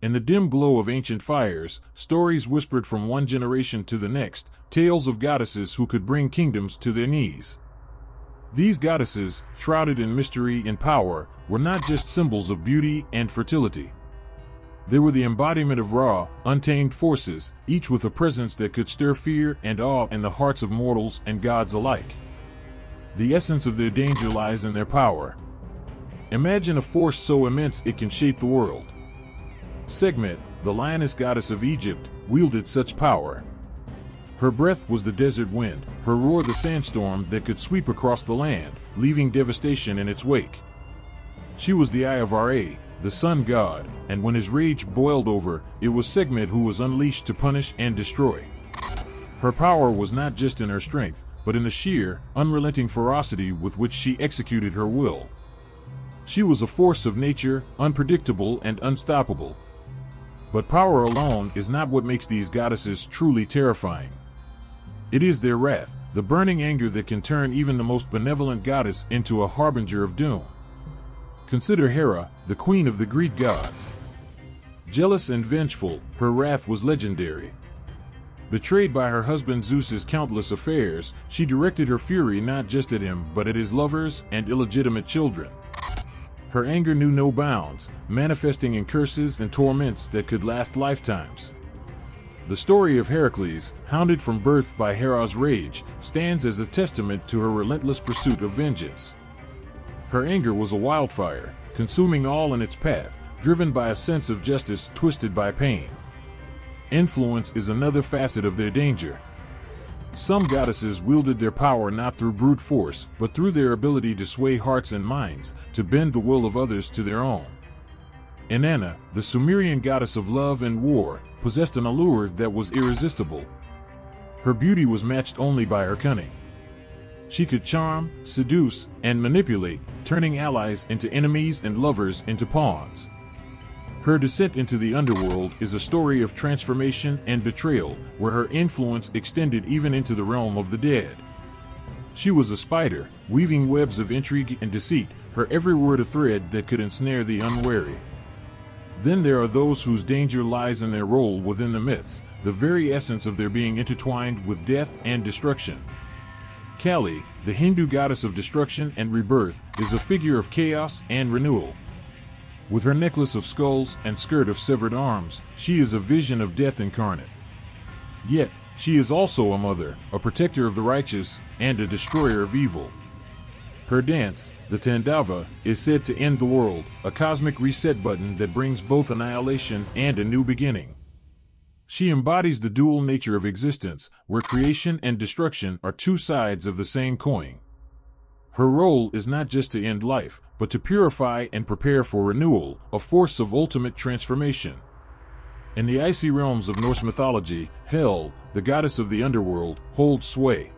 In the dim glow of ancient fires, stories whispered from one generation to the next, tales of goddesses who could bring kingdoms to their knees. These goddesses, shrouded in mystery and power, were not just symbols of beauty and fertility. They were the embodiment of raw, untamed forces, each with a presence that could stir fear and awe in the hearts of mortals and gods alike. The essence of their danger lies in their power. Imagine a force so immense it can shape the world. Sekhmet, the lioness goddess of Egypt, wielded such power. Her breath was the desert wind, her roar the sandstorm that could sweep across the land, leaving devastation in its wake. She was the Eye of Ra, the sun god, and when his rage boiled over, it was Sekhmet who was unleashed to punish and destroy. Her power was not just in her strength, but in the sheer, unrelenting ferocity with which she executed her will. She was a force of nature, unpredictable and unstoppable. But power alone is not what makes these goddesses truly terrifying. It is their wrath, the burning anger that can turn even the most benevolent goddess into a harbinger of doom. Consider Hera, the queen of the Greek gods. Jealous and vengeful, her wrath was legendary. Betrayed by her husband Zeus's countless affairs, she directed her fury not just at him but at his lovers and illegitimate children. Her anger knew no bounds, manifesting in curses and torments that could last lifetimes. The story of Heracles, hounded from birth by Hera's rage, stands as a testament to her relentless pursuit of vengeance. Her anger was a wildfire, consuming all in its path, driven by a sense of justice twisted by pain. Influence is another facet of their danger. Some goddesses wielded their power not through brute force, but through their ability to sway hearts and minds, to bend the will of others to their own. Inanna, the Sumerian goddess of love and war, possessed an allure that was irresistible. Her beauty was matched only by her cunning. She could charm, seduce, and manipulate, turning allies into enemies and lovers into pawns. Her descent into the underworld is a story of transformation and betrayal, where her influence extended even into the realm of the dead. She was a spider, weaving webs of intrigue and deceit, her every word a thread that could ensnare the unwary. Then there are those whose danger lies in their role within the myths, the very essence of their being intertwined with death and destruction. Kali, the Hindu goddess of destruction and rebirth, is a figure of chaos and renewal. With her necklace of skulls and skirt of severed arms, she is a vision of death incarnate. Yet, she is also a mother, a protector of the righteous, and a destroyer of evil. Her dance, the Tandava, is said to end the world, a cosmic reset button that brings both annihilation and a new beginning. She embodies the dual nature of existence, where creation and destruction are two sides of the same coin. Her role is not just to end life, but to purify and prepare for renewal, a force of ultimate transformation. In the icy realms of Norse mythology, Hel, the goddess of the underworld, holds sway.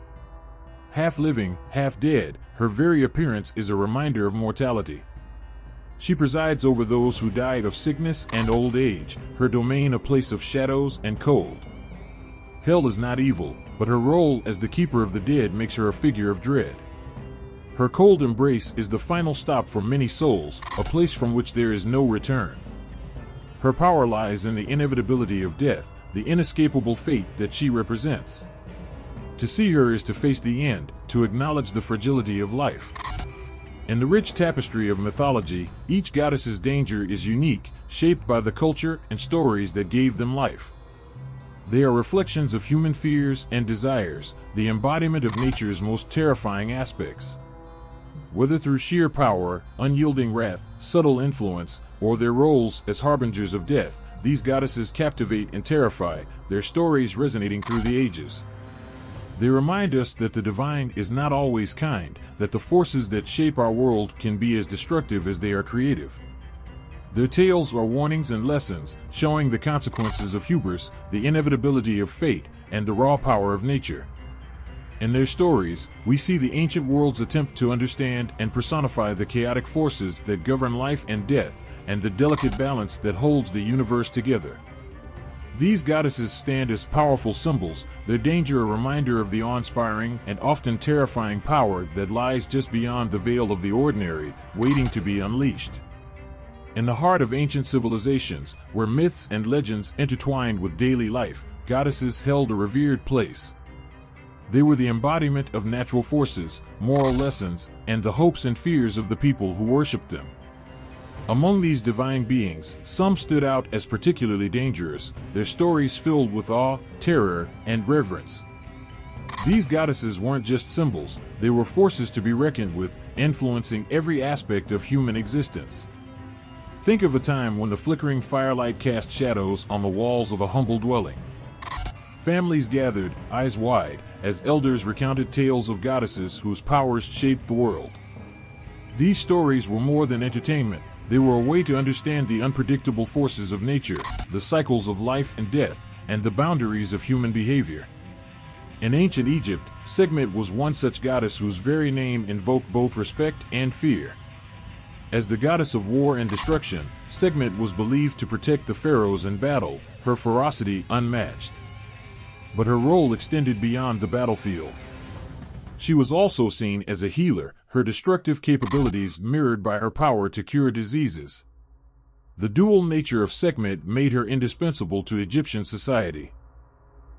Half living, half dead, her very appearance is a reminder of mortality. She presides over those who died of sickness and old age, her domain a place of shadows and cold. Hel is not evil, but her role as the keeper of the dead makes her a figure of dread. Her cold embrace is the final stop for many souls, a place from which there is no return. Her power lies in the inevitability of death, the inescapable fate that she represents. To see her is to face the end, to acknowledge the fragility of life. In the rich tapestry of mythology, each goddess's danger is unique, shaped by the culture and stories that gave them life. They are reflections of human fears and desires, the embodiment of nature's most terrifying aspects. Whether through sheer power, unyielding wrath, subtle influence, or their roles as harbingers of death, these goddesses captivate and terrify, their stories resonating through the ages. They remind us that the divine is not always kind, that the forces that shape our world can be as destructive as they are creative. Their tales are warnings and lessons, showing the consequences of hubris, the inevitability of fate, and the raw power of nature. In their stories, we see the ancient world's attempt to understand and personify the chaotic forces that govern life and death, and the delicate balance that holds the universe together. These goddesses stand as powerful symbols, their danger a reminder of the awe-inspiring and often terrifying power that lies just beyond the veil of the ordinary, waiting to be unleashed. In the heart of ancient civilizations, where myths and legends intertwined with daily life, goddesses held a revered place. They were the embodiment of natural forces, moral lessons, and the hopes and fears of the people who worshipped them. Among these divine beings, some stood out as particularly dangerous, their stories filled with awe, terror, and reverence. These goddesses weren't just symbols, they were forces to be reckoned with, influencing every aspect of human existence. Think of a time when the flickering firelight cast shadows on the walls of a humble dwelling. Families gathered, eyes wide, as elders recounted tales of goddesses whose powers shaped the world. These stories were more than entertainment. They were a way to understand the unpredictable forces of nature, the cycles of life and death, and the boundaries of human behavior. In ancient Egypt, Sekhmet was one such goddess whose very name invoked both respect and fear. As the goddess of war and destruction, Sekhmet was believed to protect the pharaohs in battle, her ferocity unmatched. But her role extended beyond the battlefield. She was also seen as a healer, her destructive capabilities mirrored by her power to cure diseases. The dual nature of Sekhmet made her indispensable to Egyptian society.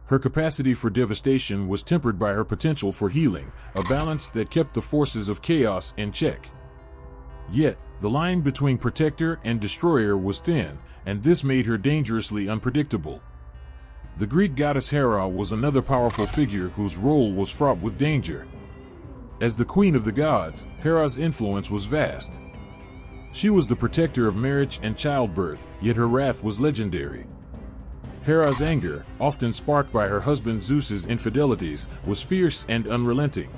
Her capacity for devastation was tempered by her potential for healing, a balance that kept the forces of chaos in check. Yet, the line between protector and destroyer was thin, and this made her dangerously unpredictable. The Greek goddess Hera was another powerful figure whose role was fraught with danger. As the queen of the gods, Hera's influence was vast. She was the protector of marriage and childbirth, yet her wrath was legendary. Hera's anger, often sparked by her husband Zeus's infidelities, was fierce and unrelenting.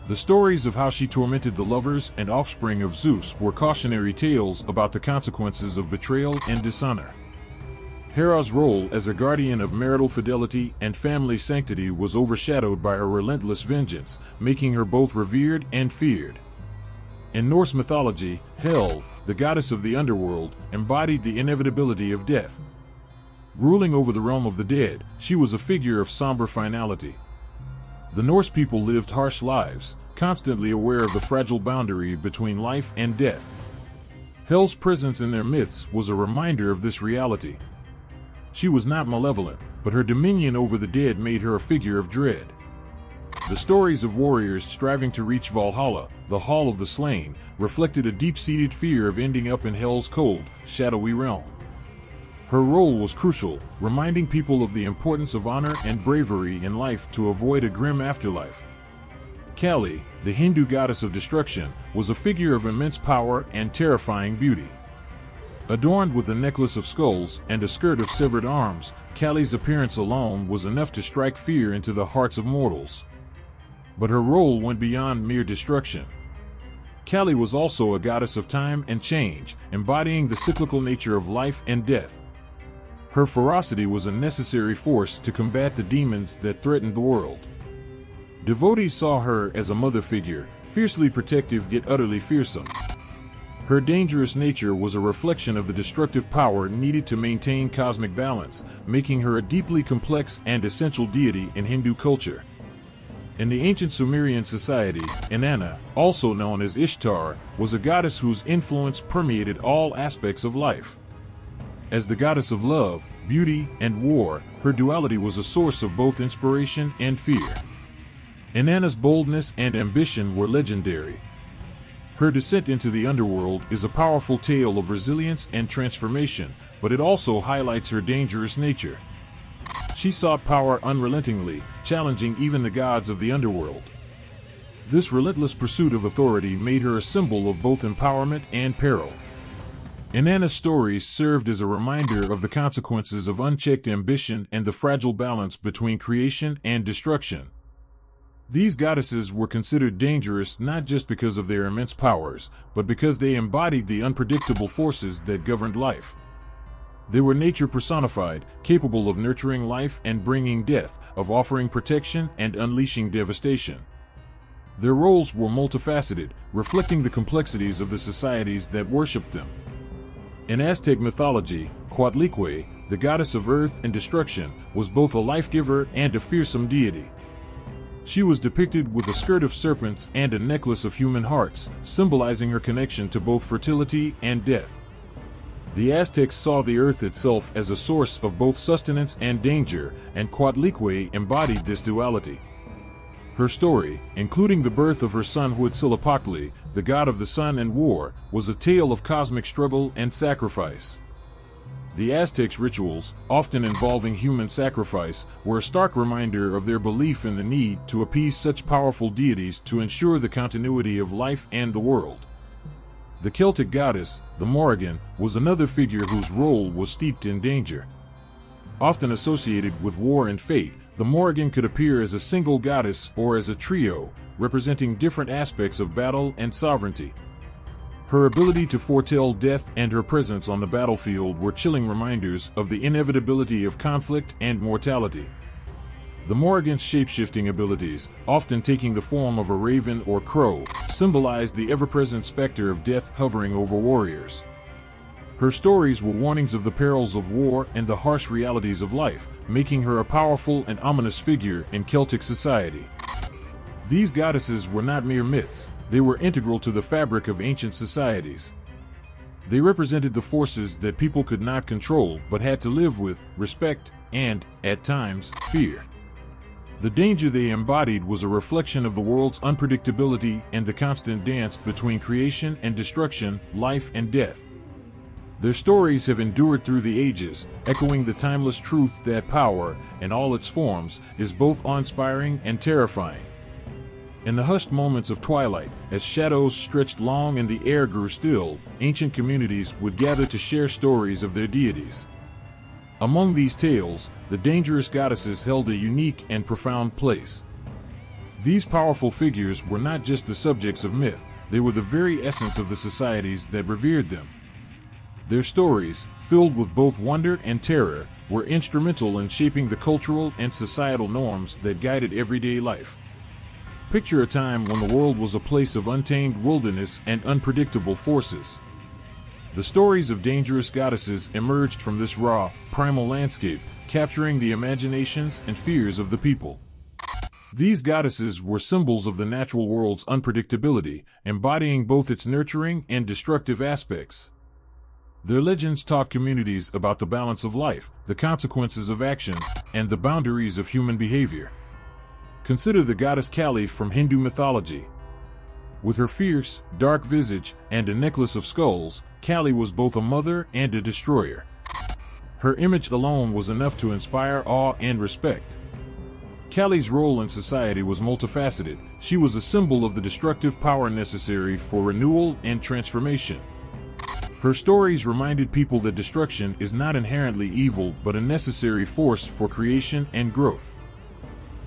The stories of how she tormented the lovers and offspring of Zeus were cautionary tales about the consequences of betrayal and dishonor. Hera's role as a guardian of marital fidelity and family sanctity was overshadowed by her relentless vengeance, making her both revered and feared. In Norse mythology, Hel, the goddess of the underworld, embodied the inevitability of death. Ruling over the realm of the dead, she was a figure of somber finality. The Norse people lived harsh lives, constantly aware of the fragile boundary between life and death. Hel's presence in their myths was a reminder of this reality. She was not malevolent, but her dominion over the dead made her a figure of dread. The stories of warriors striving to reach Valhalla, the Hall of the Slain, reflected a deep-seated fear of ending up in Hel's cold, shadowy realm. Her role was crucial, reminding people of the importance of honor and bravery in life to avoid a grim afterlife. Kali, the Hindu goddess of destruction, was a figure of immense power and terrifying beauty. Adorned with a necklace of skulls and a skirt of severed arms, Kali's appearance alone was enough to strike fear into the hearts of mortals. But her role went beyond mere destruction. Kali was also a goddess of time and change, embodying the cyclical nature of life and death. Her ferocity was a necessary force to combat the demons that threatened the world. Devotees saw her as a mother figure, fiercely protective yet utterly fearsome. Her dangerous nature was a reflection of the destructive power needed to maintain cosmic balance, making her a deeply complex and essential deity in Hindu culture. In the ancient Sumerian society, Inanna, also known as Ishtar, was a goddess whose influence permeated all aspects of life. As the goddess of love, beauty, and war, her duality was a source of both inspiration and fear. Inanna's boldness and ambition were legendary. Her descent into the underworld is a powerful tale of resilience and transformation, but it also highlights her dangerous nature. She sought power unrelentingly, challenging even the gods of the underworld. This relentless pursuit of authority made her a symbol of both empowerment and peril. Inanna's stories served as a reminder of the consequences of unchecked ambition and the fragile balance between creation and destruction. These goddesses were considered dangerous not just because of their immense powers, but because they embodied the unpredictable forces that governed life. They were nature personified, capable of nurturing life and bringing death, of offering protection and unleashing devastation. Their roles were multifaceted, reflecting the complexities of the societies that worshipped them. In Aztec mythology, Coatlicue, the goddess of earth and destruction, was both a life-giver and a fearsome deity. She was depicted with a skirt of serpents and a necklace of human hearts, symbolizing her connection to both fertility and death. The Aztecs saw the earth itself as a source of both sustenance and danger, and Coatlicue embodied this duality. Her story, including the birth of her son Huitzilopochtli, the god of the sun and war, was a tale of cosmic struggle and sacrifice. The Aztecs' rituals, often involving human sacrifice, were a stark reminder of their belief in the need to appease such powerful deities to ensure the continuity of life and the world. The Celtic goddess, the Morrigan, was another figure whose role was steeped in danger. Often associated with war and fate, the Morrigan could appear as a single goddess or as a trio, representing different aspects of battle and sovereignty. Her ability to foretell death and her presence on the battlefield were chilling reminders of the inevitability of conflict and mortality. The Morrigan's shape-shifting abilities, often taking the form of a raven or crow, symbolized the ever-present specter of death hovering over warriors. Her stories were warnings of the perils of war and the harsh realities of life, making her a powerful and ominous figure in Celtic society. These goddesses were not mere myths, they were integral to the fabric of ancient societies. They represented the forces that people could not control but had to live with, respect, and, at times, fear. The danger they embodied was a reflection of the world's unpredictability and the constant dance between creation and destruction, life and death. Their stories have endured through the ages, echoing the timeless truth that power, in all its forms, is both awe-inspiring and terrifying. In the hushed moments of twilight, as shadows stretched long and the air grew still, ancient communities would gather to share stories of their deities. Among these tales, the dangerous goddesses held a unique and profound place. These powerful figures were not just the subjects of myth, they were the very essence of the societies that revered them. Their stories, filled with both wonder and terror, were instrumental in shaping the cultural and societal norms that guided everyday life. Picture a time when the world was a place of untamed wilderness and unpredictable forces. The stories of dangerous goddesses emerged from this raw, primal landscape, capturing the imaginations and fears of the people. These goddesses were symbols of the natural world's unpredictability, embodying both its nurturing and destructive aspects. Their legends taught communities about the balance of life, the consequences of actions, and the boundaries of human behavior. Consider the goddess Kali from Hindu mythology. With her fierce, dark visage and a necklace of skulls, Kali was both a mother and a destroyer. Her image alone was enough to inspire awe and respect. Kali's role in society was multifaceted. She was a symbol of the destructive power necessary for renewal and transformation. Her stories reminded people that destruction is not inherently evil but a necessary force for creation and growth.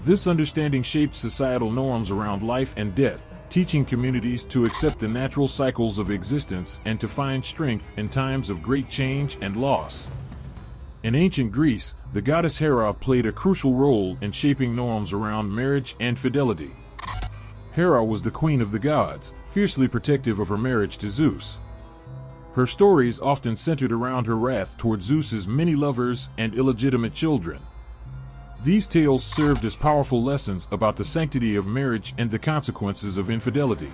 This understanding shaped societal norms around life and death, teaching communities to accept the natural cycles of existence and to find strength in times of great change and loss. In ancient Greece, the goddess Hera played a crucial role in shaping norms around marriage and fidelity. Hera was the queen of the gods, fiercely protective of her marriage to Zeus. Her stories often centered around her wrath toward Zeus's many lovers and illegitimate children. These tales served as powerful lessons about the sanctity of marriage and the consequences of infidelity.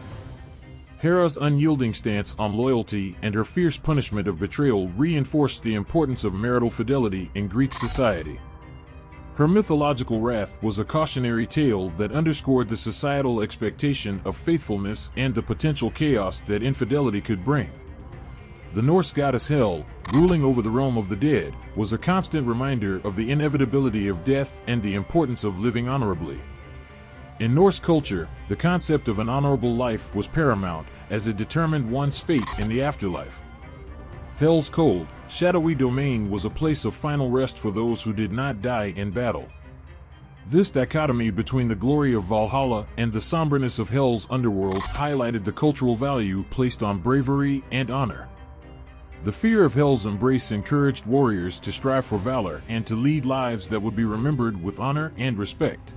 Hera's unyielding stance on loyalty and her fierce punishment of betrayal reinforced the importance of marital fidelity in Greek society. Her mythological wrath was a cautionary tale that underscored the societal expectation of faithfulness and the potential chaos that infidelity could bring. The Norse goddess Hel, ruling over the realm of the dead, was a constant reminder of the inevitability of death and the importance of living honorably. In Norse culture, the concept of an honorable life was paramount, as it determined one's fate in the afterlife. Hel's cold, shadowy domain was a place of final rest for those who did not die in battle. This dichotomy between the glory of Valhalla and the somberness of Hel's underworld highlighted the cultural value placed on bravery and honor. The fear of Hel's embrace encouraged warriors to strive for valor and to lead lives that would be remembered with honor and respect.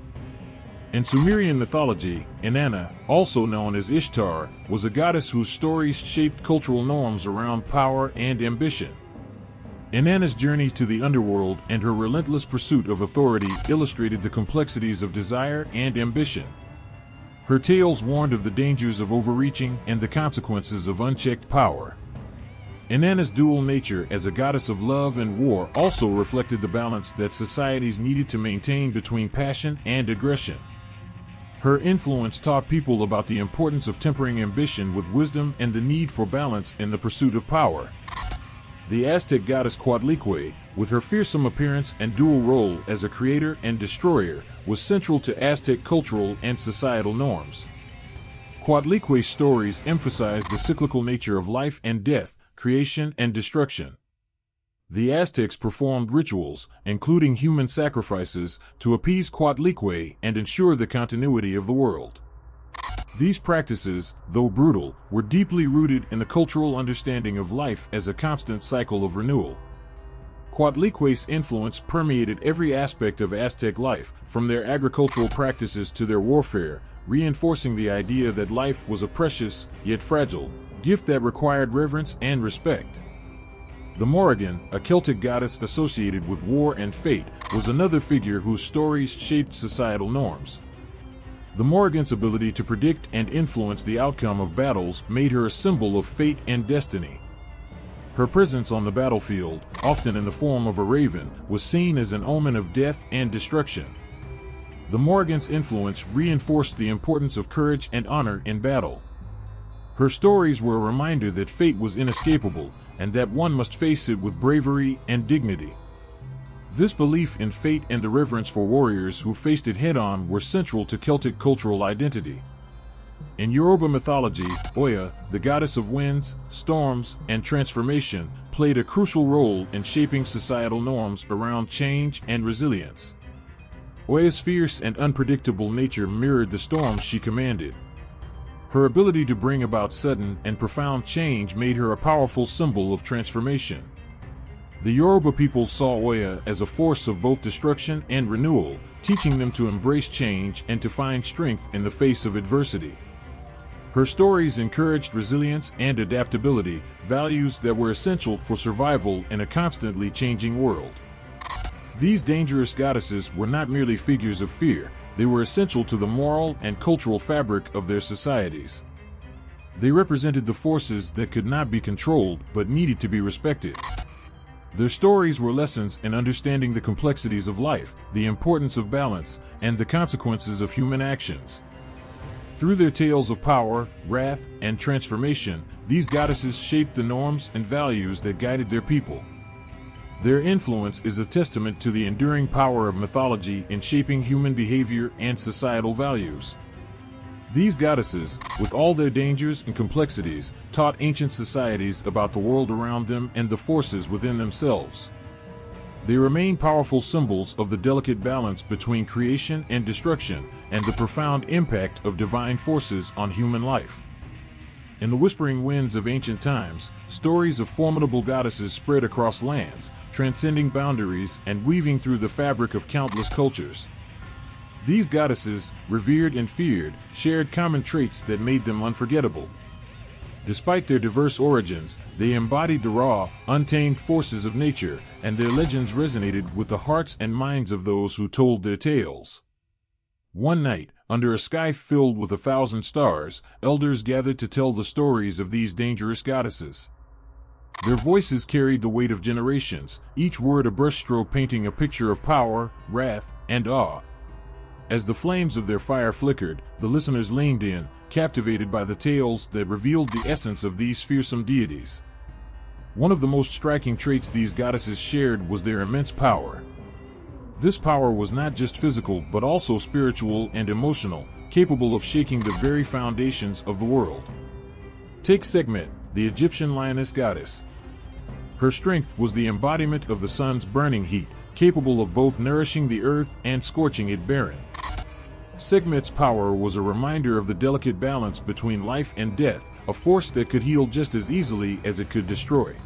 In Sumerian mythology, Inanna, also known as Ishtar, was a goddess whose stories shaped cultural norms around power and ambition. Inanna's journey to the underworld and her relentless pursuit of authority illustrated the complexities of desire and ambition. Her tales warned of the dangers of overreaching and the consequences of unchecked power. Inanna's dual nature as a goddess of love and war also reflected the balance that societies needed to maintain between passion and aggression. Her influence taught people about the importance of tempering ambition with wisdom and the need for balance in the pursuit of power. The Aztec goddess Coatlicue, with her fearsome appearance and dual role as a creator and destroyer, was central to Aztec cultural and societal norms. Coatlicue's stories emphasized the cyclical nature of life and death, creation and destruction. The Aztecs performed rituals, including human sacrifices, to appease Coatlicue and ensure the continuity of the world. These practices, though brutal, were deeply rooted in the cultural understanding of life as a constant cycle of renewal. Coatlicue's influence permeated every aspect of Aztec life, from their agricultural practices to their warfare, reinforcing the idea that life was a precious, yet fragile, gift that required reverence and respect. The Morrigan, a Celtic goddess associated with war and fate, was another figure whose stories shaped societal norms. The Morrigan's ability to predict and influence the outcome of battles made her a symbol of fate and destiny. Her presence on the battlefield, often in the form of a raven, was seen as an omen of death and destruction. The Morrigan's influence reinforced the importance of courage and honor in battle. Her stories were a reminder that fate was inescapable, and that one must face it with bravery and dignity. This belief in fate and the reverence for warriors who faced it head-on were central to Celtic cultural identity. In Yoruba mythology, Oya, the goddess of winds, storms, and transformation, played a crucial role in shaping societal norms around change and resilience. Oya's fierce and unpredictable nature mirrored the storms she commanded. Her ability to bring about sudden and profound change made her a powerful symbol of transformation. The Yoruba people saw Oya as a force of both destruction and renewal, teaching them to embrace change and to find strength in the face of adversity. Her stories encouraged resilience and adaptability, values that were essential for survival in a constantly changing world. These dangerous goddesses were not merely figures of fear, they were essential to the moral and cultural fabric of their societies. They represented the forces that could not be controlled but needed to be respected. Their stories were lessons in understanding the complexities of life, the importance of balance, and the consequences of human actions. Through their tales of power, wrath, and transformation, these goddesses shaped the norms and values that guided their people. Their influence is a testament to the enduring power of mythology in shaping human behavior and societal values. These goddesses, with all their dangers and complexities, taught ancient societies about the world around them and the forces within themselves. They remain powerful symbols of the delicate balance between creation and destruction, and the profound impact of divine forces on human life. In the whispering winds of ancient times, stories of formidable goddesses spread across lands, transcending boundaries and weaving through the fabric of countless cultures. These goddesses, revered and feared, shared common traits that made them unforgettable. Despite their diverse origins, they embodied the raw, untamed forces of nature, and their legends resonated with the hearts and minds of those who told their tales. One night, under a sky filled with 1,000 stars, elders gathered to tell the stories of these dangerous goddesses. Their voices carried the weight of generations, each word a brushstroke painting a picture of power, wrath, and awe. As the flames of their fire flickered, the listeners leaned in, captivated by the tales that revealed the essence of these fearsome deities. One of the most striking traits these goddesses shared was their immense power. This power was not just physical but also spiritual and emotional, capable of shaking the very foundations of the world. Take Sekhmet, the Egyptian lioness goddess. Her strength was the embodiment of the sun's burning heat, capable of both nourishing the earth and scorching it barren. Sekhmet's power was a reminder of the delicate balance between life and death, a force that could heal just as easily as it could destroy.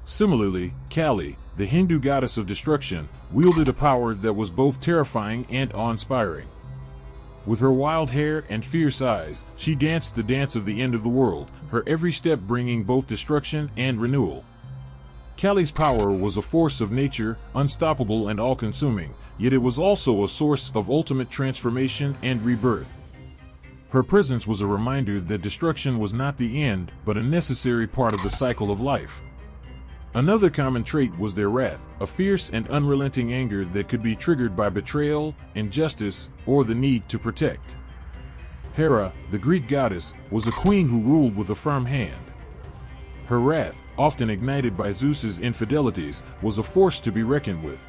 Similarly, Kali, the Hindu goddess of destruction, wielded a power that was both terrifying and awe-inspiring. With her wild hair and fierce eyes, she danced the dance of the end of the world, her every step bringing both destruction and renewal. Kali's power was a force of nature, unstoppable and all-consuming, yet it was also a source of ultimate transformation and rebirth. Her presence was a reminder that destruction was not the end, but a necessary part of the cycle of life. Another common trait was their wrath, a fierce and unrelenting anger that could be triggered by betrayal, injustice, or the need to protect. Hera, the Greek goddess, was a queen who ruled with a firm hand. Her wrath, often ignited by Zeus's infidelities, was a force to be reckoned with.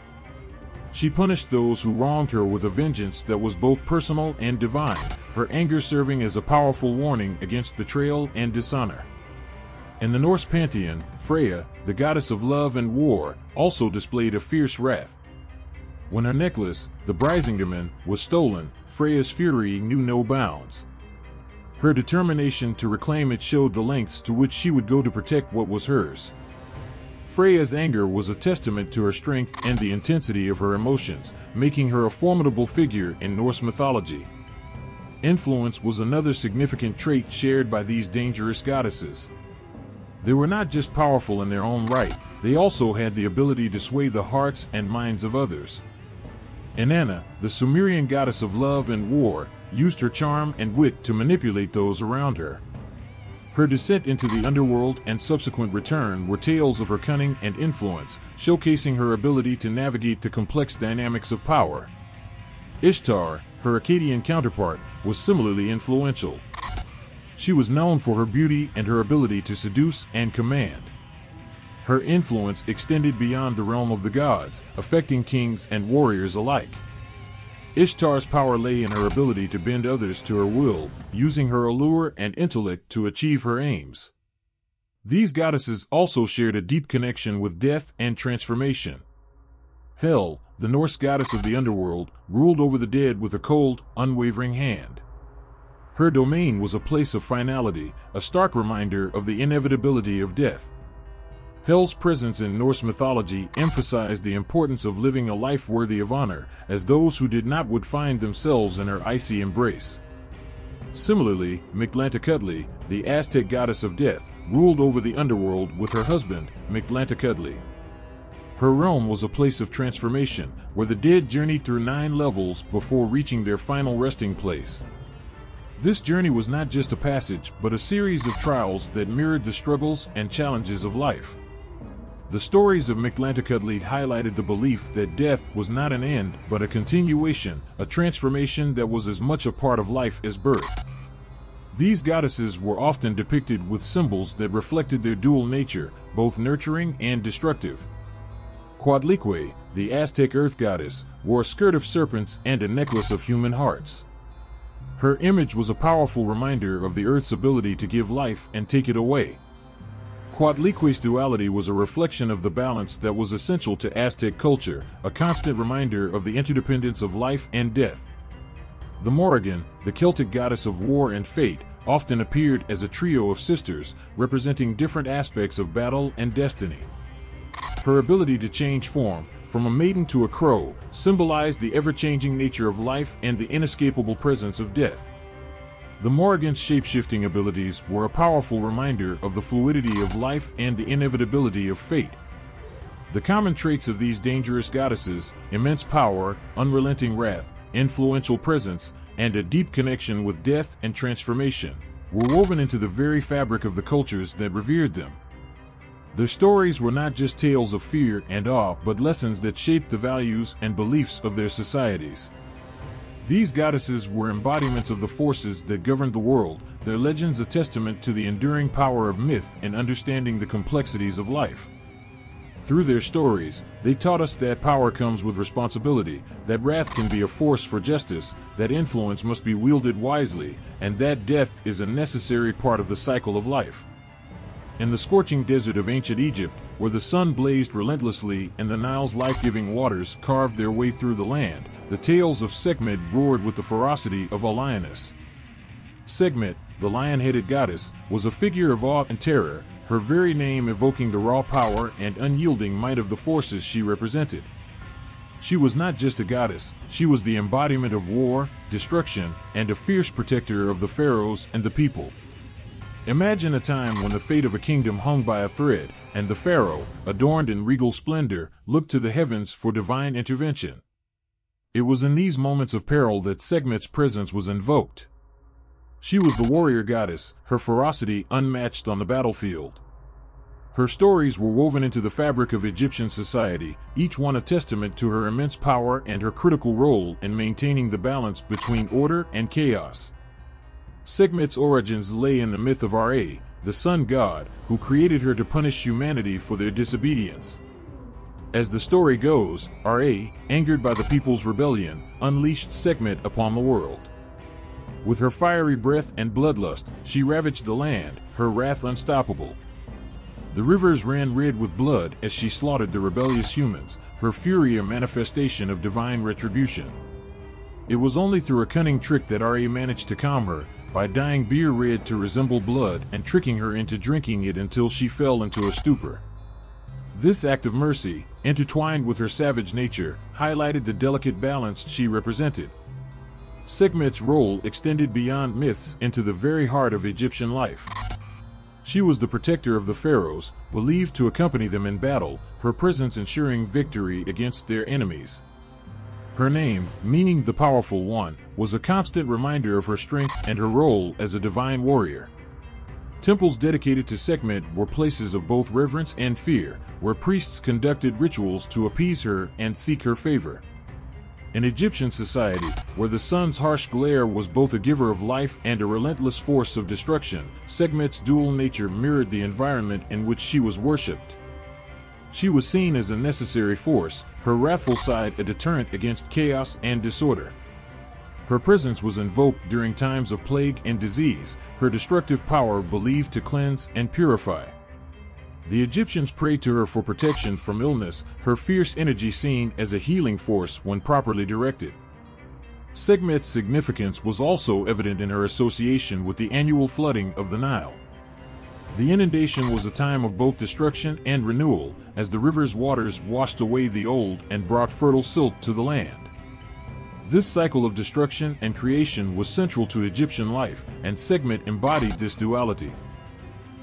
She punished those who wronged her with a vengeance that was both personal and divine, her anger serving as a powerful warning against betrayal and dishonor. In the Norse pantheon, Freya, the goddess of love and war, also displayed a fierce wrath. When her necklace, the Brisingamen, was stolen, Freya's fury knew no bounds. Her determination to reclaim it showed the lengths to which she would go to protect what was hers. Freya's anger was a testament to her strength and the intensity of her emotions, making her a formidable figure in Norse mythology. Influence was another significant trait shared by these dangerous goddesses. They were not just powerful in their own right, they also had the ability to sway the hearts and minds of others. Inanna, the Sumerian goddess of love and war, used her charm and wit to manipulate those around her. Her descent into the underworld and subsequent return were tales of her cunning and influence, showcasing her ability to navigate the complex dynamics of power. Ishtar, her Akkadian counterpart, was similarly influential. She was known for her beauty and her ability to seduce and command. Her influence extended beyond the realm of the gods, affecting kings and warriors alike. Ishtar's power lay in her ability to bend others to her will, using her allure and intellect to achieve her aims. These goddesses also shared a deep connection with death and transformation. Hel, the Norse goddess of the underworld, ruled over the dead with a cold, unwavering hand. Her domain was a place of finality, a stark reminder of the inevitability of death. Hel's presence in Norse mythology emphasized the importance of living a life worthy of honor, as those who did not would find themselves in her icy embrace. Similarly, Mictlantecutli, the Aztec goddess of death, ruled over the underworld with her husband, Mictlantecutli. Her realm was a place of transformation, where the dead journeyed through 9 levels before reaching their final resting place. This journey was not just a passage, but a series of trials that mirrored the struggles and challenges of life. The stories of Mictlantecutli highlighted the belief that death was not an end, but a continuation, a transformation that was as much a part of life as birth. These goddesses were often depicted with symbols that reflected their dual nature, both nurturing and destructive. Coatlicue, the Aztec earth goddess, wore a skirt of serpents and a necklace of human hearts. Her image was a powerful reminder of the earth's ability to give life and take it away. Coatlicue's duality was a reflection of the balance that was essential to Aztec culture, a constant reminder of the interdependence of life and death. The Morrigan, the Celtic goddess of war and fate, often appeared as a trio of sisters, representing different aspects of battle and destiny. Her ability to change form, from a maiden to a crow, symbolized the ever-changing nature of life and the inescapable presence of death. The Morrigan's shape-shifting abilities were a powerful reminder of the fluidity of life and the inevitability of fate. The common traits of these dangerous goddesses, immense power, unrelenting wrath, influential presence, and a deep connection with death and transformation, were woven into the very fabric of the cultures that revered them. Their stories were not just tales of fear and awe, but lessons that shaped the values and beliefs of their societies. These goddesses were embodiments of the forces that governed the world, their legends a testament to the enduring power of myth in understanding the complexities of life. Through their stories, they taught us that power comes with responsibility, that wrath can be a force for justice, that influence must be wielded wisely, and that death is a necessary part of the cycle of life. In the scorching desert of ancient Egypt, where the sun blazed relentlessly and the Nile's life-giving waters carved their way through the land, the tales of Sekhmet roared with the ferocity of a lioness. Sekhmet, the lion-headed goddess, was a figure of awe and terror, her very name evoking the raw power and unyielding might of the forces she represented. She was not just a goddess, she was the embodiment of war, destruction, and a fierce protector of the pharaohs and the people. Imagine a time when the fate of a kingdom hung by a thread, and the pharaoh, adorned in regal splendor, looked to the heavens for divine intervention. It was in these moments of peril that Sekhmet's presence was invoked. She was the warrior goddess, her ferocity unmatched on the battlefield. Her stories were woven into the fabric of Egyptian society, each one a testament to her immense power and her critical role in maintaining the balance between order and chaos. Sekhmet's origins lay in the myth of Ra, the sun god, who created her to punish humanity for their disobedience. As the story goes, Ra, angered by the people's rebellion, unleashed Sekhmet upon the world. With her fiery breath and bloodlust, she ravaged the land, her wrath unstoppable. The rivers ran red with blood as she slaughtered the rebellious humans, her fury a manifestation of divine retribution. It was only through a cunning trick that Ra managed to calm her, by dyeing beer red to resemble blood and tricking her into drinking it until she fell into a stupor. This act of mercy, intertwined with her savage nature, highlighted the delicate balance she represented. Sekhmet's role extended beyond myths into the very heart of Egyptian life. She was the protector of the pharaohs, believed to accompany them in battle, her presence ensuring victory against their enemies. Her name, meaning the powerful one, was a constant reminder of her strength and her role as a divine warrior. Temples dedicated to Sekhmet were places of both reverence and fear, where priests conducted rituals to appease her and seek her favor. In Egyptian society, where the sun's harsh glare was both a giver of life and a relentless force of destruction, Sekhmet's dual nature mirrored the environment in which she was worshipped. She was seen as a necessary force, her wrathful side a deterrent against chaos and disorder. Her presence was invoked during times of plague and disease, her destructive power believed to cleanse and purify. The Egyptians prayed to her for protection from illness, her fierce energy seen as a healing force when properly directed. Sekhmet's significance was also evident in her association with the annual flooding of the Nile. The inundation was a time of both destruction and renewal, as the river's waters washed away the old and brought fertile silt to the land. This cycle of destruction and creation was central to Egyptian life, and Sekhmet embodied this duality.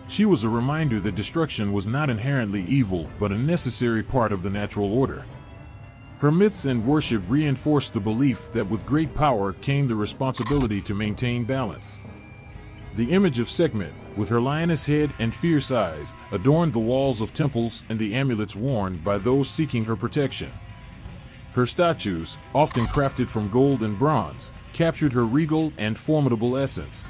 She was a reminder that destruction was not inherently evil but a necessary part of the natural order. Her myths and worship reinforced the belief that with great power came the responsibility to maintain balance. The image of Sekhmet, with her lioness head and fierce eyes, adorned the walls of temples and the amulets worn by those seeking her protection. Her statues, often crafted from gold and bronze, captured her regal and formidable essence.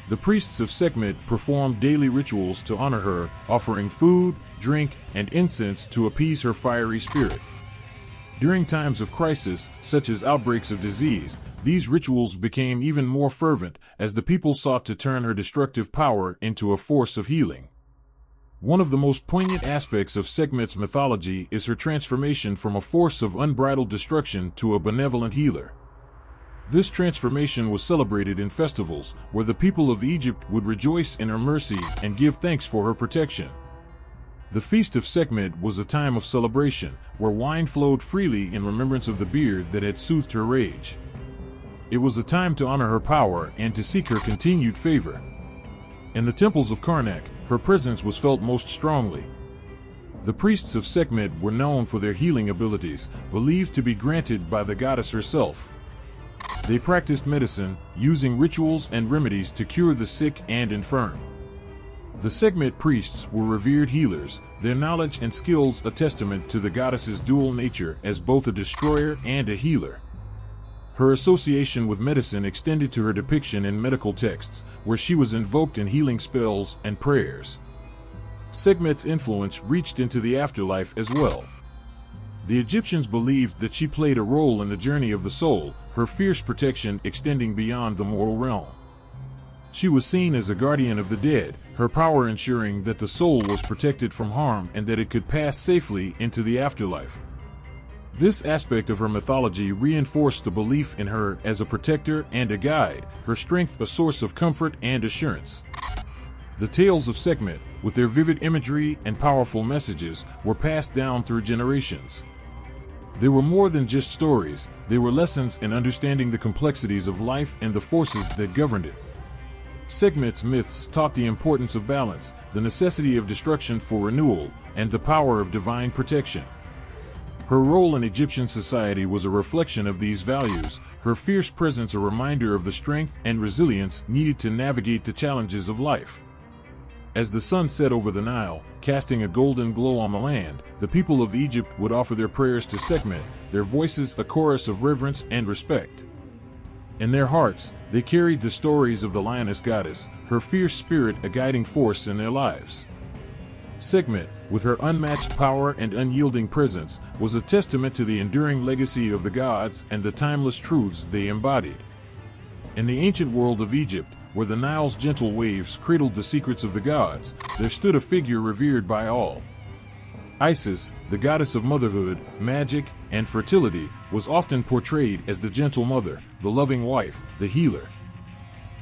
The priests of Sekhmet performed daily rituals to honor her, offering food, drink, and incense to appease her fiery spirit. During times of crisis, such as outbreaks of disease, these rituals became even more fervent as the people sought to turn her destructive power into a force of healing. One of the most poignant aspects of Sekhmet's mythology is her transformation from a force of unbridled destruction to a benevolent healer. This transformation was celebrated in festivals, where the people of Egypt would rejoice in her mercy and give thanks for her protection. The Feast of Sekhmet was a time of celebration, where wine flowed freely in remembrance of the beer that had soothed her rage. It was a time to honor her power and to seek her continued favor. In the temples of Karnak, her presence was felt most strongly. The priests of Sekhmet were known for their healing abilities, believed to be granted by the goddess herself. They practiced medicine, using rituals and remedies to cure the sick and infirm. The Sekhmet priests were revered healers, their knowledge and skills a testament to the goddess's dual nature as both a destroyer and a healer. Her association with medicine extended to her depiction in medical texts, where she was invoked in healing spells and prayers. Sekhmet's influence reached into the afterlife as well. The Egyptians believed that she played a role in the journey of the soul, her fierce protection extending beyond the mortal realm. She was seen as a guardian of the dead, her power ensuring that the soul was protected from harm and that it could pass safely into the afterlife. This aspect of her mythology reinforced the belief in her as a protector and a guide, her strength a source of comfort and assurance. The tales of Sekhmet, with their vivid imagery and powerful messages, were passed down through generations. They were more than just stories, they were lessons in understanding the complexities of life and the forces that governed it. Sekhmet's myths taught the importance of balance, the necessity of destruction for renewal, and the power of divine protection. Her role in Egyptian society was a reflection of these values, her fierce presence a reminder of the strength and resilience needed to navigate the challenges of life. As the sun set over the Nile, casting a golden glow on the land, the people of Egypt would offer their prayers to Sekhmet, their voices a chorus of reverence and respect. In their hearts, they carried the stories of the lioness goddess, her fierce spirit a guiding force in their lives. Sekhmet, with her unmatched power and unyielding presence, was a testament to the enduring legacy of the gods and the timeless truths they embodied. In the ancient world of Egypt, where the Nile's gentle waves cradled the secrets of the gods, there stood a figure revered by all. Isis, the goddess of motherhood, magic, and fertility, was often portrayed as the gentle mother, the loving wife, the healer.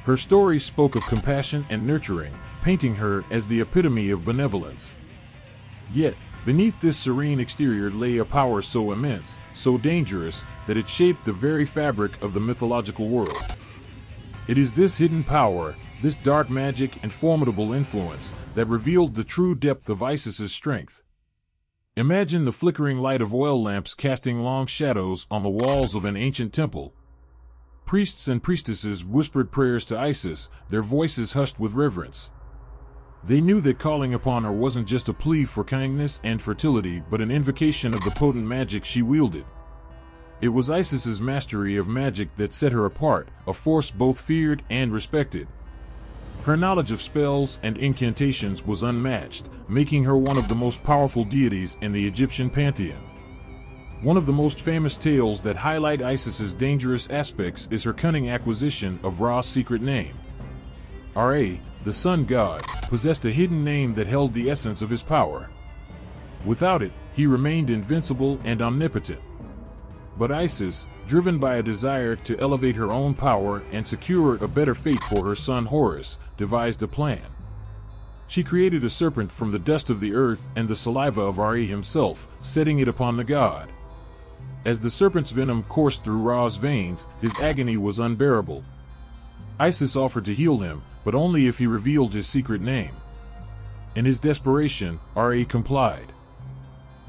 Her stories spoke of compassion and nurturing, painting her as the epitome of benevolence. Yet, beneath this serene exterior lay a power so immense, so dangerous, that it shaped the very fabric of the mythological world. It is this hidden power, this dark magic and formidable influence, that revealed the true depth of Isis's strength. Imagine the flickering light of oil lamps casting long shadows on the walls of an ancient temple. Priests and priestesses whispered prayers to Isis, their voices hushed with reverence. They knew that calling upon her wasn't just a plea for kindness and fertility, but an invocation of the potent magic she wielded. It was Isis's mastery of magic that set her apart, a force both feared and respected. Her knowledge of spells and incantations was unmatched, making her one of the most powerful deities in the Egyptian pantheon. One of the most famous tales that highlight Isis's dangerous aspects is her cunning acquisition of Ra's secret name. Ra, the sun god, possessed a hidden name that held the essence of his power. Without it, he remained invincible and omnipotent. But Isis, driven by a desire to elevate her own power and secure a better fate for her son Horus, devised a plan. She created a serpent from the dust of the earth and the saliva of Ra himself, setting it upon the god. As the serpent's venom coursed through Ra's veins, his agony was unbearable. Isis offered to heal him, but only if he revealed his secret name. In his desperation, Ra complied.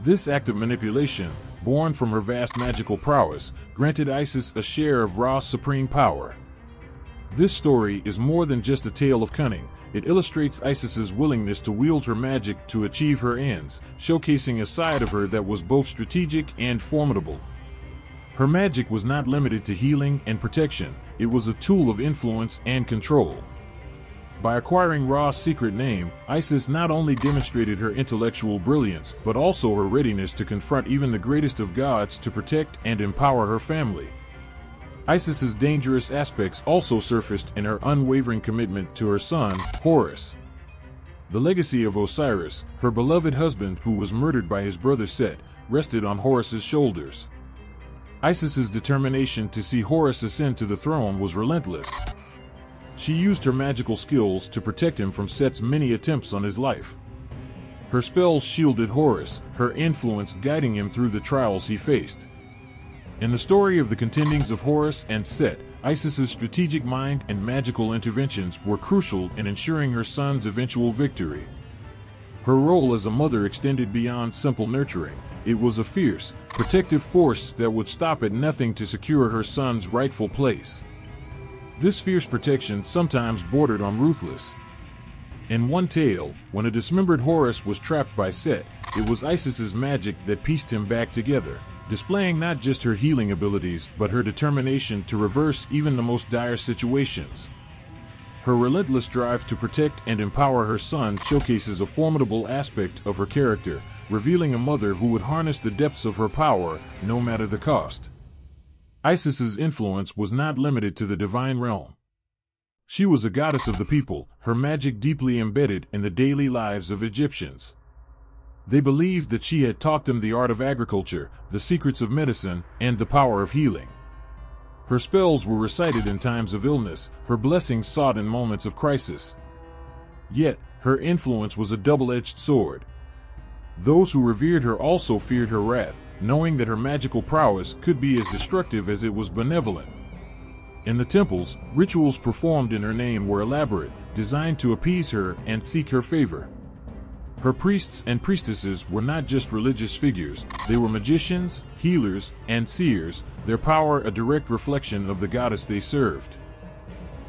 This act of manipulation, born from her vast magical prowess, granted Isis a share of Ra's supreme power. This story is more than just a tale of cunning. It illustrates Isis's willingness to wield her magic to achieve her ends, showcasing a side of her that was both strategic and formidable. Her magic was not limited to healing and protection, it was a tool of influence and control. By acquiring Ra's secret name, Isis not only demonstrated her intellectual brilliance, but also her readiness to confront even the greatest of gods to protect and empower her family. Isis's dangerous aspects also surfaced in her unwavering commitment to her son, Horus. The legacy of Osiris, her beloved husband who was murdered by his brother Set, rested on Horus's shoulders. Isis's determination to see Horus ascend to the throne was relentless. She used her magical skills to protect him from Set's many attempts on his life. Her spells shielded Horus, her influence guiding him through the trials he faced. In the story of the contendings of Horus and Set, Isis's strategic mind and magical interventions were crucial in ensuring her son's eventual victory. Her role as a mother extended beyond simple nurturing. It was a fierce, protective force that would stop at nothing to secure her son's rightful place. This fierce protection sometimes bordered on ruthless. In one tale, when a dismembered Horus was trapped by Set, it was Isis's magic that pieced him back together, displaying not just her healing abilities but her determination to reverse even the most dire situations. Her relentless drive to protect and empower her son showcases a formidable aspect of her character, revealing a mother who would harness the depths of her power, no matter the cost. Isis's influence was not limited to the divine realm. She was a goddess of the people, her magic deeply embedded in the daily lives of Egyptians. They believed that she had taught them the art of agriculture, the secrets of medicine, and the power of healing. Her spells were recited in times of illness, her blessings sought in moments of crisis. Yet, her influence was a double-edged sword. Those who revered her also feared her wrath, knowing that her magical prowess could be as destructive as it was benevolent. In the temples, rituals performed in her name were elaborate, designed to appease her and seek her favor. Her priests and priestesses were not just religious figures, they were magicians, healers, and seers, their power a direct reflection of the goddess they served.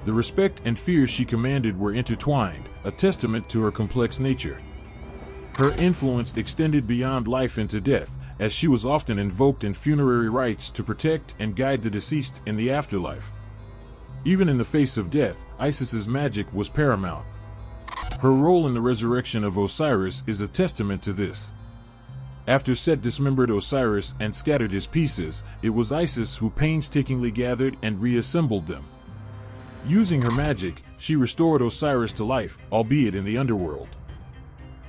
The respect and fear she commanded were intertwined, a testament to her complex nature. Her influence extended beyond life into death, as she was often invoked in funerary rites to protect and guide the deceased in the afterlife. Even in the face of death, Isis's magic was paramount. Her role in the resurrection of Osiris is a testament to this. After Set dismembered Osiris and scattered his pieces, it was Isis who painstakingly gathered and reassembled them. Using her magic, she restored Osiris to life, albeit in the underworld.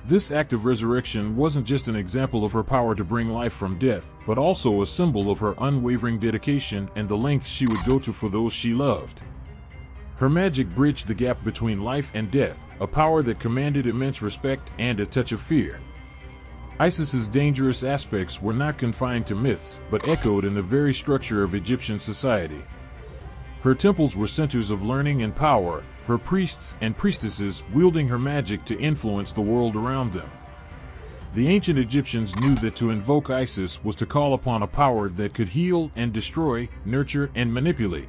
This act of resurrection wasn't just an example of her power to bring life from death, but also a symbol of her unwavering dedication and the lengths she would go to for those she loved. Her magic bridged the gap between life and death, a power that commanded immense respect and a touch of fear. Isis's dangerous aspects were not confined to myths, but echoed in the very structure of Egyptian society. Her temples were centers of learning and power, her priests and priestesses wielding her magic to influence the world around them. The ancient Egyptians knew that to invoke Isis was to call upon a power that could heal and destroy, nurture and manipulate.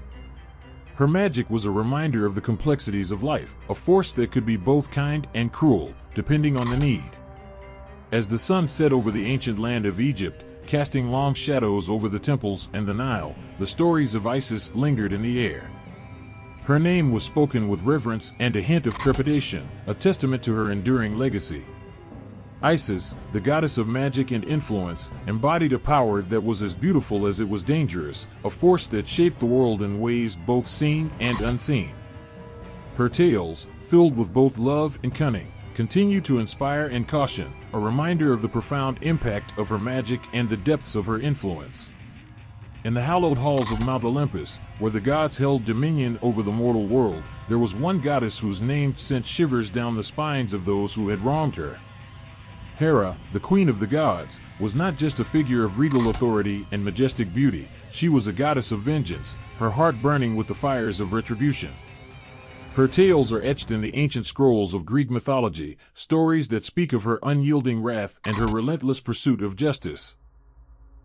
Her magic was a reminder of the complexities of life, a force that could be both kind and cruel, depending on the need. As the sun set over the ancient land of Egypt, casting long shadows over the temples and the Nile, the stories of Isis lingered in the air. Her name was spoken with reverence and a hint of trepidation, a testament to her enduring legacy. Isis, the goddess of magic and influence, embodied a power that was as beautiful as it was dangerous, a force that shaped the world in ways both seen and unseen. Her tales, filled with both love and cunning, continue to inspire and caution, a reminder of the profound impact of her magic and the depths of her influence. In the hallowed halls of Mount Olympus, where the gods held dominion over the mortal world, there was one goddess whose name sent shivers down the spines of those who had wronged her. Hera, the queen of the gods, was not just a figure of regal authority and majestic beauty, she was a goddess of vengeance, her heart burning with the fires of retribution. Her tales are etched in the ancient scrolls of Greek mythology, stories that speak of her unyielding wrath and her relentless pursuit of justice.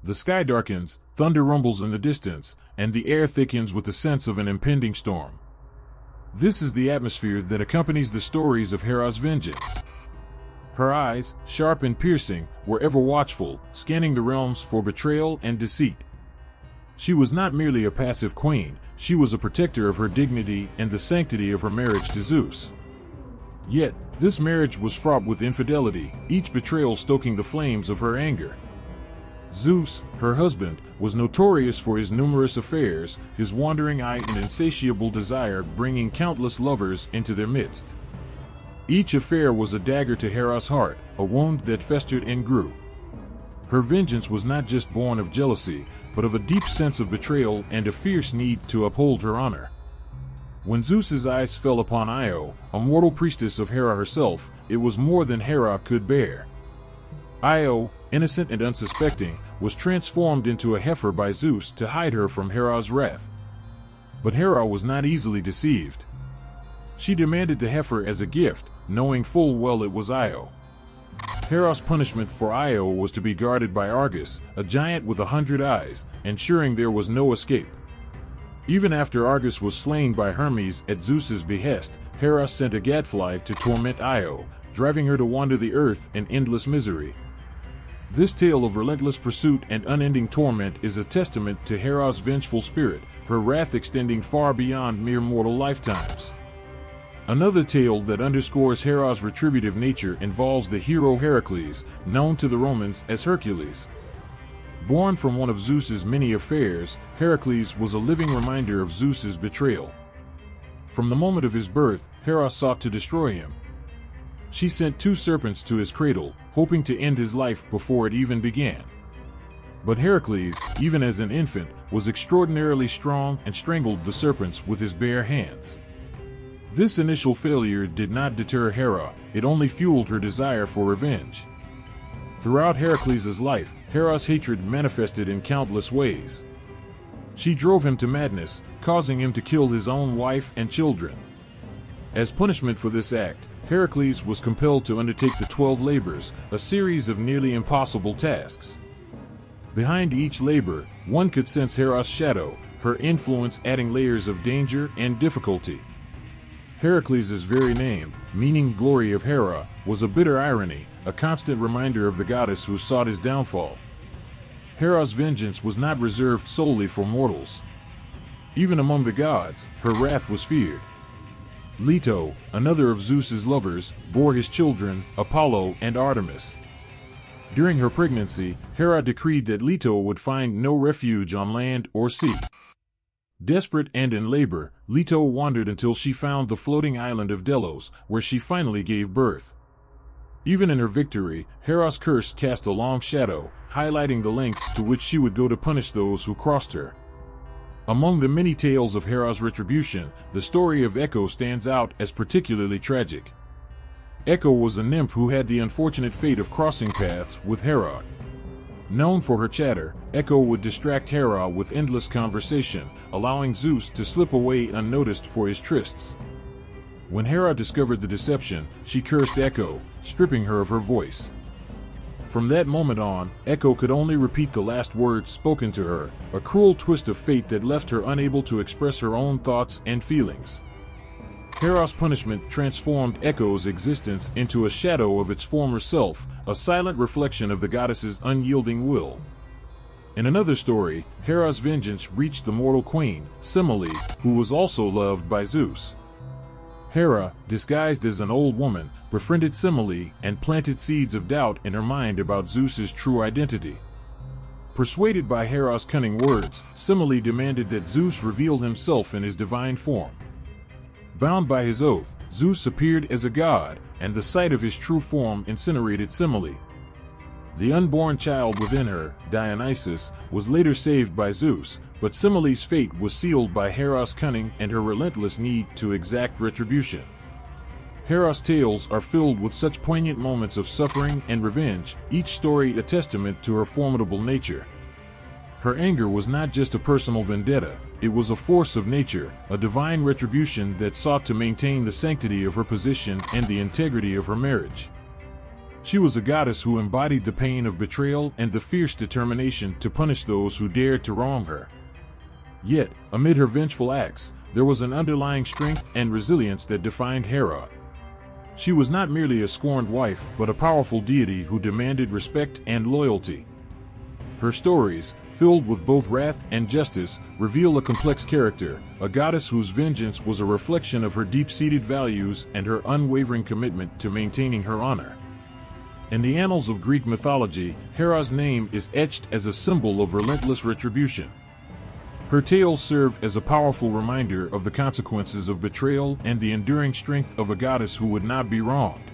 The sky darkens, thunder rumbles in the distance, and the air thickens with the sense of an impending storm. This is the atmosphere that accompanies the stories of Hera's vengeance. Her eyes, sharp and piercing, were ever watchful, scanning the realms for betrayal and deceit. She was not merely a passive queen, she was a protector of her dignity and the sanctity of her marriage to Zeus. Yet, this marriage was fraught with infidelity, each betrayal stoking the flames of her anger. Zeus, her husband, was notorious for his numerous affairs, his wandering eye and insatiable desire bringing countless lovers into their midst. Each affair was a dagger to Hera's heart, a wound that festered and grew. Her vengeance was not just born of jealousy, but of a deep sense of betrayal and a fierce need to uphold her honor. When Zeus's eyes fell upon Io, a mortal priestess of Hera herself, it was more than Hera could bear. Io, innocent and unsuspecting, was transformed into a heifer by Zeus to hide her from Hera's wrath. But Hera was not easily deceived. She demanded the heifer as a gift, knowing full well it was Io. Hera's punishment for Io was to be guarded by Argus, a giant with 100 eyes, ensuring there was no escape. Even after Argus was slain by Hermes at Zeus's behest, Hera sent a gadfly to torment Io, driving her to wander the earth in endless misery. This tale of relentless pursuit and unending torment is a testament to Hera's vengeful spirit, her wrath extending far beyond mere mortal lifetimes. Another tale that underscores Hera's retributive nature involves the hero Heracles, known to the Romans as Hercules. Born from one of Zeus's many affairs, Heracles was a living reminder of Zeus's betrayal. From the moment of his birth, Hera sought to destroy him. She sent 2 serpents to his cradle, hoping to end his life before it even began. But Heracles, even as an infant, was extraordinarily strong and strangled the serpents with his bare hands. This initial failure did not deter Hera, it only fueled her desire for revenge. Throughout Heracles' life, Hera's hatred manifested in countless ways. She drove him to madness, causing him to kill his own wife and children. As punishment for this act, Heracles was compelled to undertake the 12 labors, a series of nearly impossible tasks. Behind each labor, one could sense Hera's shadow, her influence adding layers of danger and difficulty. Heracles' very name, meaning glory of Hera, was a bitter irony, a constant reminder of the goddess who sought his downfall. Hera's vengeance was not reserved solely for mortals. Even among the gods, her wrath was feared. Leto, another of Zeus's lovers, bore his children, Apollo and Artemis. During her pregnancy, Hera decreed that Leto would find no refuge on land or sea. Desperate and in labor, Leto wandered until she found the floating island of Delos, where she finally gave birth. Even in her victory, Hera's curse cast a long shadow, highlighting the lengths to which she would go to punish those who crossed her. Among the many tales of Hera's retribution, the story of Echo stands out as particularly tragic. Echo was a nymph who had the unfortunate fate of crossing paths with Hera. Known for her chatter, Echo would distract Hera with endless conversation, allowing Zeus to slip away unnoticed for his trysts. When Hera discovered the deception, she cursed Echo, stripping her of her voice. From that moment on, Echo could only repeat the last words spoken to her, a cruel twist of fate that left her unable to express her own thoughts and feelings. Hera's punishment transformed Echo's existence into a shadow of its former self, a silent reflection of the goddess's unyielding will. In another story, Hera's vengeance reached the mortal queen, Semele, who was also loved by Zeus. Hera, disguised as an old woman, befriended Semele and planted seeds of doubt in her mind about Zeus's true identity. Persuaded by Hera's cunning words, Semele demanded that Zeus reveal himself in his divine form. Bound by his oath, Zeus appeared as a god, and the sight of his true form incinerated Semele. The unborn child within her, Dionysus, was later saved by Zeus, but Semele's fate was sealed by Hera's cunning and her relentless need to exact retribution. Hera's tales are filled with such poignant moments of suffering and revenge, each story a testament to her formidable nature. Her anger was not just a personal vendetta, it was a force of nature, a divine retribution that sought to maintain the sanctity of her position and the integrity of her marriage. She was a goddess who embodied the pain of betrayal and the fierce determination to punish those who dared to wrong her. Yet, amid her vengeful acts, there was an underlying strength and resilience that defined Hera. She was not merely a scorned wife, but a powerful deity who demanded respect and loyalty. Her stories, filled with both wrath and justice, reveal a complex character, a goddess whose vengeance was a reflection of her deep-seated values and her unwavering commitment to maintaining her honor. In the annals of Greek mythology, Hera's name is etched as a symbol of relentless retribution. Her tales serve as a powerful reminder of the consequences of betrayal and the enduring strength of a goddess who would not be wronged.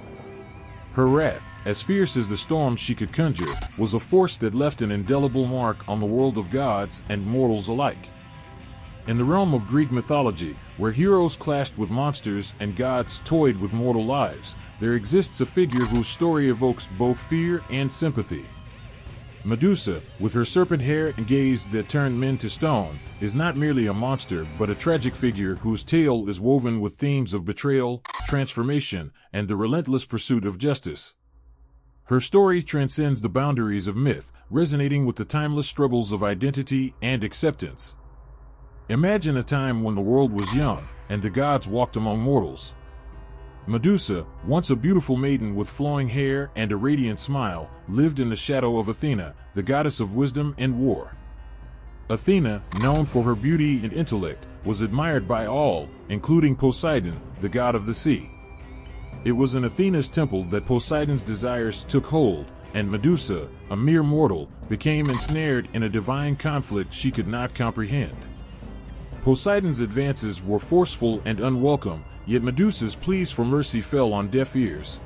Her wrath, as fierce as the storms she could conjure, was a force that left an indelible mark on the world of gods and mortals alike. In the realm of Greek mythology, where heroes clashed with monsters and gods toyed with mortal lives, there exists a figure whose story evokes both fear and sympathy. Medusa, with her serpent hair and gaze that turned men to stone, is not merely a monster but a tragic figure whose tale is woven with themes of betrayal, transformation, and the relentless pursuit of justice. Her story transcends the boundaries of myth, resonating with the timeless struggles of identity and acceptance. Imagine a time when the world was young, and the gods walked among mortals. Medusa, once a beautiful maiden with flowing hair and a radiant smile, lived in the shadow of Athena, the goddess of wisdom and war. Athena, known for her beauty and intellect, was admired by all, including Poseidon, the god of the sea. It was in Athena's temple that Poseidon's desires took hold, and Medusa, a mere mortal, became ensnared in a divine conflict she could not comprehend. Poseidon's advances were forceful and unwelcome, yet Medusa's pleas for mercy fell on deaf ears.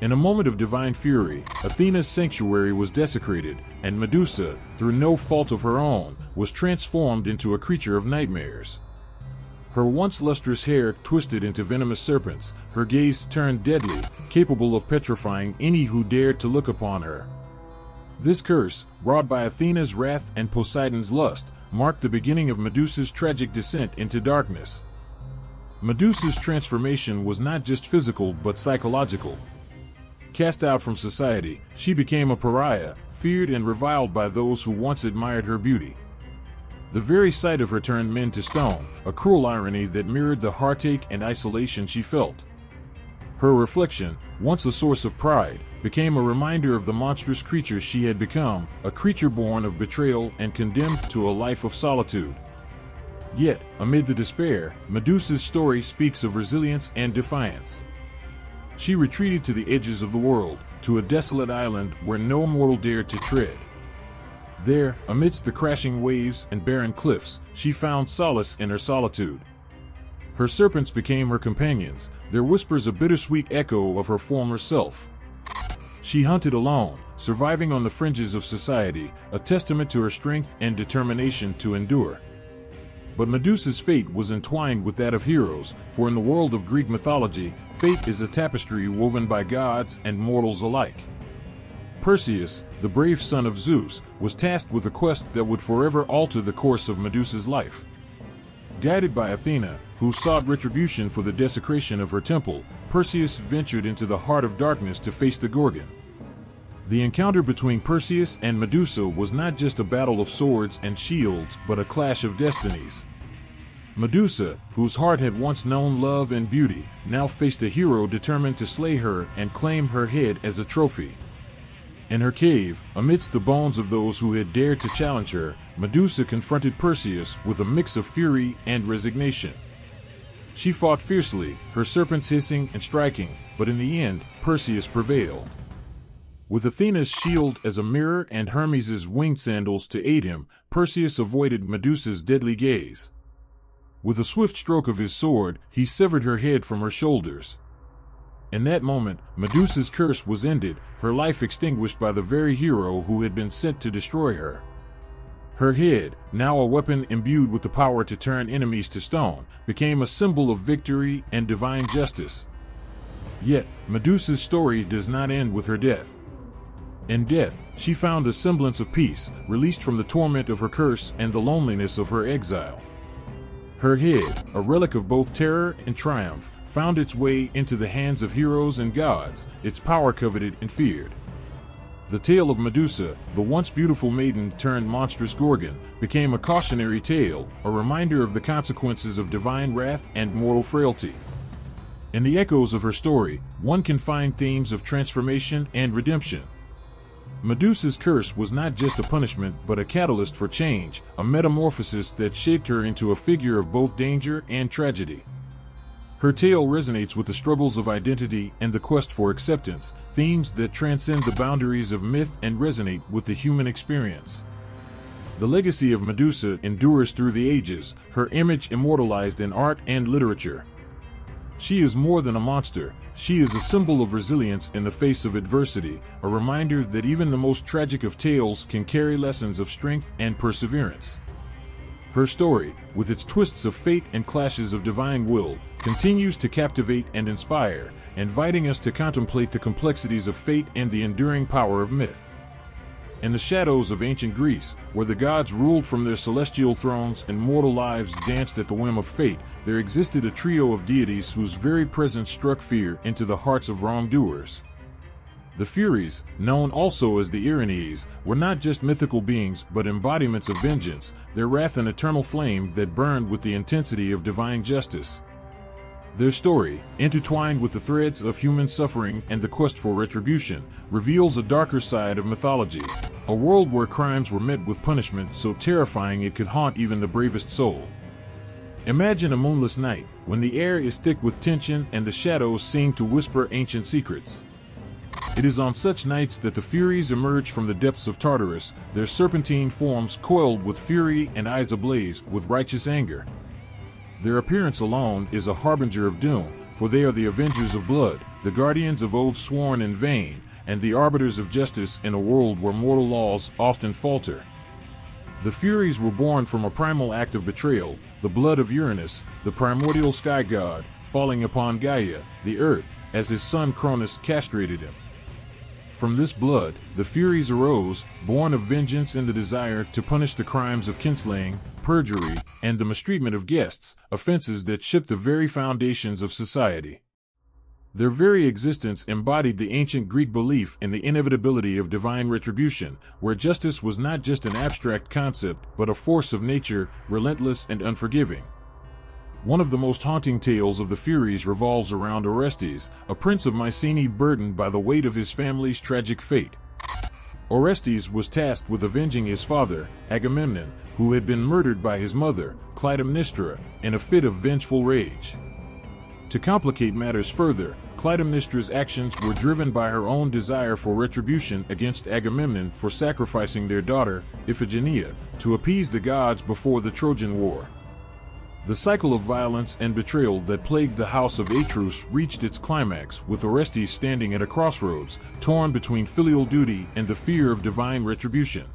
In a moment of divine fury, Athena's sanctuary was desecrated, and Medusa, through no fault of her own, was transformed into a creature of nightmares. Her once lustrous hair twisted into venomous serpents, her gaze turned deadly, capable of petrifying any who dared to look upon her. This curse, wrought by Athena's wrath and Poseidon's lust, marked the beginning of Medusa's tragic descent into darkness. Medusa's transformation was not just physical but psychological. Cast out from society, she became a pariah, feared and reviled by those who once admired her beauty. The very sight of her turned men to stone, a cruel irony that mirrored the heartache and isolation she felt. Her reflection, once a source of pride, became a reminder of the monstrous creature she had become, a creature born of betrayal and condemned to a life of solitude. Yet, amid the despair, Medusa's story speaks of resilience and defiance. She retreated to the edges of the world, to a desolate island where no mortal dared to tread. There, amidst the crashing waves and barren cliffs, she found solace in her solitude. Her serpents became her companions, their whispers a bittersweet echo of her former self. She hunted alone, surviving on the fringes of society, a testament to her strength and determination to endure. But Medusa's fate was entwined with that of heroes, for in the world of Greek mythology, fate is a tapestry woven by gods and mortals alike. Perseus, the brave son of Zeus, was tasked with a quest that would forever alter the course of Medusa's life. Guided by Athena, who sought retribution for the desecration of her temple, Perseus ventured into the heart of darkness to face the Gorgon. The encounter between Perseus and Medusa was not just a battle of swords and shields, but a clash of destinies. Medusa, whose heart had once known love and beauty, now faced a hero determined to slay her and claim her head as a trophy. In her cave, amidst the bones of those who had dared to challenge her, Medusa confronted Perseus with a mix of fury and resignation. She fought fiercely, her serpents hissing and striking, but in the end, Perseus prevailed. With Athena's shield as a mirror and Hermes' winged sandals to aid him, Perseus avoided Medusa's deadly gaze. With a swift stroke of his sword, he severed her head from her shoulders. In that moment, Medusa's curse was ended, her life extinguished by the very hero who had been sent to destroy her. Her head, now a weapon imbued with the power to turn enemies to stone, became a symbol of victory and divine justice. Yet, Medusa's story does not end with her death. In death, she found a semblance of peace, released from the torment of her curse and the loneliness of her exile. Her head, a relic of both terror and triumph, found its way into the hands of heroes and gods, its power coveted and feared. The tale of Medusa, the once beautiful maiden turned monstrous Gorgon, became a cautionary tale, a reminder of the consequences of divine wrath and mortal frailty. In the echoes of her story, one can find themes of transformation and redemption. Medusa's curse was not just a punishment but a catalyst for change, a metamorphosis that shaped her into a figure of both danger and tragedy. Her tale resonates with the struggles of identity and the quest for acceptance, themes that transcend the boundaries of myth and resonate with the human experience. The legacy of Medusa endures through the ages, her image immortalized in art and literature. She is more than a monster, she is a symbol of resilience in the face of adversity, a reminder that even the most tragic of tales can carry lessons of strength and perseverance. Her story, with its twists of fate and clashes of divine will, continues to captivate and inspire, inviting us to contemplate the complexities of fate and the enduring power of myth. In the shadows of ancient Greece, where the gods ruled from their celestial thrones and mortal lives danced at the whim of fate, there existed a trio of deities whose very presence struck fear into the hearts of wrongdoers. The Furies, known also as the Erinyes, were not just mythical beings but embodiments of vengeance, their wrath an eternal flame that burned with the intensity of divine justice. Their story, intertwined with the threads of human suffering and the quest for retribution, reveals a darker side of mythology, a world where crimes were met with punishment so terrifying it could haunt even the bravest soul. Imagine a moonless night, when the air is thick with tension and the shadows seem to whisper ancient secrets. It is on such nights that the Furies emerge from the depths of Tartarus, their serpentine forms coiled with fury and eyes ablaze with righteous anger. Their appearance alone is a harbinger of doom, for they are the avengers of blood, the guardians of oaths sworn in vain, and the arbiters of justice in a world where mortal laws often falter. The Furies were born from a primal act of betrayal, the blood of Uranus, the primordial sky god, falling upon Gaia, the earth, as his son Cronus castrated him. From this blood, the Furies arose, born of vengeance and the desire to punish the crimes of kinslaying, perjury, and the mistreatment of guests, offenses that shook the very foundations of society. Their very existence embodied the ancient Greek belief in the inevitability of divine retribution, where justice was not just an abstract concept, but a force of nature, relentless and unforgiving. One of the most haunting tales of the Furies revolves around Orestes, a prince of Mycenae burdened by the weight of his family's tragic fate. Orestes was tasked with avenging his father, Agamemnon, who had been murdered by his mother, Clytemnestra, in a fit of vengeful rage. To complicate matters further, Clytemnestra's actions were driven by her own desire for retribution against Agamemnon for sacrificing their daughter, Iphigenia, to appease the gods before the Trojan War. The cycle of violence and betrayal that plagued the house of Atreus reached its climax, with Orestes standing at a crossroads, torn between filial duty and the fear of divine retribution.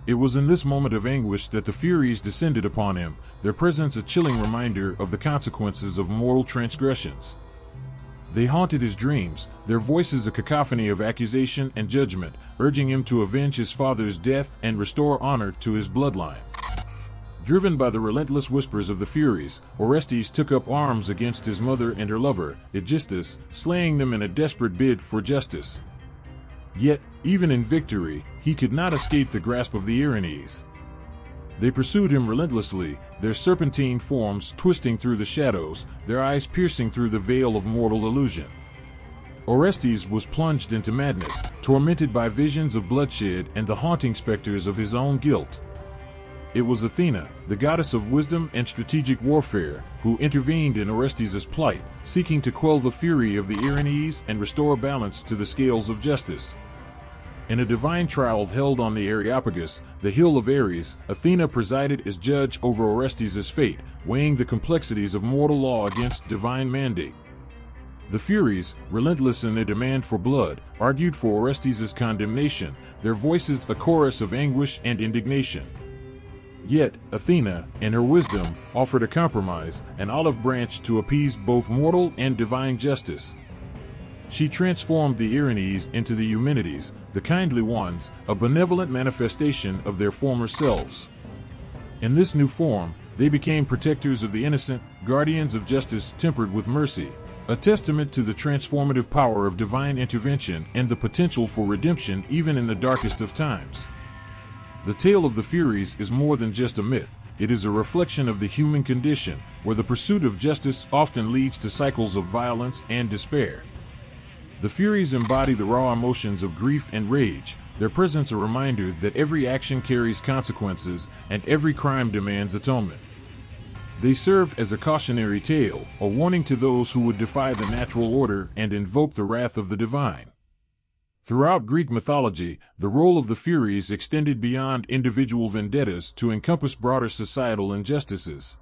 It was in this moment of anguish that the Furies descended upon him, their presence a chilling reminder of the consequences of mortal transgressions. They haunted his dreams, their voices a cacophony of accusation and judgment, urging him to avenge his father's death and restore honor to his bloodline. Driven by the relentless whispers of the Furies, Orestes took up arms against his mother and her lover, Aegisthus, slaying them in a desperate bid for justice. Yet, even in victory, he could not escape the grasp of the Erinyes. They pursued him relentlessly, their serpentine forms twisting through the shadows, their eyes piercing through the veil of mortal illusion. Orestes was plunged into madness, tormented by visions of bloodshed and the haunting specters of his own guilt. It was Athena, the goddess of wisdom and strategic warfare, who intervened in Orestes' plight, seeking to quell the fury of the Erinyes and restore balance to the scales of justice. In a divine trial held on the Areopagus, the hill of Ares, Athena presided as judge over Orestes' fate, weighing the complexities of mortal law against divine mandate. The Furies, relentless in their demand for blood, argued for Orestes' condemnation, their voices a chorus of anguish and indignation. Yet, Athena, in her wisdom, offered a compromise, an olive branch to appease both mortal and divine justice. She transformed the Erinyes into the Eumenides, the kindly ones, a benevolent manifestation of their former selves. In this new form, they became protectors of the innocent, guardians of justice tempered with mercy, a testament to the transformative power of divine intervention and the potential for redemption even in the darkest of times. The tale of the Furies is more than just a myth, it is a reflection of the human condition, where the pursuit of justice often leads to cycles of violence and despair. The Furies embody the raw emotions of grief and rage, their presence a reminder that every action carries consequences and every crime demands atonement. They serve as a cautionary tale, a warning to those who would defy the natural order and invoke the wrath of the divine. Throughout Greek mythology, the role of the Furies extended beyond individual vendettas to encompass broader societal injustices.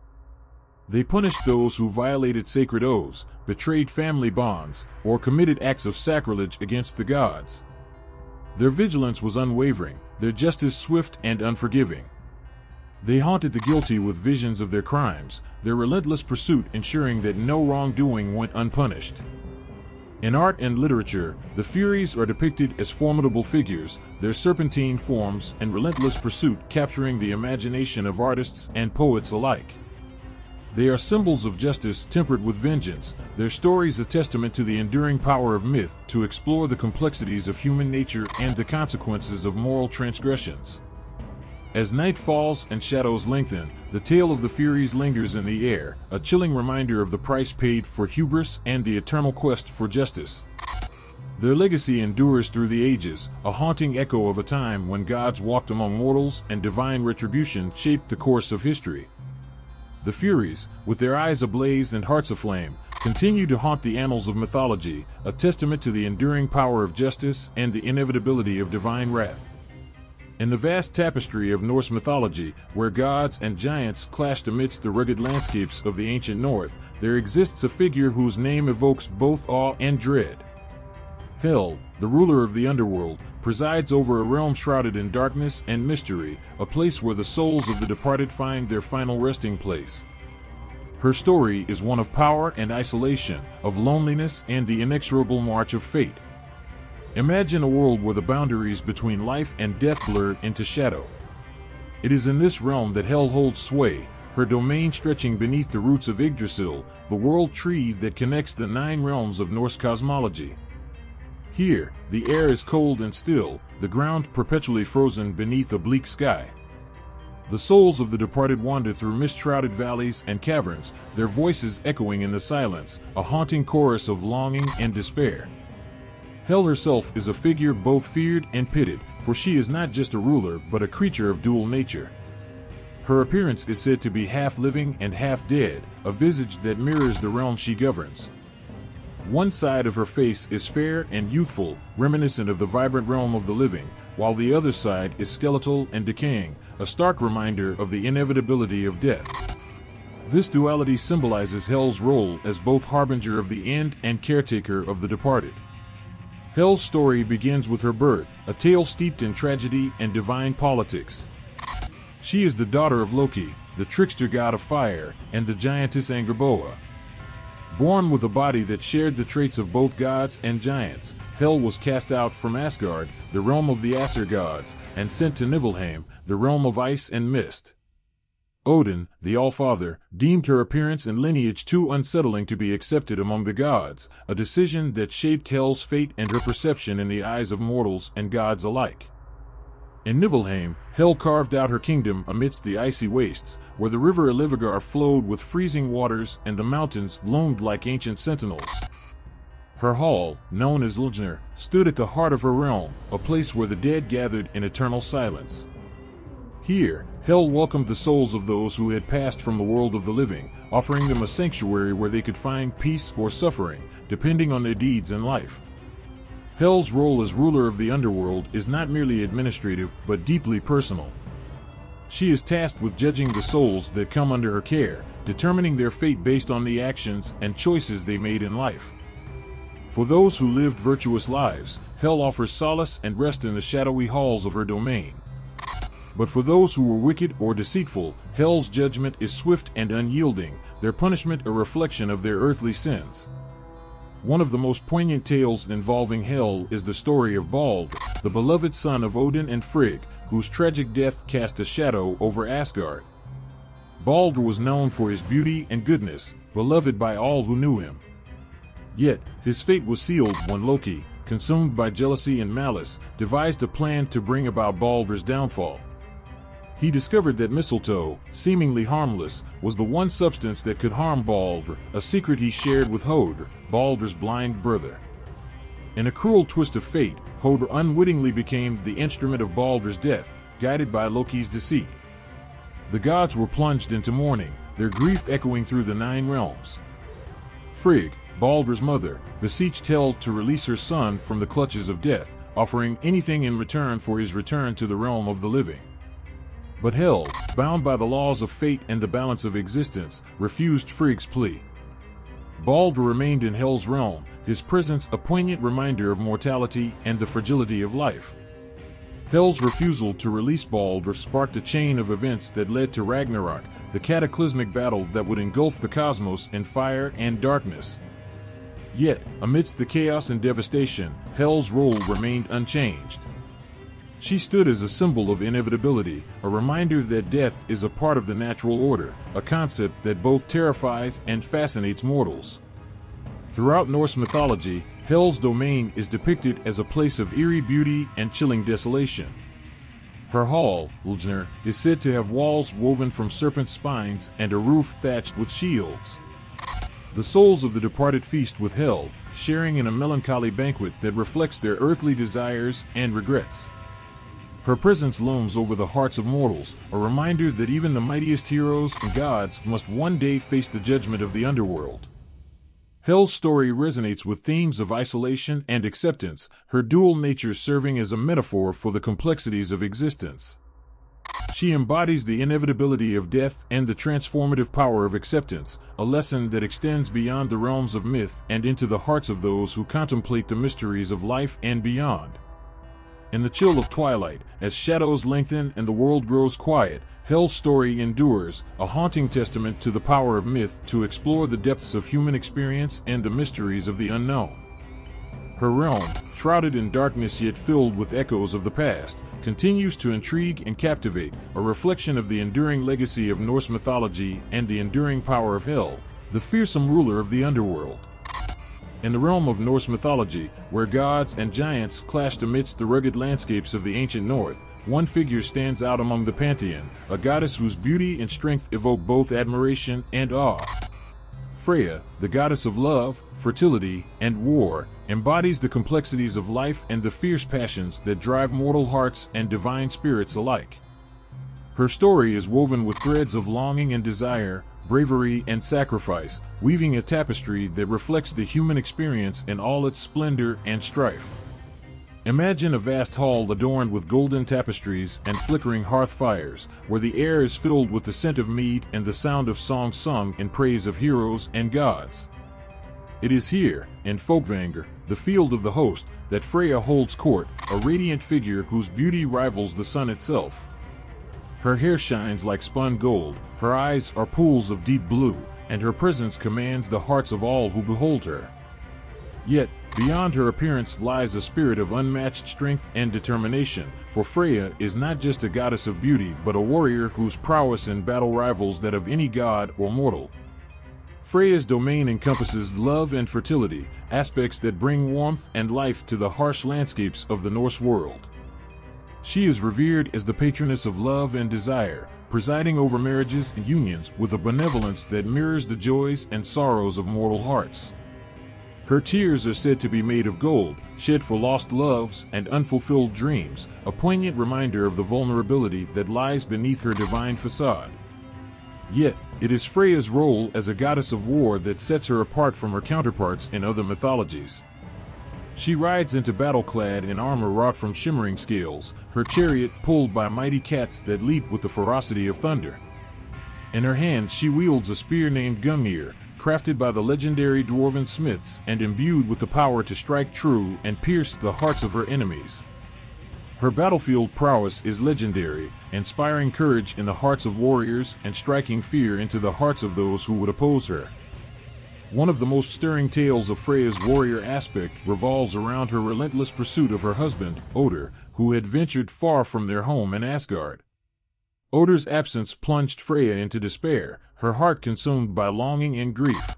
They punished those who violated sacred oaths, betrayed family bonds, or committed acts of sacrilege against the gods. Their vigilance was unwavering, their justice swift and unforgiving. They haunted the guilty with visions of their crimes, their relentless pursuit ensuring that no wrongdoing went unpunished. In art and literature, the Furies are depicted as formidable figures, their serpentine forms and relentless pursuit capturing the imagination of artists and poets alike. They are symbols of justice tempered with vengeance, their stories a testament to the enduring power of myth to explore the complexities of human nature and the consequences of moral transgressions. As night falls and shadows lengthen, the tale of the Furies lingers in the air, a chilling reminder of the price paid for hubris and the eternal quest for justice. Their legacy endures through the ages, a haunting echo of a time when gods walked among mortals and divine retribution shaped the course of history. The Furies, with their eyes ablaze and hearts aflame, continue to haunt the annals of mythology, a testament to the enduring power of justice and the inevitability of divine wrath. In the vast tapestry of Norse mythology, where gods and giants clashed amidst the rugged landscapes of the ancient North, there exists a figure whose name evokes both awe and dread. Hel, the ruler of the underworld, presides over a realm shrouded in darkness and mystery, a place where the souls of the departed find their final resting place. Her story is one of power and isolation, of loneliness and the inexorable march of fate. Imagine a world where the boundaries between life and death blur into shadow. It is in this realm that Hel holds sway, her domain stretching beneath the roots of Yggdrasil, the world tree that connects the 9 realms of Norse cosmology. Here, the air is cold and still, the ground perpetually frozen beneath a bleak sky. The souls of the departed wander through mist-shrouded valleys and caverns, their voices echoing in the silence, a haunting chorus of longing and despair. Hel herself is a figure both feared and pitied, for she is not just a ruler but a creature of dual nature. Her appearance is said to be half living and half dead, a visage that mirrors the realm she governs. One side of her face is fair and youthful, reminiscent of the vibrant realm of the living, while the other side is skeletal and decaying, a stark reminder of the inevitability of death. This duality symbolizes Hel's role as both harbinger of the end and caretaker of the departed. Hel's story begins with her birth, a tale steeped in tragedy and divine politics. She is the daughter of Loki, the trickster god of fire, and the giantess Angerboda. Born with a body that shared the traits of both gods and giants, Hel was cast out from Asgard, the realm of the Aesir gods, and sent to Niflheim, the realm of ice and mist. Odin, the All-Father, deemed her appearance and lineage too unsettling to be accepted among the gods, a decision that shaped Hel's fate and her perception in the eyes of mortals and gods alike. In Niflheim, Hel carved out her kingdom amidst the icy wastes, where the river Ilivagar flowed with freezing waters and the mountains loomed like ancient sentinels. Her hall, known as Ljnr, stood at the heart of her realm, a place where the dead gathered in eternal silence. Here, Hel welcomed the souls of those who had passed from the world of the living, offering them a sanctuary where they could find peace or suffering, depending on their deeds in life. Hel's role as ruler of the underworld is not merely administrative, but deeply personal. She is tasked with judging the souls that come under her care, determining their fate based on the actions and choices they made in life. For those who lived virtuous lives, Hel offers solace and rest in the shadowy halls of her domain. But for those who were wicked or deceitful, Hel's judgment is swift and unyielding, their punishment a reflection of their earthly sins. One of the most poignant tales involving Hel is the story of Baldur, the beloved son of Odin and Frigg, whose tragic death cast a shadow over Asgard. Baldur was known for his beauty and goodness, beloved by all who knew him. Yet, his fate was sealed when Loki, consumed by jealousy and malice, devised a plan to bring about Baldur's downfall. He discovered that mistletoe, seemingly harmless, was the one substance that could harm Baldur, a secret he shared with Hödr, Baldur's blind brother. In a cruel twist of fate, Hödr unwittingly became the instrument of Baldur's death, guided by Loki's deceit. The gods were plunged into mourning, their grief echoing through the 9 realms. Frigg, Baldur's mother, beseeched Hel to release her son from the clutches of death, offering anything in return for his return to the realm of the living. But Hel, bound by the laws of fate and the balance of existence, refused Frigg's plea. Baldur remained in Hel's realm, his presence a poignant reminder of mortality and the fragility of life. Hel's refusal to release Baldur sparked a chain of events that led to Ragnarok, the cataclysmic battle that would engulf the cosmos in fire and darkness. Yet, amidst the chaos and devastation, Hel's role remained unchanged. She stood as a symbol of inevitability, a reminder that death is a part of the natural order, a concept that both terrifies and fascinates mortals. Throughout Norse mythology, Hel's domain is depicted as a place of eerie beauty and chilling desolation. Her hall, Ljnr, is said to have walls woven from serpent spines and a roof thatched with shields. The souls of the departed feast with Hel, sharing in a melancholy banquet that reflects their earthly desires and regrets. Her presence looms over the hearts of mortals, a reminder that even the mightiest heroes and gods must one day face the judgment of the underworld. Hel's story resonates with themes of isolation and acceptance, her dual nature serving as a metaphor for the complexities of existence. She embodies the inevitability of death and the transformative power of acceptance, a lesson that extends beyond the realms of myth and into the hearts of those who contemplate the mysteries of life and beyond. In the chill of twilight, as shadows lengthen and the world grows quiet, Hel's story endures, a haunting testament to the power of myth to explore the depths of human experience and the mysteries of the unknown. Her realm, shrouded in darkness yet filled with echoes of the past, continues to intrigue and captivate, a reflection of the enduring legacy of Norse mythology and the enduring power of Hel, the fearsome ruler of the underworld. In the realm of Norse mythology, where gods and giants clashed amidst the rugged landscapes of the ancient north, one figure stands out among the pantheon, a goddess whose beauty and strength evoke both admiration and awe. Freya, the goddess of love, fertility, and war, embodies the complexities of life and the fierce passions that drive mortal hearts and divine spirits alike. Her story is woven with threads of longing and desire, bravery and sacrifice, weaving a tapestry that reflects the human experience in all its splendor and strife. Imagine a vast hall adorned with golden tapestries and flickering hearth fires, where the air is filled with the scent of mead and the sound of songs sung in praise of heroes and gods. It is here, in Folkvanger, the field of the host, that Freya holds court, a radiant figure whose beauty rivals the sun itself. Her hair shines like spun gold, her eyes are pools of deep blue, and her presence commands the hearts of all who behold her. Yet, beyond her appearance lies a spirit of unmatched strength and determination, for Freya is not just a goddess of beauty but a warrior whose prowess in battle rivals that of any god or mortal. Freya's domain encompasses love and fertility, aspects that bring warmth and life to the harsh landscapes of the Norse world. She is revered as the patroness of love and desire, presiding over marriages and unions with a benevolence that mirrors the joys and sorrows of mortal hearts. Her tears are said to be made of gold, shed for lost loves and unfulfilled dreams, a poignant reminder of the vulnerability that lies beneath her divine facade. Yet, it is Freya's role as a goddess of war that sets her apart from her counterparts in other mythologies. She rides into battle clad in armor wrought from shimmering scales, her chariot pulled by mighty cats that leap with the ferocity of thunder. In her hand she wields a spear named Gungnir, crafted by the legendary dwarven smiths and imbued with the power to strike true and pierce the hearts of her enemies. Her battlefield prowess is legendary, inspiring courage in the hearts of warriors and striking fear into the hearts of those who would oppose her. One of the most stirring tales of Freya's warrior aspect revolves around her relentless pursuit of her husband, Odr, who had ventured far from their home in Asgard. Odr's absence plunged Freya into despair, her heart consumed by longing and grief.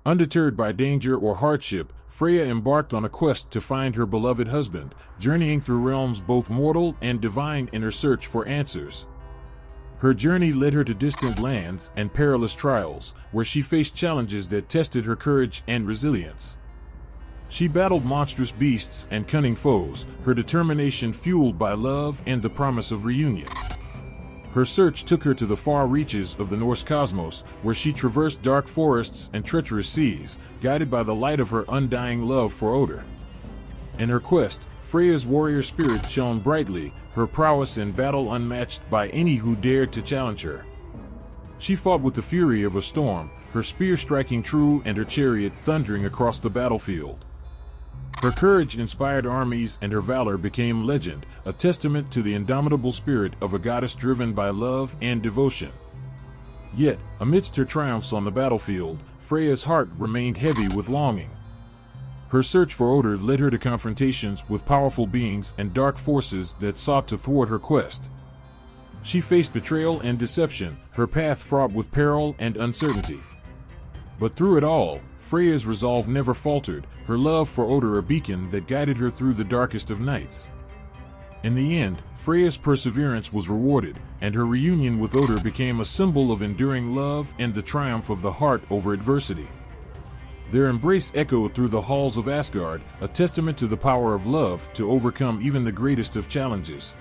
Undeterred by danger or hardship, Freya embarked on a quest to find her beloved husband, journeying through realms both mortal and divine in her search for answers. Her journey led her to distant lands and perilous trials, where she faced challenges that tested her courage and resilience. She battled monstrous beasts and cunning foes, her determination fueled by love and the promise of reunion. Her search took her to the far reaches of the Norse cosmos, where she traversed dark forests and treacherous seas, guided by the light of her undying love for Odr. In her quest, Freya's warrior spirit shone brightly, her prowess in battle unmatched by any who dared to challenge her. She fought with the fury of a storm, her spear striking true and her chariot thundering across the battlefield. Her courage inspired armies and her valor became legend, a testament to the indomitable spirit of a goddess driven by love and devotion. Yet, amidst her triumphs on the battlefield, Freya's heart remained heavy with longing. Her search for Odr led her to confrontations with powerful beings and dark forces that sought to thwart her quest. She faced betrayal and deception, her path fraught with peril and uncertainty. But through it all, Freya's resolve never faltered, her love for Odr a beacon that guided her through the darkest of nights. In the end, Freya's perseverance was rewarded, and her reunion with Odr became a symbol of enduring love and the triumph of the heart over adversity. Their embrace echoed through the halls of Asgard, a testament to the power of love to overcome even the greatest of challenges.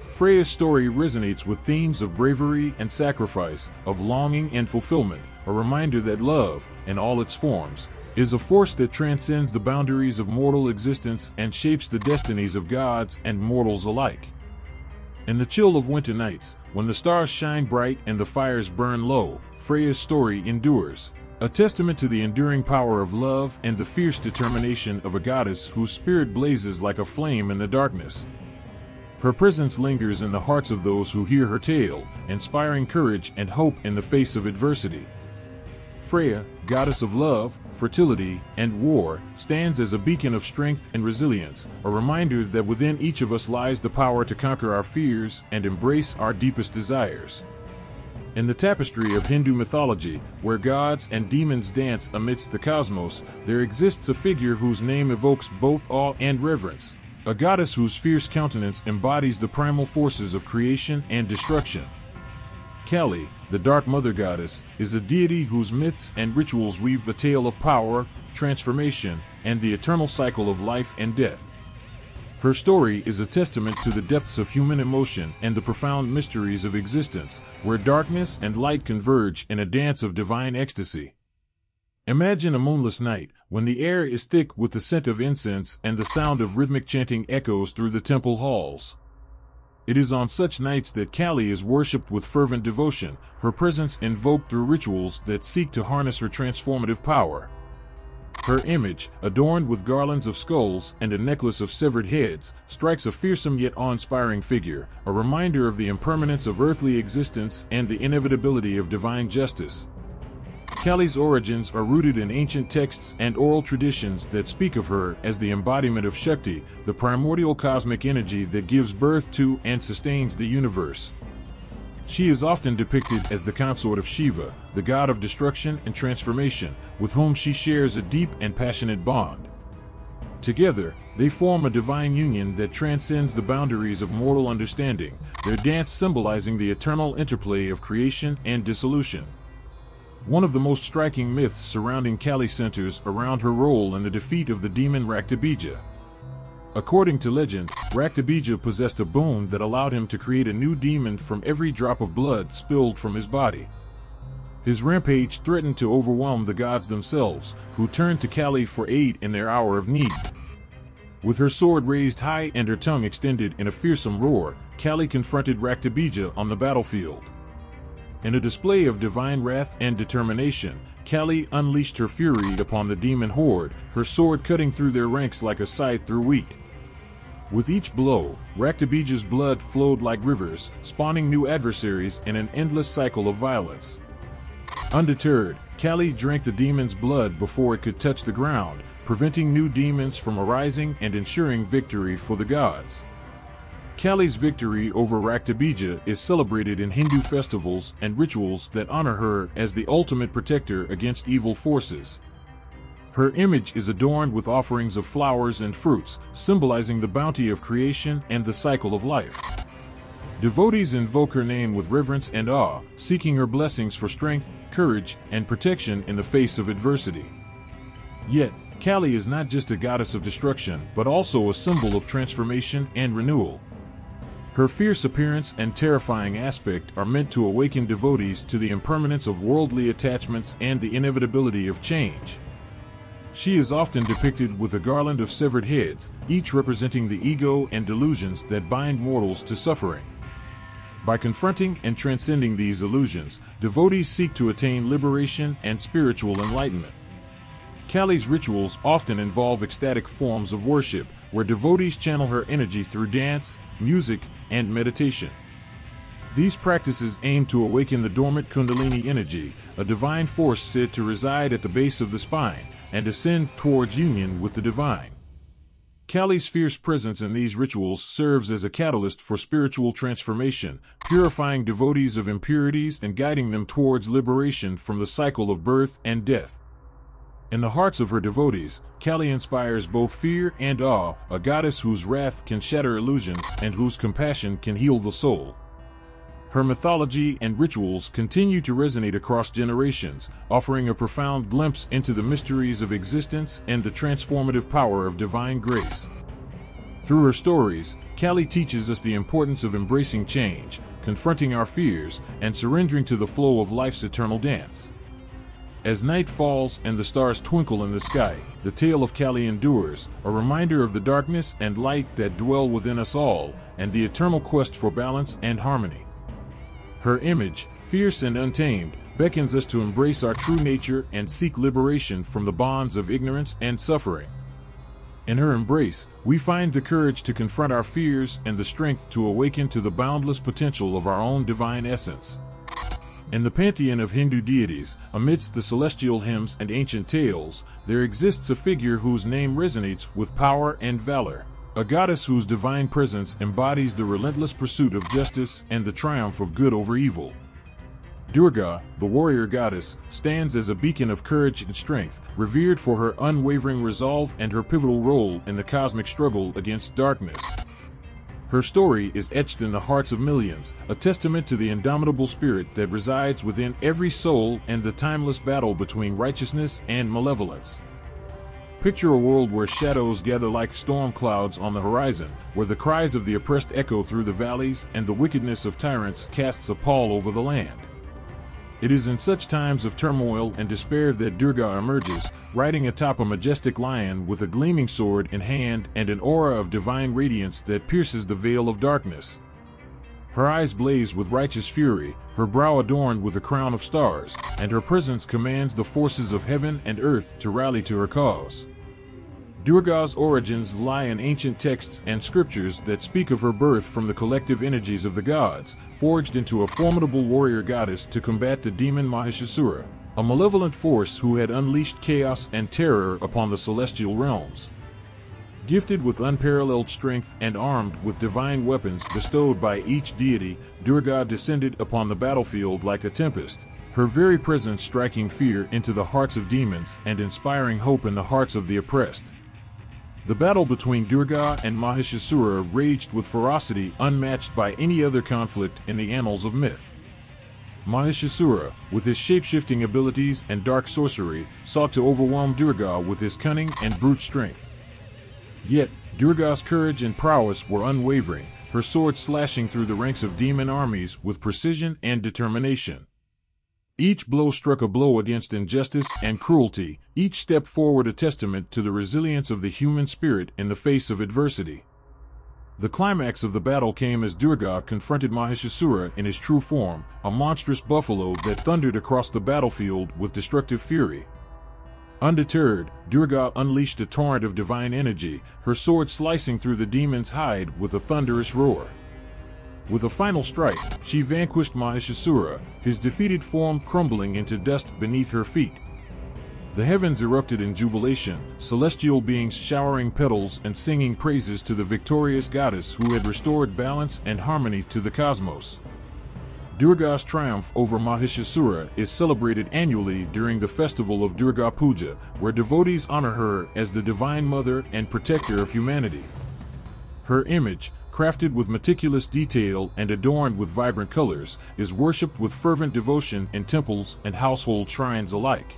Freya's story resonates with themes of bravery and sacrifice, of longing and fulfillment, a reminder that love, in all its forms, is a force that transcends the boundaries of mortal existence and shapes the destinies of gods and mortals alike. In the chill of winter nights, when the stars shine bright and the fires burn low, Freya's story endures, a testament to the enduring power of love and the fierce determination of a goddess whose spirit blazes like a flame in the darkness. Her presence lingers in the hearts of those who hear her tale, inspiring courage and hope in the face of adversity. Freya, goddess of love, fertility, and war, stands as a beacon of strength and resilience, a reminder that within each of us lies the power to conquer our fears and embrace our deepest desires. In the tapestry of Hindu mythology, where gods and demons dance amidst the cosmos, there exists a figure whose name evokes both awe and reverence, a goddess whose fierce countenance embodies the primal forces of creation and destruction. Kali, the Dark Mother Goddess, is a deity whose myths and rituals weave a tale of power, transformation, and the eternal cycle of life and death. Her story is a testament to the depths of human emotion and the profound mysteries of existence, where darkness and light converge in a dance of divine ecstasy. Imagine a moonless night, when the air is thick with the scent of incense and the sound of rhythmic chanting echoes through the temple halls. It is on such nights that Kali is worshipped with fervent devotion, her presence invoked through rituals that seek to harness her transformative power. Her image, adorned with garlands of skulls and a necklace of severed heads, strikes a fearsome yet awe-inspiring figure, a reminder of the impermanence of earthly existence and the inevitability of divine justice. Kali's origins are rooted in ancient texts and oral traditions that speak of her as the embodiment of Shakti, the primordial cosmic energy that gives birth to and sustains the universe. She is often depicted as the consort of Shiva, the god of destruction and transformation, with whom she shares a deep and passionate bond. Together, they form a divine union that transcends the boundaries of mortal understanding, their dance symbolizing the eternal interplay of creation and dissolution. One of the most striking myths surrounding Kali centers around her role in the defeat of the demon Raktabija. According to legend, Raktabija possessed a boon that allowed him to create a new demon from every drop of blood spilled from his body. His rampage threatened to overwhelm the gods themselves, who turned to Kali for aid in their hour of need. With her sword raised high and her tongue extended in a fearsome roar, Kali confronted Raktabija on the battlefield. In a display of divine wrath and determination, Kali unleashed her fury upon the demon horde, her sword cutting through their ranks like a scythe through wheat. With each blow, Raktabija's blood flowed like rivers, spawning new adversaries in an endless cycle of violence. Undeterred, Kali drank the demon's blood before it could touch the ground, preventing new demons from arising and ensuring victory for the gods. Kali's victory over Raktabija is celebrated in Hindu festivals and rituals that honor her as the ultimate protector against evil forces. Her image is adorned with offerings of flowers and fruits, symbolizing the bounty of creation and the cycle of life. Devotees invoke her name with reverence and awe, seeking her blessings for strength, courage, and protection in the face of adversity. Yet, Kali is not just a goddess of destruction, but also a symbol of transformation and renewal. Her fierce appearance and terrifying aspect are meant to awaken devotees to the impermanence of worldly attachments and the inevitability of change. She is often depicted with a garland of severed heads, each representing the ego and delusions that bind mortals to suffering. By confronting and transcending these illusions, devotees seek to attain liberation and spiritual enlightenment. Kali's rituals often involve ecstatic forms of worship, where devotees channel her energy through dance, music, and meditation. These practices aim to awaken the dormant Kundalini energy, a divine force said to reside at the base of the spine, and ascend towards union with the divine. Kali's fierce presence in these rituals serves as a catalyst for spiritual transformation, purifying devotees of impurities and guiding them towards liberation from the cycle of birth and death. In the hearts of her devotees, Kali inspires both fear and awe, a goddess whose wrath can shatter illusions and whose compassion can heal the soul. Her mythology and rituals continue to resonate across generations, offering a profound glimpse into the mysteries of existence and the transformative power of divine grace. Through her stories, Kali teaches us the importance of embracing change, confronting our fears, and surrendering to the flow of life's eternal dance. As night falls and the stars twinkle in the sky, the tale of Kali endures, a reminder of the darkness and light that dwell within us all, and the eternal quest for balance and harmony. Her image, fierce and untamed, beckons us to embrace our true nature and seek liberation from the bonds of ignorance and suffering. In her embrace, we find the courage to confront our fears and the strength to awaken to the boundless potential of our own divine essence. In the pantheon of Hindu deities, amidst the celestial hymns and ancient tales, there exists a figure whose name resonates with power and valor. A goddess whose divine presence embodies the relentless pursuit of justice and the triumph of good over evil. Durga, the warrior goddess, stands as a beacon of courage and strength, revered for her unwavering resolve and her pivotal role in the cosmic struggle against darkness. Her story is etched in the hearts of millions, a testament to the indomitable spirit that resides within every soul and the timeless battle between righteousness and malevolence. Picture a world where shadows gather like storm clouds on the horizon, where the cries of the oppressed echo through the valleys and the wickedness of tyrants casts a pall over the land. It is in such times of turmoil and despair that Durga emerges, riding atop a majestic lion with a gleaming sword in hand and an aura of divine radiance that pierces the veil of darkness. Her eyes blaze with righteous fury, her brow adorned with a crown of stars, and her presence commands the forces of heaven and earth to rally to her cause. Durga's origins lie in ancient texts and scriptures that speak of her birth from the collective energies of the gods, forged into a formidable warrior goddess to combat the demon Mahishasura, a malevolent force who had unleashed chaos and terror upon the celestial realms. Gifted with unparalleled strength and armed with divine weapons bestowed by each deity, Durga descended upon the battlefield like a tempest, her very presence striking fear into the hearts of demons and inspiring hope in the hearts of the oppressed. The battle between Durga and Mahishasura raged with ferocity unmatched by any other conflict in the annals of myth. Mahishasura, with his shape-shifting abilities and dark sorcery, sought to overwhelm Durga with his cunning and brute strength. Yet, Durga's courage and prowess were unwavering, her sword slashing through the ranks of demon armies with precision and determination. Each blow struck a blow against injustice and cruelty, each step forward a testament to the resilience of the human spirit in the face of adversity. The climax of the battle came as Durga confronted Mahishasura in his true form, a monstrous buffalo that thundered across the battlefield with destructive fury. Undeterred, Durga unleashed a torrent of divine energy, her sword slicing through the demon's hide with a thunderous roar. With a final strike, she vanquished Mahishasura, his defeated form crumbling into dust beneath her feet. The heavens erupted in jubilation, celestial beings showering petals and singing praises to the victorious goddess who had restored balance and harmony to the cosmos. Durga's triumph over Mahishasura is celebrated annually during the festival of Durga Puja, where devotees honor her as the divine mother and protector of humanity. Her image, crafted with meticulous detail and adorned with vibrant colors, is worshipped with fervent devotion in temples and household shrines alike.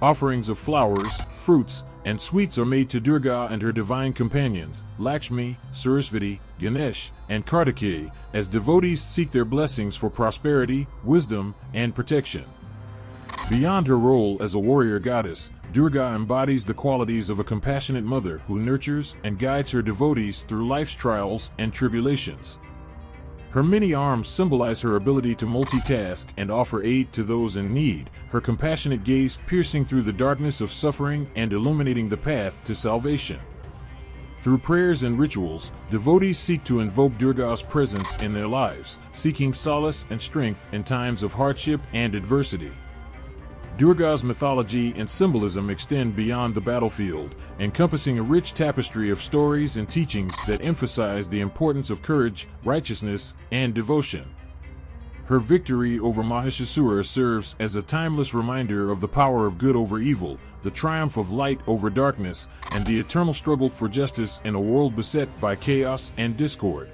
Offerings of flowers, fruits, and sweets are made to Durga and her divine companions, Lakshmi, Sarasvati, Ganesh, and Kartikeya, as devotees seek their blessings for prosperity, wisdom, and protection. Beyond her role as a warrior goddess, Durga embodies the qualities of a compassionate mother who nurtures and guides her devotees through life's trials and tribulations. Her many arms symbolize her ability to multitask and offer aid to those in need, her compassionate gaze piercing through the darkness of suffering and illuminating the path to salvation. Through prayers and rituals, devotees seek to invoke Durga's presence in their lives, seeking solace and strength in times of hardship and adversity. Durga's mythology and symbolism extend beyond the battlefield, encompassing a rich tapestry of stories and teachings that emphasize the importance of courage, righteousness, and devotion. Her victory over Mahishasura serves as a timeless reminder of the power of good over evil, the triumph of light over darkness, and the eternal struggle for justice in a world beset by chaos and discord.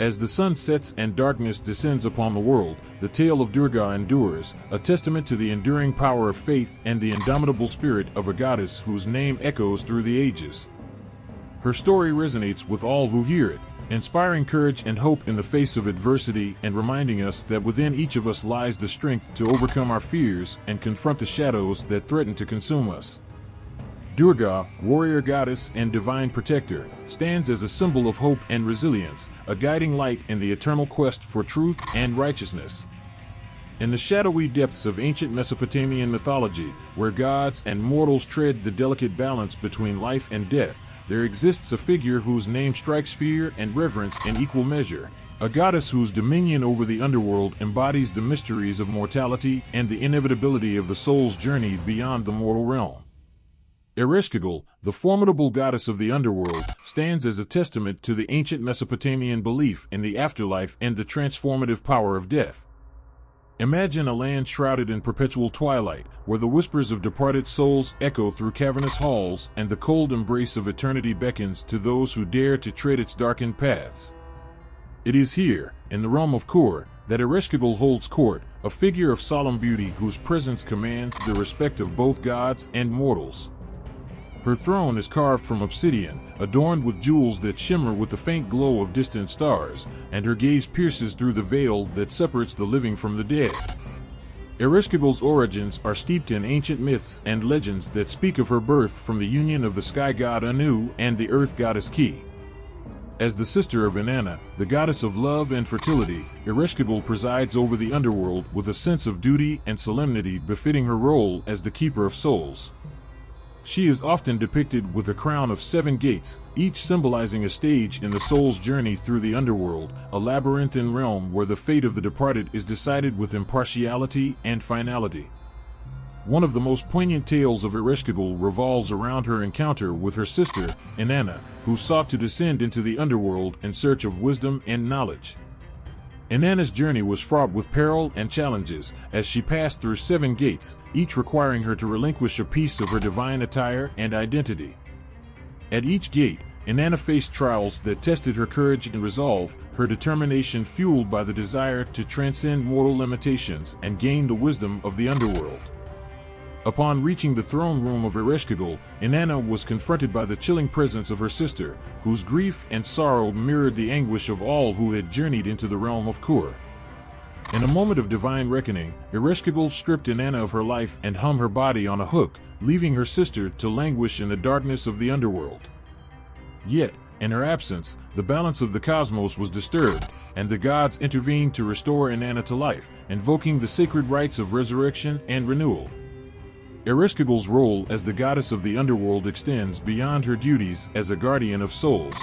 As the sun sets and darkness descends upon the world, the tale of Durga endures, a testament to the enduring power of faith and the indomitable spirit of a goddess whose name echoes through the ages. Her story resonates with all who hear it, inspiring courage and hope in the face of adversity and reminding us that within each of us lies the strength to overcome our fears and confront the shadows that threaten to consume us. Durga, warrior goddess and divine protector, stands as a symbol of hope and resilience, a guiding light in the eternal quest for truth and righteousness. In the shadowy depths of ancient Mesopotamian mythology, where gods and mortals tread the delicate balance between life and death, there exists a figure whose name strikes fear and reverence in equal measure, a goddess whose dominion over the underworld embodies the mysteries of mortality and the inevitability of the soul's journey beyond the mortal realm. Ereshkigal, the formidable goddess of the underworld, stands as a testament to the ancient Mesopotamian belief in the afterlife and the transformative power of death. Imagine a land shrouded in perpetual twilight, where the whispers of departed souls echo through cavernous halls and the cold embrace of eternity beckons to those who dare to tread its darkened paths. It is here, in the realm of Kur, that Ereshkigal holds court, a figure of solemn beauty whose presence commands the respect of both gods and mortals. Her throne is carved from obsidian, adorned with jewels that shimmer with the faint glow of distant stars, and her gaze pierces through the veil that separates the living from the dead. Ereshkigal's origins are steeped in ancient myths and legends that speak of her birth from the union of the sky god Anu and the earth goddess Ki. As the sister of Inanna, the goddess of love and fertility, Ereshkigal presides over the underworld with a sense of duty and solemnity befitting her role as the keeper of souls. She is often depicted with a crown of 7 gates, each symbolizing a stage in the soul's journey through the underworld, a labyrinthine realm where the fate of the departed is decided with impartiality and finality. One of the most poignant tales of Ereshkigal revolves around her encounter with her sister, Inanna, who sought to descend into the underworld in search of wisdom and knowledge. Inanna's journey was fraught with peril and challenges, as she passed through 7 gates, each requiring her to relinquish a piece of her divine attire and identity. At each gate, Inanna faced trials that tested her courage and resolve, her determination fueled by the desire to transcend mortal limitations and gain the wisdom of the underworld. Upon reaching the throne room of Ereshkigal, Inanna was confronted by the chilling presence of her sister, whose grief and sorrow mirrored the anguish of all who had journeyed into the realm of Kur. In a moment of divine reckoning, Ereshkigal stripped Inanna of her life and hung her body on a hook, leaving her sister to languish in the darkness of the underworld. Yet, in her absence, the balance of the cosmos was disturbed, and the gods intervened to restore Inanna to life, invoking the sacred rites of resurrection and renewal. Ereshkigal's role as the goddess of the underworld extends beyond her duties as a guardian of souls.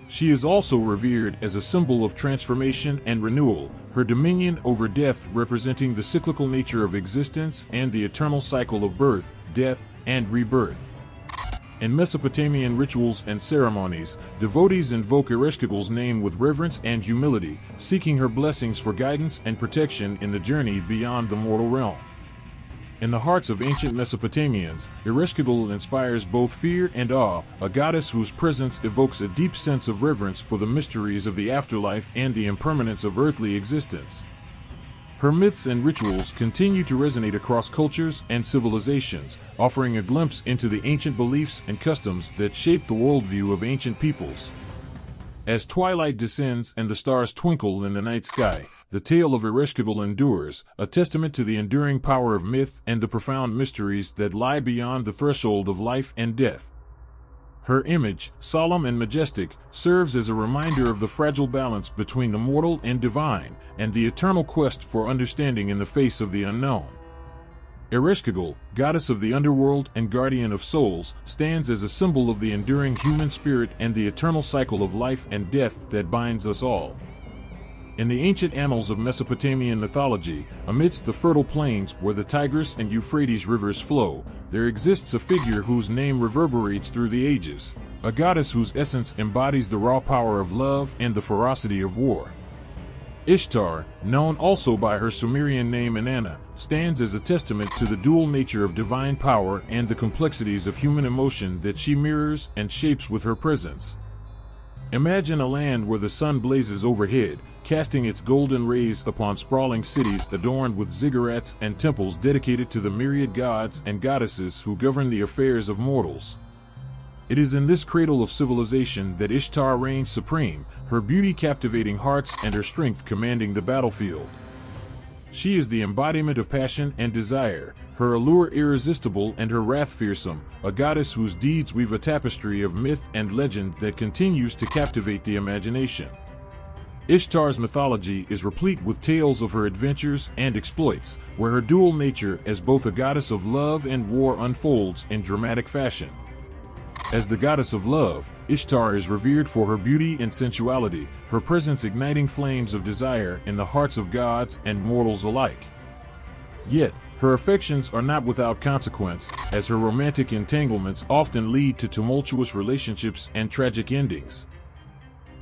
She is also revered as a symbol of transformation and renewal, her dominion over death representing the cyclical nature of existence and the eternal cycle of birth, death, and rebirth. In Mesopotamian rituals and ceremonies, devotees invoke Ereshkigal's name with reverence and humility, seeking her blessings for guidance and protection in the journey beyond the mortal realm. In the hearts of ancient Mesopotamians, Ereshkigal inspires both fear and awe, a goddess whose presence evokes a deep sense of reverence for the mysteries of the afterlife and the impermanence of earthly existence. Her myths and rituals continue to resonate across cultures and civilizations, offering a glimpse into the ancient beliefs and customs that shape the worldview of ancient peoples. As twilight descends and the stars twinkle in the night sky, the tale of Ereshkigal endures, a testament to the enduring power of myth and the profound mysteries that lie beyond the threshold of life and death. Her image, solemn and majestic, serves as a reminder of the fragile balance between the mortal and divine, and the eternal quest for understanding in the face of the unknown. Ereshkigal, goddess of the underworld and guardian of souls, stands as a symbol of the enduring human spirit and the eternal cycle of life and death that binds us all. In the ancient annals of Mesopotamian mythology, amidst the fertile plains where the Tigris and Euphrates rivers flow, there exists a figure whose name reverberates through the ages, a goddess whose essence embodies the raw power of love and the ferocity of war. Ishtar, known also by her Sumerian name Inanna, stands as a testament to the dual nature of divine power and the complexities of human emotion that she mirrors and shapes with her presence. Imagine a land where the sun blazes overhead, casting its golden rays upon sprawling cities adorned with ziggurats and temples dedicated to the myriad gods and goddesses who govern the affairs of mortals. It is in this cradle of civilization that Ishtar reigns supreme, her beauty captivating hearts and her strength commanding the battlefield. She is the embodiment of passion and desire, her allure irresistible and her wrath fearsome, a goddess whose deeds weave a tapestry of myth and legend that continues to captivate the imagination. Ishtar's mythology is replete with tales of her adventures and exploits, where her dual nature as both a goddess of love and war unfolds in dramatic fashion. As the goddess of love, Ishtar is revered for her beauty and sensuality, her presence igniting flames of desire in the hearts of gods and mortals alike. Yet, her affections are not without consequence, as her romantic entanglements often lead to tumultuous relationships and tragic endings.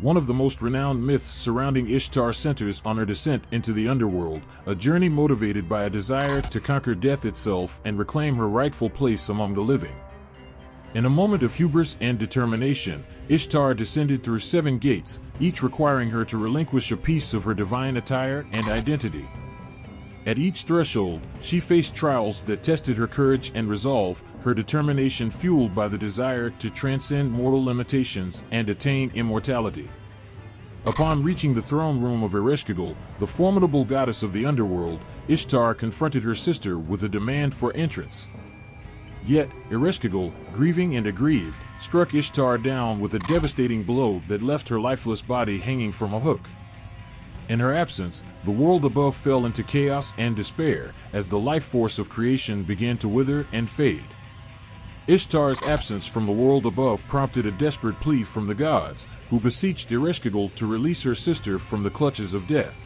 One of the most renowned myths surrounding Ishtar centers on her descent into the underworld, a journey motivated by a desire to conquer death itself and reclaim her rightful place among the living. In a moment of hubris and determination, Ishtar descended through 7 gates, each requiring her to relinquish a piece of her divine attire and identity. At each threshold, she faced trials that tested her courage and resolve, her determination fueled by the desire to transcend mortal limitations and attain immortality. Upon reaching the throne room of Ereshkigal, the formidable goddess of the underworld, Ishtar confronted her sister with a demand for entrance. Yet, Ereshkigal, grieving and aggrieved, struck Ishtar down with a devastating blow that left her lifeless body hanging from a hook. In her absence, the world above fell into chaos and despair, as the life force of creation began to wither and fade. Ishtar's absence from the world above prompted a desperate plea from the gods, who beseeched Ereshkigal to release her sister from the clutches of death.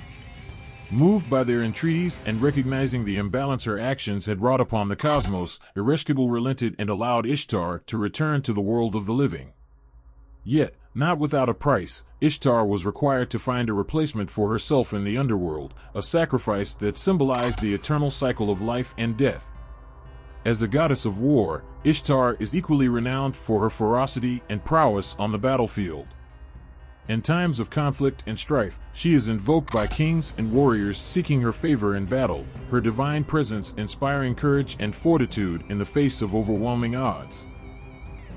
Moved by their entreaties and recognizing the imbalance her actions had wrought upon the cosmos, Ereshkigal relented and allowed Ishtar to return to the world of the living. Yet, not without a price, Ishtar was required to find a replacement for herself in the underworld, a sacrifice that symbolized the eternal cycle of life and death. As a goddess of war, Ishtar is equally renowned for her ferocity and prowess on the battlefield. In times of conflict and strife, she is invoked by kings and warriors seeking her favor in battle, her divine presence inspiring courage and fortitude in the face of overwhelming odds.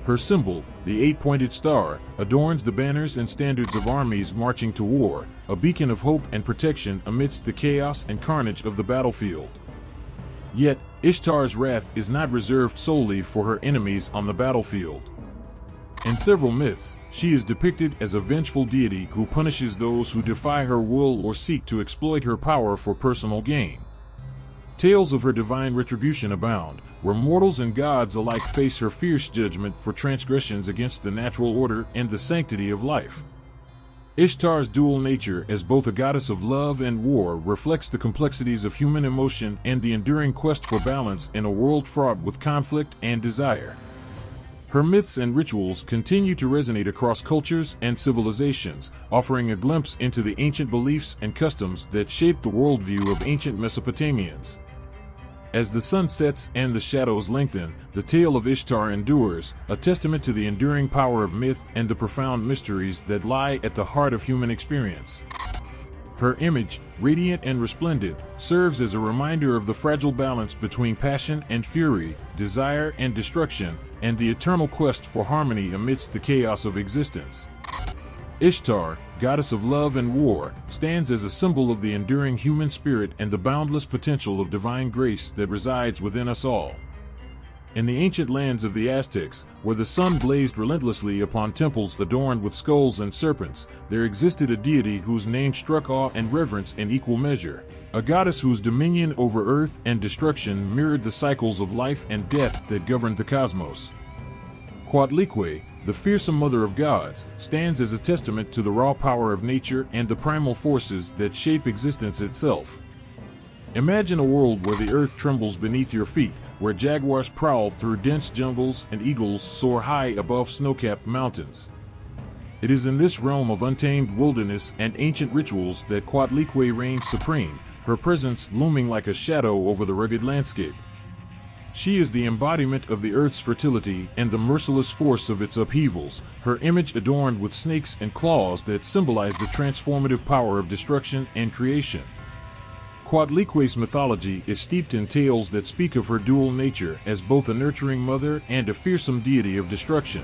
Her symbol, the 8-pointed star, adorns the banners and standards of armies marching to war, a beacon of hope and protection amidst the chaos and carnage of the battlefield. Yet, Ishtar's wrath is not reserved solely for her enemies on the battlefield. In several myths, she is depicted as a vengeful deity who punishes those who defy her will or seek to exploit her power for personal gain. Tales of her divine retribution abound, where mortals and gods alike face her fierce judgment for transgressions against the natural order and the sanctity of life. Ishtar's dual nature as both a goddess of love and war reflects the complexities of human emotion and the enduring quest for balance in a world fraught with conflict and desire. Her myths and rituals continue to resonate across cultures and civilizations, offering a glimpse into the ancient beliefs and customs that shaped the worldview of ancient Mesopotamians. As the sun sets and the shadows lengthen, the tale of Ishtar endures, a testament to the enduring power of myth and the profound mysteries that lie at the heart of human experience. Her image, radiant and resplendent, serves as a reminder of the fragile balance between passion and fury, desire and destruction, and the eternal quest for harmony amidst the chaos of existence. Ishtar, goddess of love and war, stands as a symbol of the enduring human spirit and the boundless potential of divine grace that resides within us all. In the ancient lands of the Aztecs, where the sun blazed relentlessly upon temples adorned with skulls and serpents, there existed a deity whose name struck awe and reverence in equal measure, a goddess whose dominion over earth and destruction mirrored the cycles of life and death that governed the cosmos. Coatlicue, the fearsome mother of gods, stands as a testament to the raw power of nature and the primal forces that shape existence itself. Imagine a world where the earth trembles beneath your feet, where jaguars prowl through dense jungles and eagles soar high above snow-capped mountains. It is in this realm of untamed wilderness and ancient rituals that Coatlicue reigns supreme, her presence looming like a shadow over the rugged landscape. She is the embodiment of the earth's fertility and the merciless force of its upheavals, her image adorned with snakes and claws that symbolize the transformative power of destruction and creation. Coatlicue's mythology is steeped in tales that speak of her dual nature as both a nurturing mother and a fearsome deity of destruction.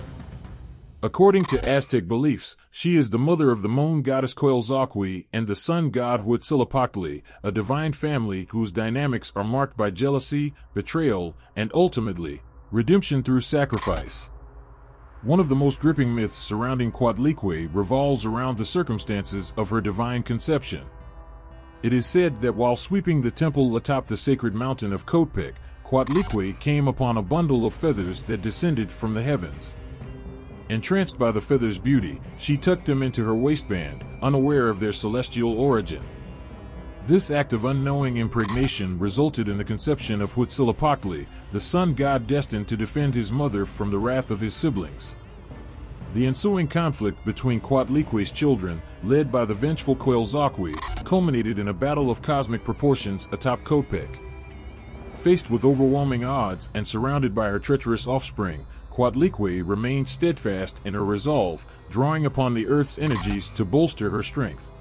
According to Aztec beliefs, she is the mother of the moon goddess Coatlicue and the sun god Huitzilopochtli, a divine family whose dynamics are marked by jealousy, betrayal, and ultimately, redemption through sacrifice. One of the most gripping myths surrounding Coatlicue revolves around the circumstances of her divine conception. It is said that while sweeping the temple atop the sacred mountain of Coatpec, Coatlicue came upon a bundle of feathers that descended from the heavens. Entranced by the feather's beauty, she tucked them into her waistband, unaware of their celestial origin. This act of unknowing impregnation resulted in the conception of Huitzilopochtli, the sun god destined to defend his mother from the wrath of his siblings. The ensuing conflict between Coatlicque's children, led by the vengeful Coelzaqui, culminated in a battle of cosmic proportions atop Coatepec. Faced with overwhelming odds and surrounded by her treacherous offspring, Coatlicque remained steadfast in her resolve, drawing upon the earth's energies to bolster her strength.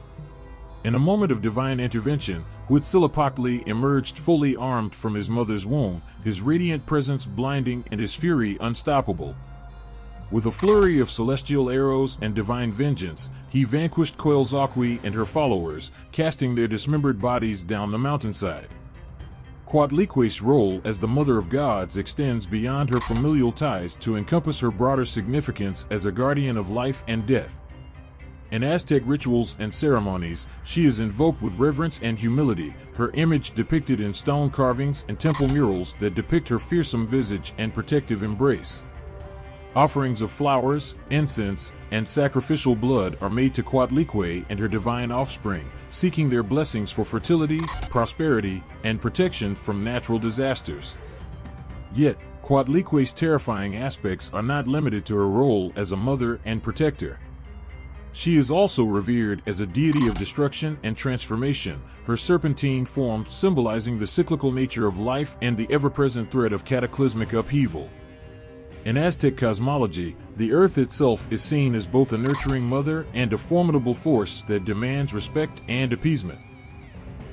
In a moment of divine intervention, Huitzilopochtli emerged fully armed from his mother's womb, his radiant presence blinding and his fury unstoppable. With a flurry of celestial arrows and divine vengeance, he vanquished Coelzaqui and her followers, casting their dismembered bodies down the mountainside. Coatlicque's role as the Mother of Gods extends beyond her familial ties to encompass her broader significance as a guardian of life and death. In Aztec rituals and ceremonies, she is invoked with reverence and humility, her image depicted in stone carvings and temple murals that depict her fearsome visage and protective embrace. Offerings of flowers, incense, and sacrificial blood are made to Coatlicque and her divine offspring, seeking their blessings for fertility, prosperity, and protection from natural disasters. Yet, Coatlicque's terrifying aspects are not limited to her role as a mother and protector. She is also revered as a deity of destruction and transformation, her serpentine form symbolizing the cyclical nature of life and the ever-present threat of cataclysmic upheaval. In Aztec cosmology, the earth itself is seen as both a nurturing mother and a formidable force that demands respect and appeasement.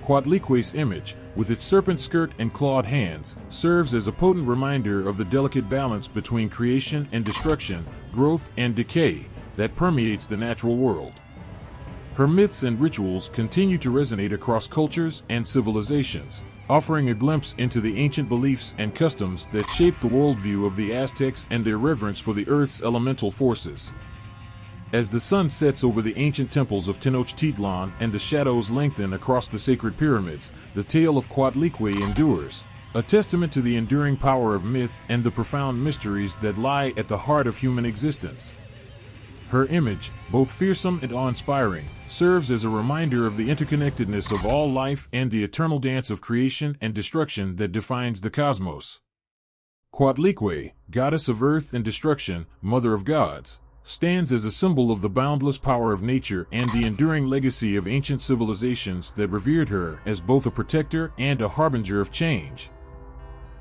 Coatlicque's image, with its serpent skirt and clawed hands, serves as a potent reminder of the delicate balance between creation and destruction, growth and decay, that permeates the natural world. Her myths and rituals continue to resonate across cultures and civilizations, offering a glimpse into the ancient beliefs and customs that shaped the worldview of the Aztecs and their reverence for the Earth's elemental forces. As the sun sets over the ancient temples of Tenochtitlan and the shadows lengthen across the sacred pyramids, the tale of Coatlicque endures, a testament to the enduring power of myth and the profound mysteries that lie at the heart of human existence. Her image, both fearsome and awe-inspiring, serves as a reminder of the interconnectedness of all life and the eternal dance of creation and destruction that defines the cosmos. Coatlicque, goddess of earth and destruction, mother of gods, stands as a symbol of the boundless power of nature and the enduring legacy of ancient civilizations that revered her as both a protector and a harbinger of change.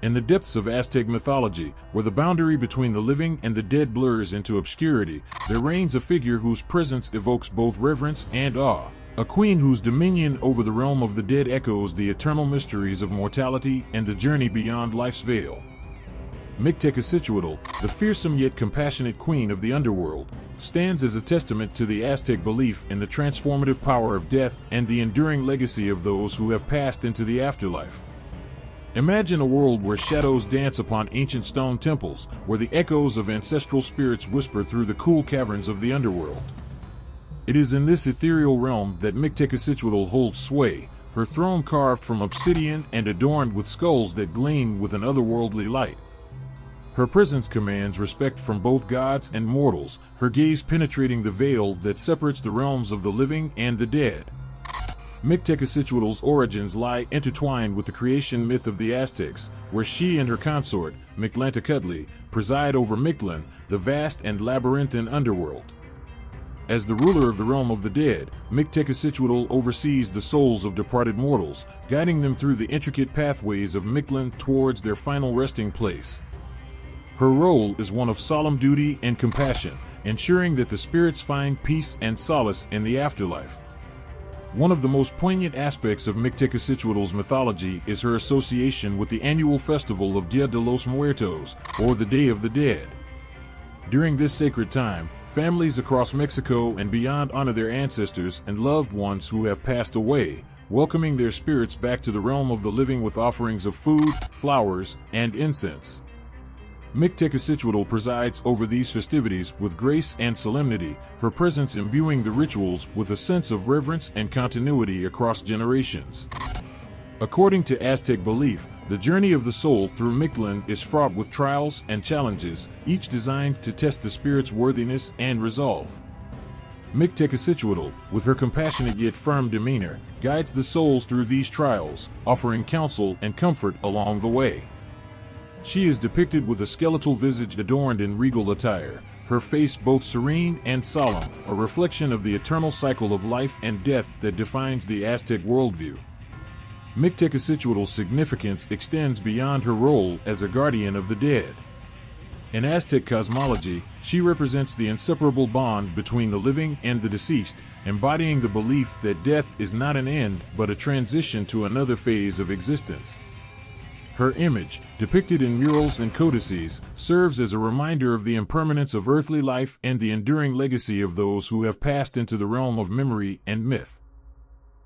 In the depths of Aztec mythology, where the boundary between the living and the dead blurs into obscurity, there reigns a figure whose presence evokes both reverence and awe, a queen whose dominion over the realm of the dead echoes the eternal mysteries of mortality and the journey beyond life's veil. Mictecacitluatl, the fearsome yet compassionate queen of the underworld, stands as a testament to the Aztec belief in the transformative power of death and the enduring legacy of those who have passed into the afterlife. Imagine a world where shadows dance upon ancient stone temples, where the echoes of ancestral spirits whisper through the cool caverns of the underworld. It is in this ethereal realm that Mictecacitluatl holds sway, her throne carved from obsidian and adorned with skulls that gleam with an otherworldly light. Her presence commands respect from both gods and mortals, her gaze penetrating the veil that separates the realms of the living and the dead. Mictecacitluatl's origins lie intertwined with the creation myth of the Aztecs, where she and her consort, Mictlantecutli, preside over Mictlan, the vast and labyrinthine underworld. As the ruler of the realm of the dead, Mictecacitluatl oversees the souls of departed mortals, guiding them through the intricate pathways of Mictlan towards their final resting place. Her role is one of solemn duty and compassion, ensuring that the spirits find peace and solace in the afterlife. One of the most poignant aspects of Mictecacitluatl's mythology is her association with the annual festival of Dia de los Muertos, or the Day of the Dead. During this sacred time, families across Mexico and beyond honor their ancestors and loved ones who have passed away, welcoming their spirits back to the realm of the living with offerings of food, flowers, and incense. Mictecacitluatl presides over these festivities with grace and solemnity, her presence imbuing the rituals with a sense of reverence and continuity across generations. According to Aztec belief, the journey of the soul through Mictlan is fraught with trials and challenges, each designed to test the spirit's worthiness and resolve. Mictecacituatl, with her compassionate yet firm demeanor, guides the souls through these trials, offering counsel and comfort along the way. She is depicted with a skeletal visage adorned in regal attire, her face both serene and solemn, a reflection of the eternal cycle of life and death that defines the Aztec worldview. Mictecacituatl's significance extends beyond her role as a guardian of the dead. In Aztec cosmology, she represents the inseparable bond between the living and the deceased, embodying the belief that death is not an end but a transition to another phase of existence. Her image, depicted in murals and codices, serves as a reminder of the impermanence of earthly life and the enduring legacy of those who have passed into the realm of memory and myth.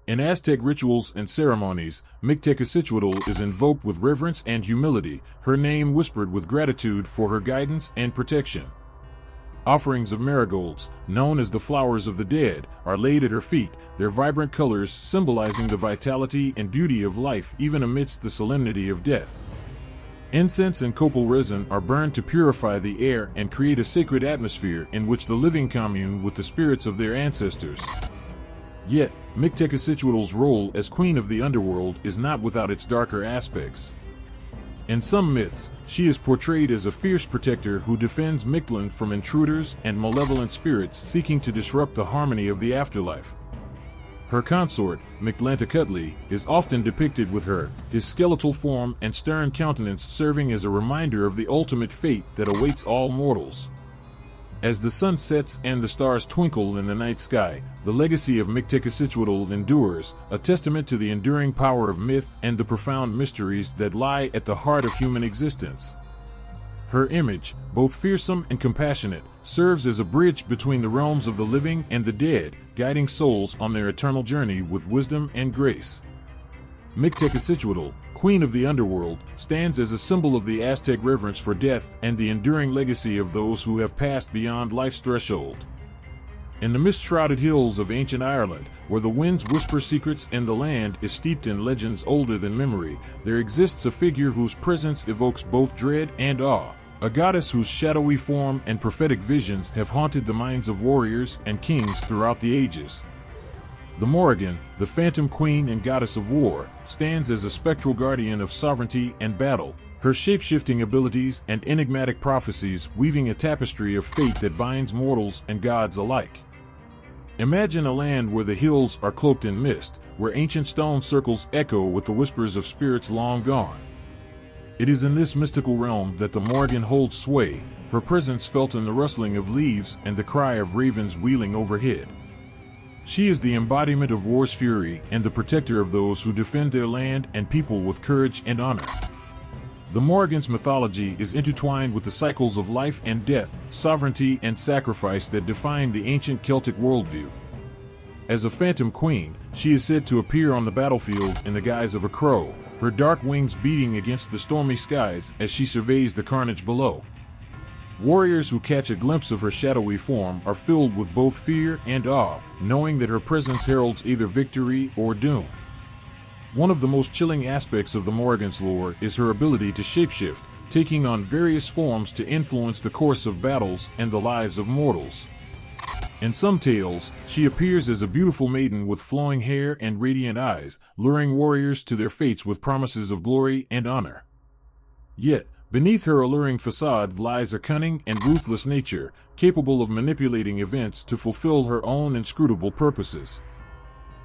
In Aztec rituals and ceremonies, Mictecacituatl is invoked with reverence and humility, her name whispered with gratitude for her guidance and protection. Offerings of marigolds, known as the flowers of the dead, are laid at her feet, their vibrant colors symbolizing the vitality and beauty of life even amidst the solemnity of death. Incense and copal resin are burned to purify the air and create a sacred atmosphere in which the living commune with the spirits of their ancestors. Yet, Mictecacituatl's role as queen of the underworld is not without its darker aspects. In some myths, she is portrayed as a fierce protector who defends Mictlan from intruders and malevolent spirits seeking to disrupt the harmony of the afterlife. Her consort, Mictlantecutli, is often depicted with his skeletal form and stern countenance serving as a reminder of the ultimate fate that awaits all mortals. As the sun sets and the stars twinkle in the night sky, the legacy of Mictecacituatl endures, a testament to the enduring power of myth and the profound mysteries that lie at the heart of human existence. Her image, both fearsome and compassionate, serves as a bridge between the realms of the living and the dead, guiding souls on their eternal journey with wisdom and grace. Mictecacituatl, queen of the underworld, stands as a symbol of the Aztec reverence for death and the enduring legacy of those who have passed beyond life's threshold. In the mist-shrouded hills of ancient Ireland, where the winds whisper secrets and the land is steeped in legends older than memory, there exists a figure whose presence evokes both dread and awe, a goddess whose shadowy form and prophetic visions have haunted the minds of warriors and kings throughout the ages. The Morrigan, the phantom queen and goddess of war, stands as a spectral guardian of sovereignty and battle, her shape-shifting abilities and enigmatic prophecies weaving a tapestry of fate that binds mortals and gods alike. Imagine a land where the hills are cloaked in mist, where ancient stone circles echo with the whispers of spirits long gone. It is in this mystical realm that the Morrigan holds sway, her presence felt in the rustling of leaves and the cry of ravens wheeling overhead. She is the embodiment of war's fury and the protector of those who defend their land and people with courage and honor. The Morrigan's mythology is intertwined with the cycles of life and death, sovereignty and sacrifice that define the ancient Celtic worldview. As a phantom queen, she is said to appear on the battlefield in the guise of a crow, her dark wings beating against the stormy skies as she surveys the carnage below. Warriors who catch a glimpse of her shadowy form are filled with both fear and awe, knowing that her presence heralds either victory or doom. One of the most chilling aspects of the Morrigan's lore is her ability to shapeshift, taking on various forms to influence the course of battles and the lives of mortals. In some tales, she appears as a beautiful maiden with flowing hair and radiant eyes, luring warriors to their fates with promises of glory and honor. Yet, beneath her alluring facade lies a cunning and ruthless nature, capable of manipulating events to fulfill her own inscrutable purposes.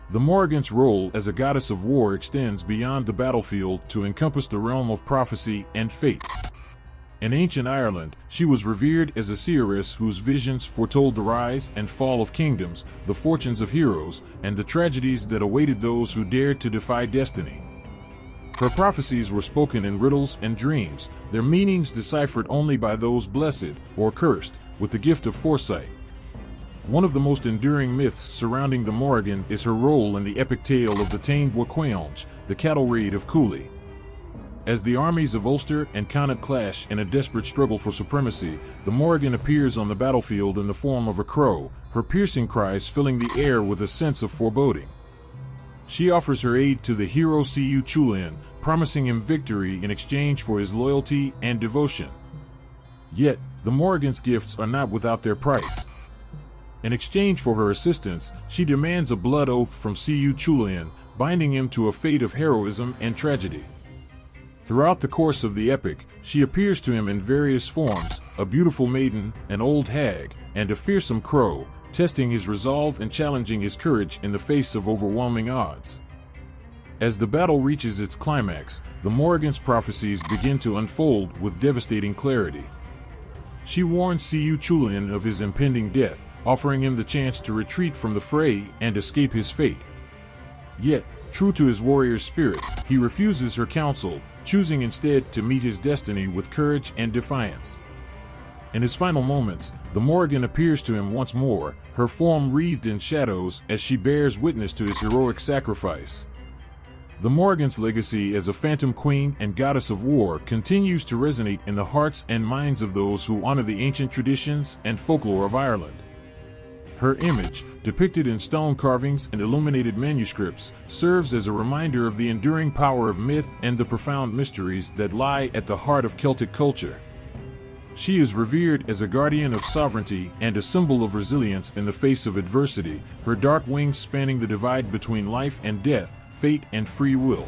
The Morrigan's role as a goddess of war extends beyond the battlefield to encompass the realm of prophecy and fate. In ancient Ireland, she was revered as a seeress whose visions foretold the rise and fall of kingdoms, the fortunes of heroes, and the tragedies that awaited those who dared to defy destiny. Her prophecies were spoken in riddles and dreams, their meanings deciphered only by those blessed, or cursed, with the gift of foresight. One of the most enduring myths surrounding the Morrigan is her role in the epic tale of the Tained Boquaonge, the cattle raid of Cooley. As the armies of Ulster and Connaught clash in a desperate struggle for supremacy, the Morrigan appears on the battlefield in the form of a crow, her piercing cries filling the air with a sense of foreboding. She offers her aid to the hero Siu Chulin, promising him victory in exchange for his loyalty and devotion. Yet, the Morrigan's gifts are not without their price. In exchange for her assistance, she demands a blood oath from Siu Chulin, binding him to a fate of heroism and tragedy. Throughout the course of the epic, she appears to him in various forms, a beautiful maiden, an old hag, and a fearsome crow, testing his resolve and challenging his courage in the face of overwhelming odds. As the battle reaches its climax, the Morrigan's prophecies begin to unfold with devastating clarity. She warns Siu Chulin of his impending death, offering him the chance to retreat from the fray and escape his fate. Yet, true to his warrior's spirit, he refuses her counsel, choosing instead to meet his destiny with courage and defiance. In his final moments, the Morrigan appears to him once more, her form wreathed in shadows as she bears witness to his heroic sacrifice. The Morrigan's legacy as a phantom queen and goddess of war continues to resonate in the hearts and minds of those who honor the ancient traditions and folklore of Ireland. Her image, depicted in stone carvings and illuminated manuscripts, serves as a reminder of the enduring power of myth and the profound mysteries that lie at the heart of Celtic culture. She is revered as a guardian of sovereignty and a symbol of resilience in the face of adversity, her dark wings spanning the divide between life and death, fate and free will.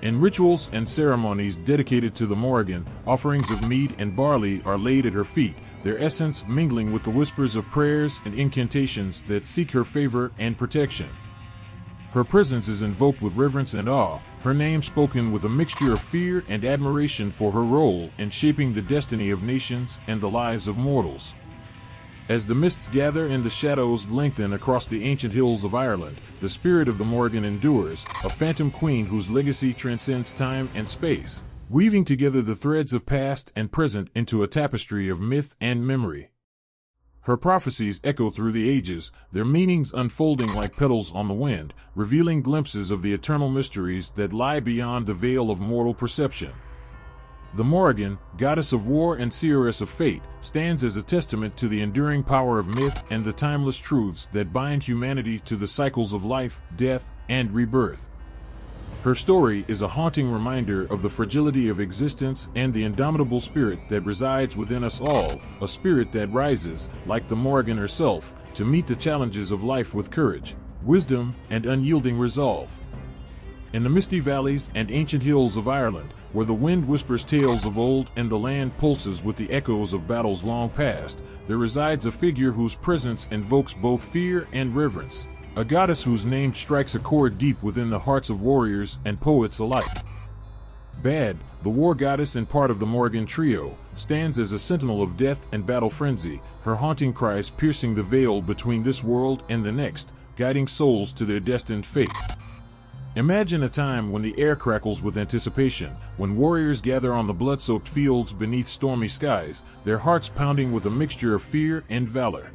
In rituals and ceremonies dedicated to the Morrigan, offerings of mead and barley are laid at her feet, their essence mingling with the whispers of prayers and incantations that seek her favor and protection. Her presence is invoked with reverence and awe, her name spoken with a mixture of fear and admiration for her role in shaping the destiny of nations and the lives of mortals. As the mists gather and the shadows lengthen across the ancient hills of Ireland, the spirit of the Morrigan endures, a phantom queen whose legacy transcends time and space, weaving together the threads of past and present into a tapestry of myth and memory. Her prophecies echo through the ages, their meanings unfolding like petals on the wind, revealing glimpses of the eternal mysteries that lie beyond the veil of mortal perception. The Morrigan, goddess of war and seeress of fate, stands as a testament to the enduring power of myth and the timeless truths that bind humanity to the cycles of life, death, and rebirth. Her story is a haunting reminder of the fragility of existence and the indomitable spirit that resides within us all, a spirit that rises, like the Morrigan herself, to meet the challenges of life with courage, wisdom, and unyielding resolve. In the misty valleys and ancient hills of Ireland, where the wind whispers tales of old and the land pulses with the echoes of battles long past, there resides a figure whose presence invokes both fear and reverence. A goddess whose name strikes a chord deep within the hearts of warriors and poets alike. Bad, the war goddess and part of the Morrigan trio, stands as a sentinel of death and battle frenzy, her haunting cries piercing the veil between this world and the next, guiding souls to their destined fate. Imagine a time when the air crackles with anticipation, when warriors gather on the blood-soaked fields beneath stormy skies, their hearts pounding with a mixture of fear and valor.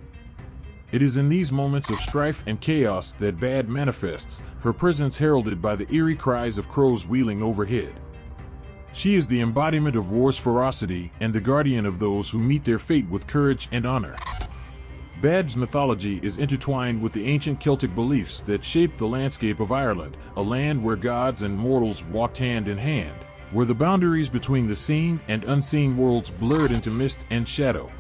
It is in these moments of strife and chaos that Bad manifests, her presence heralded by the eerie cries of crows wheeling overhead. She is the embodiment of war's ferocity and the guardian of those who meet their fate with courage and honor. Bad's mythology is intertwined with the ancient Celtic beliefs that shaped the landscape of Ireland, a land where gods and mortals walked hand in hand, where the boundaries between the seen and unseen worlds blurred into mist and shadow.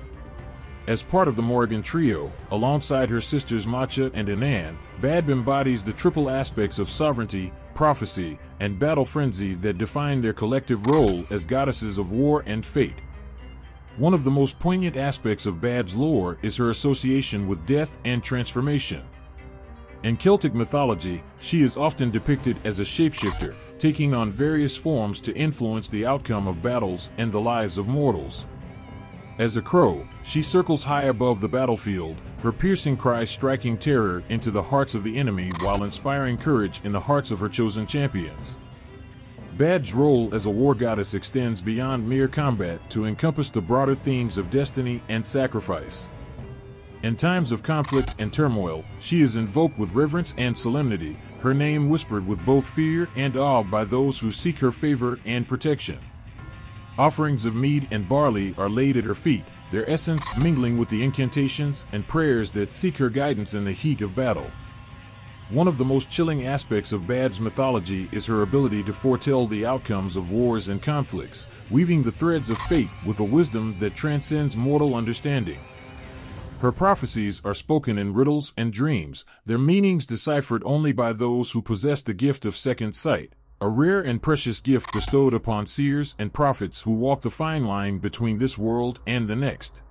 As part of the Morrigan trio, alongside her sisters Macha and Anan, Bad embodies the triple aspects of sovereignty, prophecy, and battle frenzy that define their collective role as goddesses of war and fate. One of the most poignant aspects of Bad's lore is her association with death and transformation. In Celtic mythology, she is often depicted as a shapeshifter, taking on various forms to influence the outcome of battles and the lives of mortals. As a crow, she circles high above the battlefield, her piercing cries striking terror into the hearts of the enemy while inspiring courage in the hearts of her chosen champions. Bad's role as a war goddess extends beyond mere combat to encompass the broader themes of destiny and sacrifice. In times of conflict and turmoil, she is invoked with reverence and solemnity, her name whispered with both fear and awe by those who seek her favor and protection. Offerings of mead and barley are laid at her feet, their essence mingling with the incantations and prayers that seek her guidance in the heat of battle. One of the most chilling aspects of Bad's mythology is her ability to foretell the outcomes of wars and conflicts, weaving the threads of fate with a wisdom that transcends mortal understanding. Her prophecies are spoken in riddles and dreams, their meanings deciphered only by those who possess the gift of second sight, a rare and precious gift bestowed upon seers and prophets who walk the fine line between this world and the next.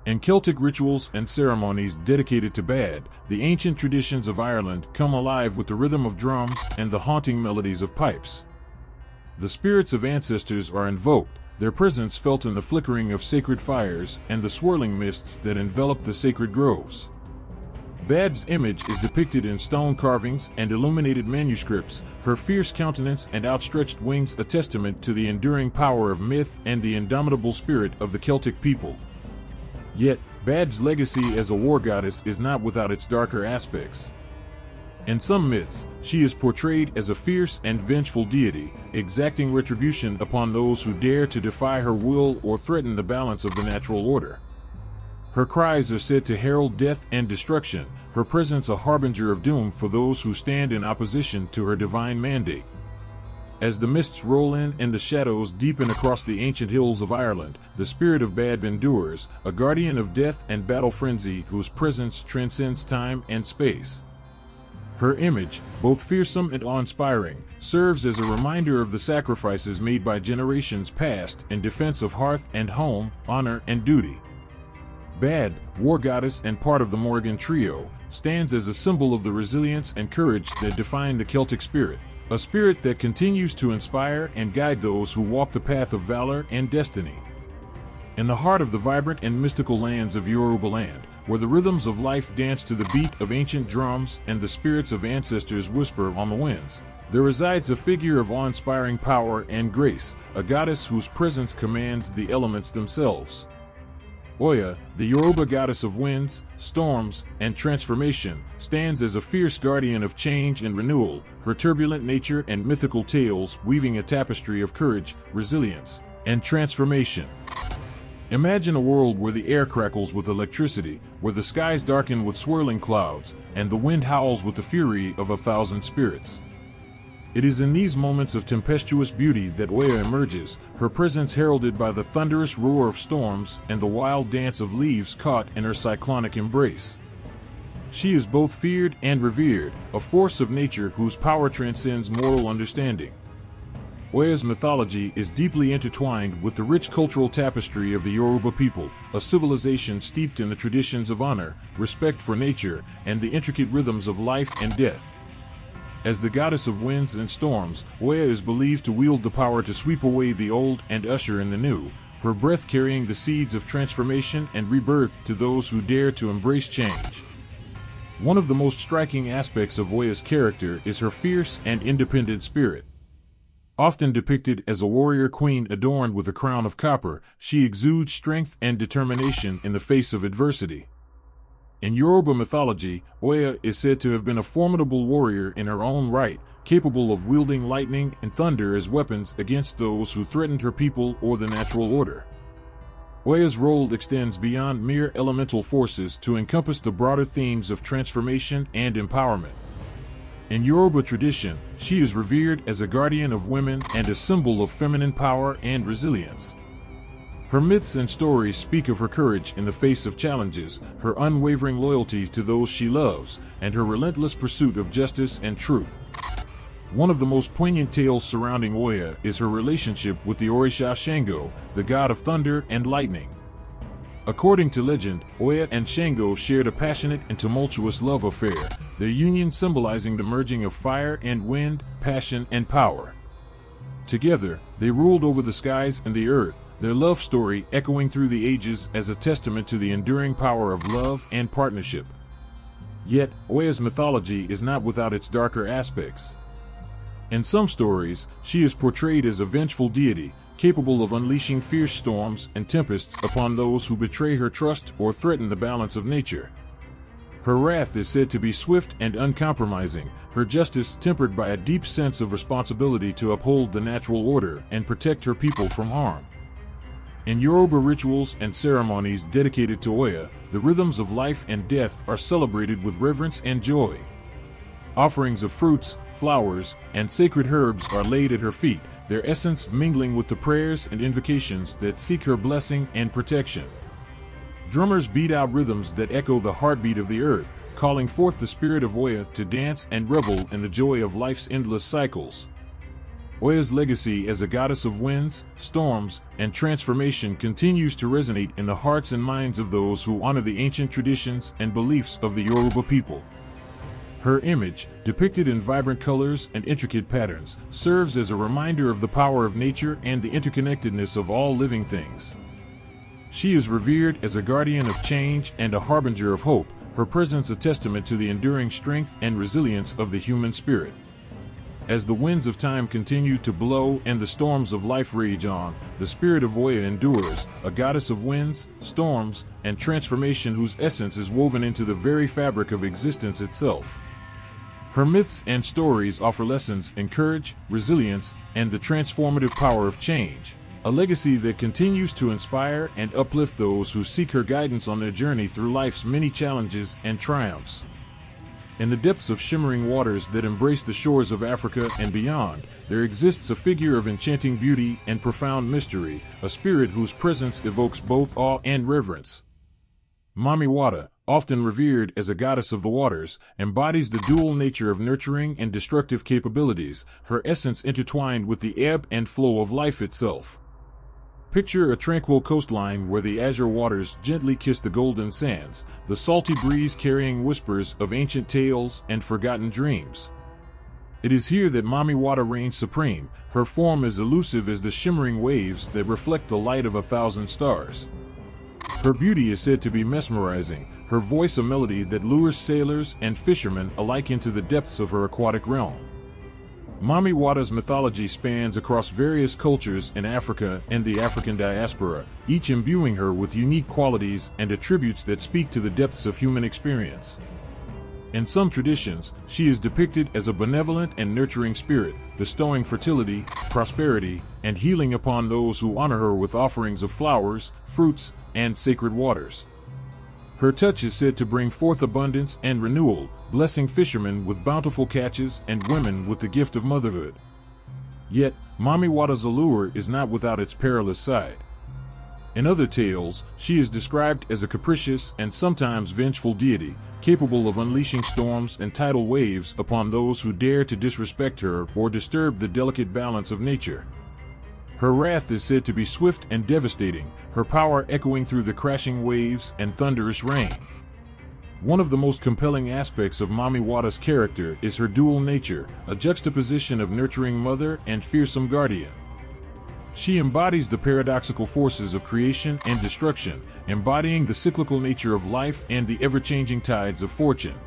In Celtic rituals and ceremonies dedicated to Bad, the ancient traditions of Ireland come alive with the rhythm of drums and the haunting melodies of pipes. The spirits of ancestors are invoked, their presence felt in the flickering of sacred fires and the swirling mists that envelop the sacred groves. Bad's image is depicted in stone carvings and illuminated manuscripts, her fierce countenance and outstretched wings a testament to the enduring power of myth and the indomitable spirit of the Celtic people. Yet, Bad's legacy as a war goddess is not without its darker aspects. In some myths, she is portrayed as a fierce and vengeful deity, exacting retribution upon those who dare to defy her will or threaten the balance of the natural order. Her cries are said to herald death and destruction, her presence a harbinger of doom for those who stand in opposition to her divine mandate. As the mists roll in and the shadows deepen across the ancient hills of Ireland, the spirit of Bad endures, a guardian of death and battle frenzy whose presence transcends time and space. Her image, both fearsome and awe-inspiring, serves as a reminder of the sacrifices made by generations past in defense of hearth and home, honor and duty. Bad, war goddess and part of the Morrigan trio, stands as a symbol of the resilience and courage that define the Celtic spirit. A spirit that continues to inspire and guide those who walk the path of valor and destiny. In the heart of the vibrant and mystical lands of Yoruba land, where the rhythms of life dance to the beat of ancient drums and the spirits of ancestors whisper on the winds, there resides a figure of awe-inspiring power and grace, a goddess whose presence commands the elements themselves. Oya, the Yoruba goddess of winds, storms, and transformation, stands as a fierce guardian of change and renewal, her turbulent nature and mythical tales weaving a tapestry of courage, resilience, and transformation. Imagine a world where the air crackles with electricity, where the skies darken with swirling clouds, and the wind howls with the fury of 1,000 spirits. It is in these moments of tempestuous beauty that Oya emerges, her presence heralded by the thunderous roar of storms and the wild dance of leaves caught in her cyclonic embrace. She is both feared and revered, a force of nature whose power transcends mortal understanding. Oya's mythology is deeply intertwined with the rich cultural tapestry of the Yoruba people, a civilization steeped in the traditions of honor, respect for nature, and the intricate rhythms of life and death. As the goddess of winds and storms, Oya is believed to wield the power to sweep away the old and usher in the new, her breath carrying the seeds of transformation and rebirth to those who dare to embrace change. One of the most striking aspects of Oya's character is her fierce and independent spirit. Often depicted as a warrior queen adorned with a crown of copper, she exudes strength and determination in the face of adversity. In Yoruba mythology, Oya is said to have been a formidable warrior in her own right, capable of wielding lightning and thunder as weapons against those who threatened her people or the natural order. Oya's role extends beyond mere elemental forces to encompass the broader themes of transformation and empowerment. In Yoruba tradition, she is revered as a guardian of women and a symbol of feminine power and resilience. Her myths and stories speak of her courage in the face of challenges, her unwavering loyalty to those she loves, and her relentless pursuit of justice and truth. One of the most poignant tales surrounding Oya is her relationship with the Orisha Shango, the god of thunder and lightning. According to legend, Oya and Shango shared a passionate and tumultuous love affair, their union symbolizing the merging of fire and wind, passion and power. Together, they ruled over the skies and the earth, their love story echoing through the ages as a testament to the enduring power of love and partnership. Yet, Oya's mythology is not without its darker aspects. In some stories, she is portrayed as a vengeful deity, capable of unleashing fierce storms and tempests upon those who betray her trust or threaten the balance of nature. Her wrath is said to be swift and uncompromising, her justice tempered by a deep sense of responsibility to uphold the natural order and protect her people from harm. In Yoruba rituals and ceremonies dedicated to Oya, the rhythms of life and death are celebrated with reverence and joy. Offerings of fruits, flowers, and sacred herbs are laid at her feet, their essence mingling with the prayers and invocations that seek her blessing and protection. Drummers beat out rhythms that echo the heartbeat of the earth, calling forth the spirit of Oya to dance and revel in the joy of life's endless cycles. Oya's legacy as a goddess of winds, storms, and transformation continues to resonate in the hearts and minds of those who honor the ancient traditions and beliefs of the Yoruba people. Her image, depicted in vibrant colors and intricate patterns, serves as a reminder of the power of nature and the interconnectedness of all living things. She is revered as a guardian of change and a harbinger of hope, her presence a testament to the enduring strength and resilience of the human spirit. As the winds of time continue to blow and the storms of life rage on, the spirit of Oya endures, a goddess of winds, storms, and transformation whose essence is woven into the very fabric of existence itself. Her myths and stories offer lessons in courage, resilience, and the transformative power of change, a legacy that continues to inspire and uplift those who seek her guidance on their journey through life's many challenges and triumphs. In the depths of shimmering waters that embrace the shores of Africa and beyond, there exists a figure of enchanting beauty and profound mystery, a spirit whose presence evokes both awe and reverence. Mami Wata, often revered as a goddess of the waters, embodies the dual nature of nurturing and destructive capabilities, her essence intertwined with the ebb and flow of life itself. Picture a tranquil coastline where the azure waters gently kiss the golden sands, the salty breeze carrying whispers of ancient tales and forgotten dreams. It is here that Mami Wata reigns supreme, her form as elusive as the shimmering waves that reflect the light of 1,000 stars. Her beauty is said to be mesmerizing, her voice a melody that lures sailors and fishermen alike into the depths of her aquatic realm. Mami Wata's mythology spans across various cultures in Africa and the African diaspora, each imbuing her with unique qualities and attributes that speak to the depths of human experience. In some traditions, she is depicted as a benevolent and nurturing spirit, bestowing fertility, prosperity, and healing upon those who honor her with offerings of flowers, fruits, and sacred waters. Her touch is said to bring forth abundance and renewal, blessing fishermen with bountiful catches and women with the gift of motherhood. Yet, Mami Wata's allure is not without its perilous side. In other tales, she is described as a capricious and sometimes vengeful deity, capable of unleashing storms and tidal waves upon those who dare to disrespect her or disturb the delicate balance of nature. Her wrath is said to be swift and devastating, her power echoing through the crashing waves and thunderous rain. One of the most compelling aspects of Mami Wata's character is her dual nature, a juxtaposition of nurturing mother and fearsome guardian. She embodies the paradoxical forces of creation and destruction, embodying the cyclical nature of life and the ever-changing tides of fortune.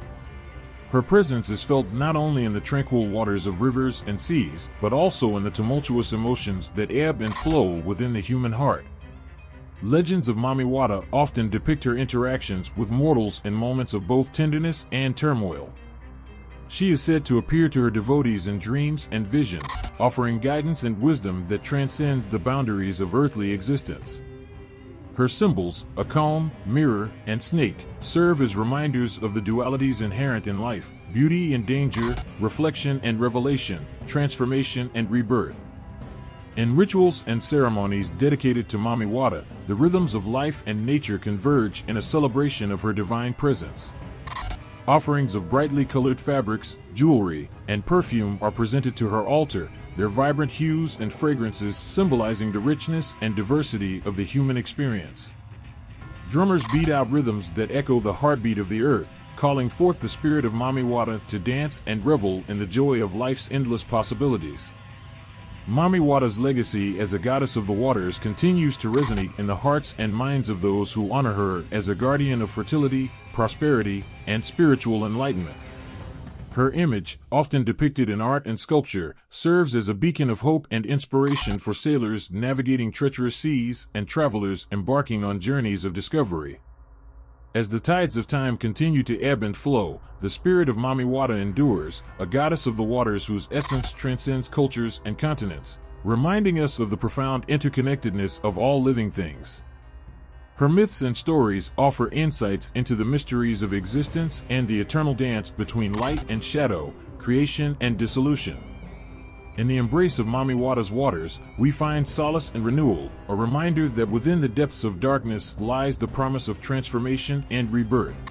Her presence is felt not only in the tranquil waters of rivers and seas, but also in the tumultuous emotions that ebb and flow within the human heart. Legends of Mami Wata often depict her interactions with mortals in moments of both tenderness and turmoil. She is said to appear to her devotees in dreams and visions, offering guidance and wisdom that transcend the boundaries of earthly existence. Her symbols, a comb, mirror, and snake, serve as reminders of the dualities inherent in life: beauty and danger, reflection and revelation, transformation and rebirth. In rituals and ceremonies dedicated to Mami Wata, the rhythms of life and nature converge in a celebration of her divine presence. Offerings of brightly colored fabrics, jewelry, and perfume are presented to her altar, their vibrant hues and fragrances symbolizing the richness and diversity of the human experience. Drummers beat out rhythms that echo the heartbeat of the earth, calling forth the spirit of Mami Wata to dance and revel in the joy of life's endless possibilities. Mami Wata's legacy as a goddess of the waters continues to resonate in the hearts and minds of those who honor her as a guardian of fertility, prosperity, and spiritual enlightenment. Her image, often depicted in art and sculpture, serves as a beacon of hope and inspiration for sailors navigating treacherous seas and travelers embarking on journeys of discovery. As the tides of time continue to ebb and flow, the spirit of Mami Wata endures, a goddess of the waters whose essence transcends cultures and continents, reminding us of the profound interconnectedness of all living things. Her myths and stories offer insights into the mysteries of existence and the eternal dance between light and shadow, creation and dissolution. In the embrace of Mamiwata's waters, we find solace and renewal, a reminder that within the depths of darkness lies the promise of transformation and rebirth.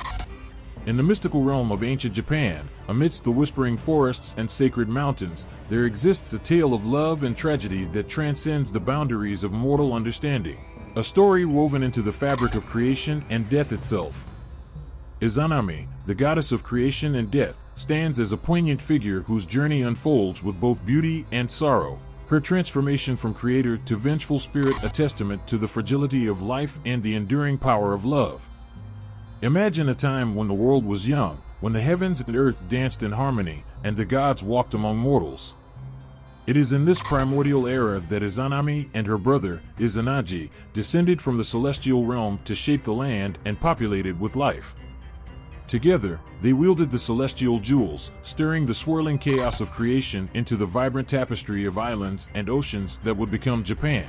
In the mystical realm of ancient Japan, amidst the whispering forests and sacred mountains, there exists a tale of love and tragedy that transcends the boundaries of mortal understanding. A story woven into the fabric of creation and death itself. Izanami, the goddess of creation and death, stands as a poignant figure whose journey unfolds with both beauty and sorrow. Her transformation from creator to vengeful spirit, a testament to the fragility of life and the enduring power of love. Imagine a time when the world was young, when the heavens and earth danced in harmony, and the gods walked among mortals. It is in this primordial era that Izanami and her brother, Izanagi, descended from the celestial realm to shape the land and populate it with life. Together, they wielded the celestial jewels, stirring the swirling chaos of creation into the vibrant tapestry of islands and oceans that would become Japan.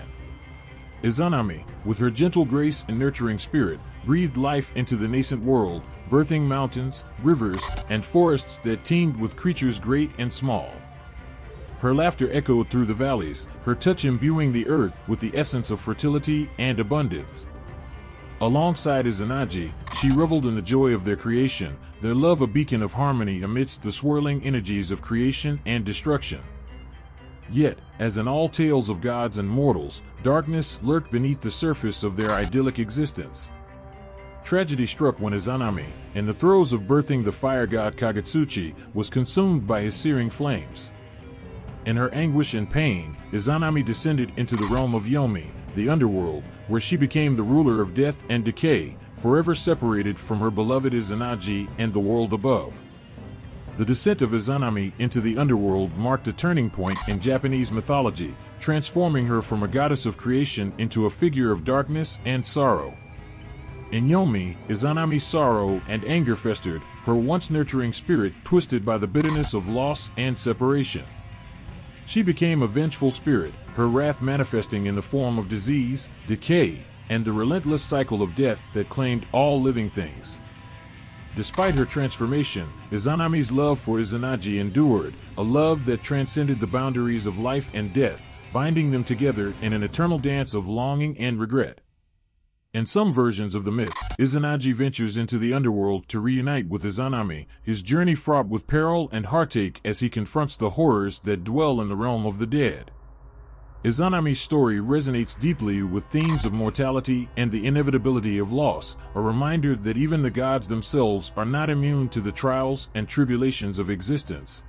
Izanami, with her gentle grace and nurturing spirit, breathed life into the nascent world, birthing mountains, rivers, and forests that teemed with creatures great and small. Her laughter echoed through the valleys, her touch imbuing the earth with the essence of fertility and abundance. Alongside Izanagi, she reveled in the joy of their creation, their love a beacon of harmony amidst the swirling energies of creation and destruction. Yet, as in all tales of gods and mortals, darkness lurked beneath the surface of their idyllic existence. Tragedy struck when Izanami, in the throes of birthing the fire god Kagetsuchi, was consumed by his searing flames. In her anguish and pain, Izanami descended into the realm of Yomi, the underworld, where she became the ruler of death and decay, forever separated from her beloved Izanagi and the world above. The descent of Izanami into the underworld marked a turning point in Japanese mythology, transforming her from a goddess of creation into a figure of darkness and sorrow. In Yomi, Izanami's sorrow and anger festered, her once nurturing spirit twisted by the bitterness of loss and separation. She became a vengeful spirit, her wrath manifesting in the form of disease, decay, and the relentless cycle of death that claimed all living things. Despite her transformation, Izanami's love for Izanagi endured, a love that transcended the boundaries of life and death, binding them together in an eternal dance of longing and regret. In some versions of the myth, Izanagi ventures into the underworld to reunite with Izanami, his journey fraught with peril and heartache as he confronts the horrors that dwell in the realm of the dead. Izanami's story resonates deeply with themes of mortality and the inevitability of loss, a reminder that even the gods themselves are not immune to the trials and tribulations of existence.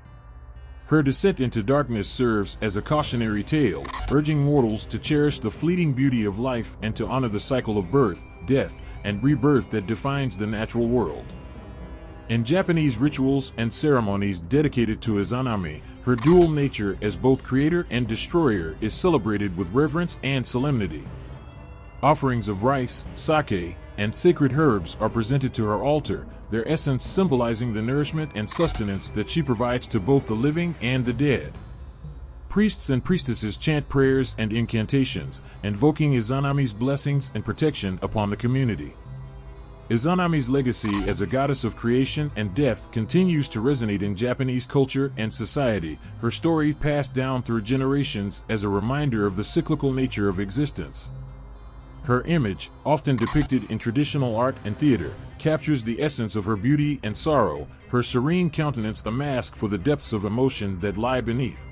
Her descent into darkness serves as a cautionary tale, urging mortals to cherish the fleeting beauty of life and to honor the cycle of birth, death, and rebirth that defines the natural world. In Japanese rituals and ceremonies dedicated to Izanami, her dual nature as both creator and destroyer is celebrated with reverence and solemnity. Offerings of rice, sake, and sacred herbs are presented to her altar, their essence symbolizing the nourishment and sustenance that she provides to both the living and the dead. Priests and priestesses chant prayers and incantations, invoking Izanami's blessings and protection upon the community. Izanami's legacy as a goddess of creation and death continues to resonate in Japanese culture and society, her story passed down through generations as a reminder of the cyclical nature of existence. Her image, often depicted in traditional art and theater, captures the essence of her beauty and sorrow, her serene countenance a mask for the depths of emotion that lie beneath.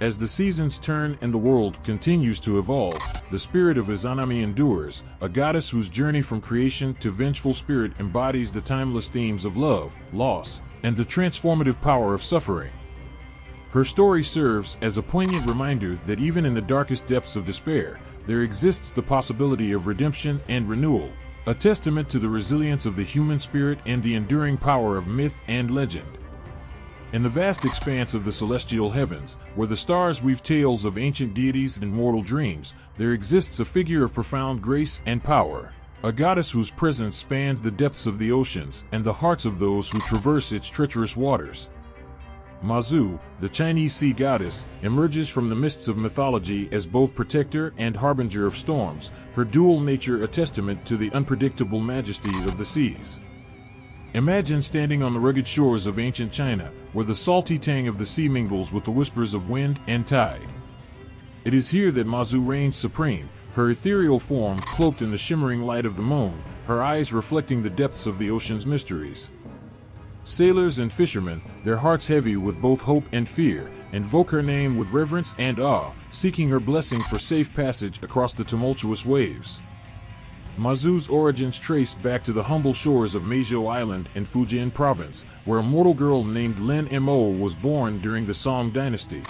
As the seasons turn and the world continues to evolve, the spirit of Izanami endures, a goddess whose journey from creation to vengeful spirit embodies the timeless themes of love, loss, and the transformative power of suffering. Her story serves as a poignant reminder that even in the darkest depths of despair, there exists the possibility of redemption and renewal, a testament to the resilience of the human spirit and the enduring power of myth and legend. In the vast expanse of the celestial heavens, where the stars weave tales of ancient deities and mortal dreams, there exists a figure of profound grace and power, a goddess whose presence spans the depths of the oceans and the hearts of those who traverse its treacherous waters. Mazu, the Chinese sea goddess, emerges from the mists of mythology as both protector and harbinger of storms, her dual nature a testament to the unpredictable majesty of the seas. Imagine standing on the rugged shores of ancient China, where the salty tang of the sea mingles with the whispers of wind and tide. It is here that Mazu reigns supreme, her ethereal form cloaked in the shimmering light of the moon, her eyes reflecting the depths of the ocean's mysteries. Sailors and fishermen, their hearts heavy with both hope and fear, invoke her name with reverence and awe, seeking her blessing for safe passage across the tumultuous waves. Mazu's origins trace back to the humble shores of Meizhou Island in Fujian Province, where a mortal girl named Lin Mo was born during the Song Dynasty.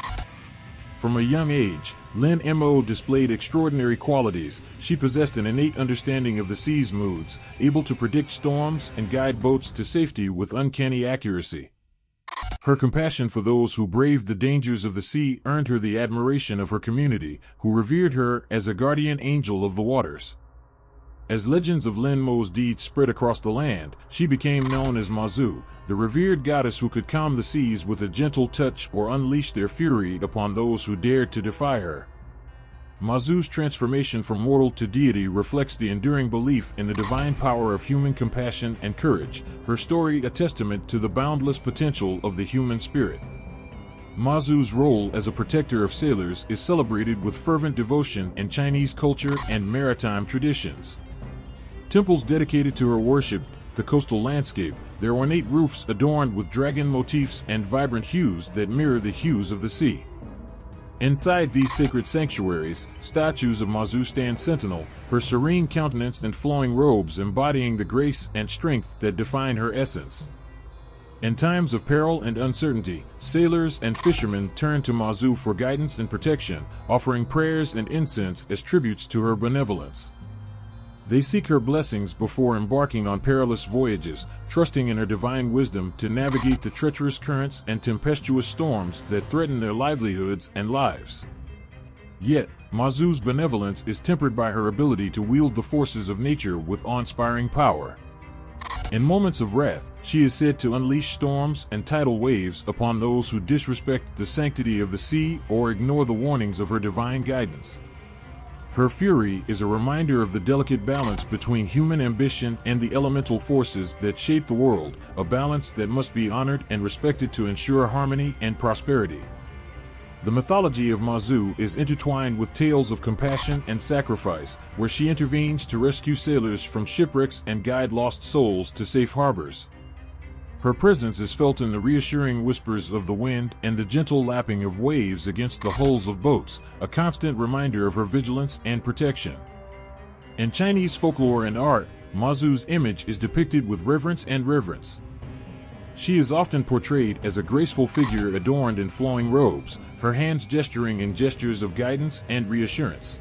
From a young age, Lin Mo displayed extraordinary qualities. She possessed an innate understanding of the sea's moods, able to predict storms and guide boats to safety with uncanny accuracy. Her compassion for those who braved the dangers of the sea earned her the admiration of her community, who revered her as a guardian angel of the waters. As legends of Lin Mo's deeds spread across the land, she became known as Mazu, the revered goddess who could calm the seas with a gentle touch or unleash their fury upon those who dared to defy her. Mazu's transformation from mortal to deity reflects the enduring belief in the divine power of human compassion and courage, her story a testament to the boundless potential of the human spirit. Mazu's role as a protector of sailors is celebrated with fervent devotion in Chinese culture and maritime traditions. Temples dedicated to her worshiped the coastal landscape, their ornate roofs adorned with dragon motifs and vibrant hues that mirror the hues of the sea. Inside these sacred sanctuaries, statues of Mazu stand sentinel, her serene countenance and flowing robes embodying the grace and strength that define her essence. In times of peril and uncertainty, sailors and fishermen turn to Mazu for guidance and protection, offering prayers and incense as tributes to her benevolence. They seek her blessings before embarking on perilous voyages, trusting in her divine wisdom to navigate the treacherous currents and tempestuous storms that threaten their livelihoods and lives. Yet, Mazu's benevolence is tempered by her ability to wield the forces of nature with awe-inspiring power. In moments of wrath, she is said to unleash storms and tidal waves upon those who disrespect the sanctity of the sea or ignore the warnings of her divine guidance. Her fury is a reminder of the delicate balance between human ambition and the elemental forces that shape the world, a balance that must be honored and respected to ensure harmony and prosperity. The mythology of Mazu is intertwined with tales of compassion and sacrifice, where she intervenes to rescue sailors from shipwrecks and guide lost souls to safe harbors. Her presence is felt in the reassuring whispers of the wind and the gentle lapping of waves against the hulls of boats, a constant reminder of her vigilance and protection. In Chinese folklore and art, Mazu's image is depicted with reverence and reverence. She is often portrayed as a graceful figure adorned in flowing robes, her hands gesturing in gestures of guidance and reassurance.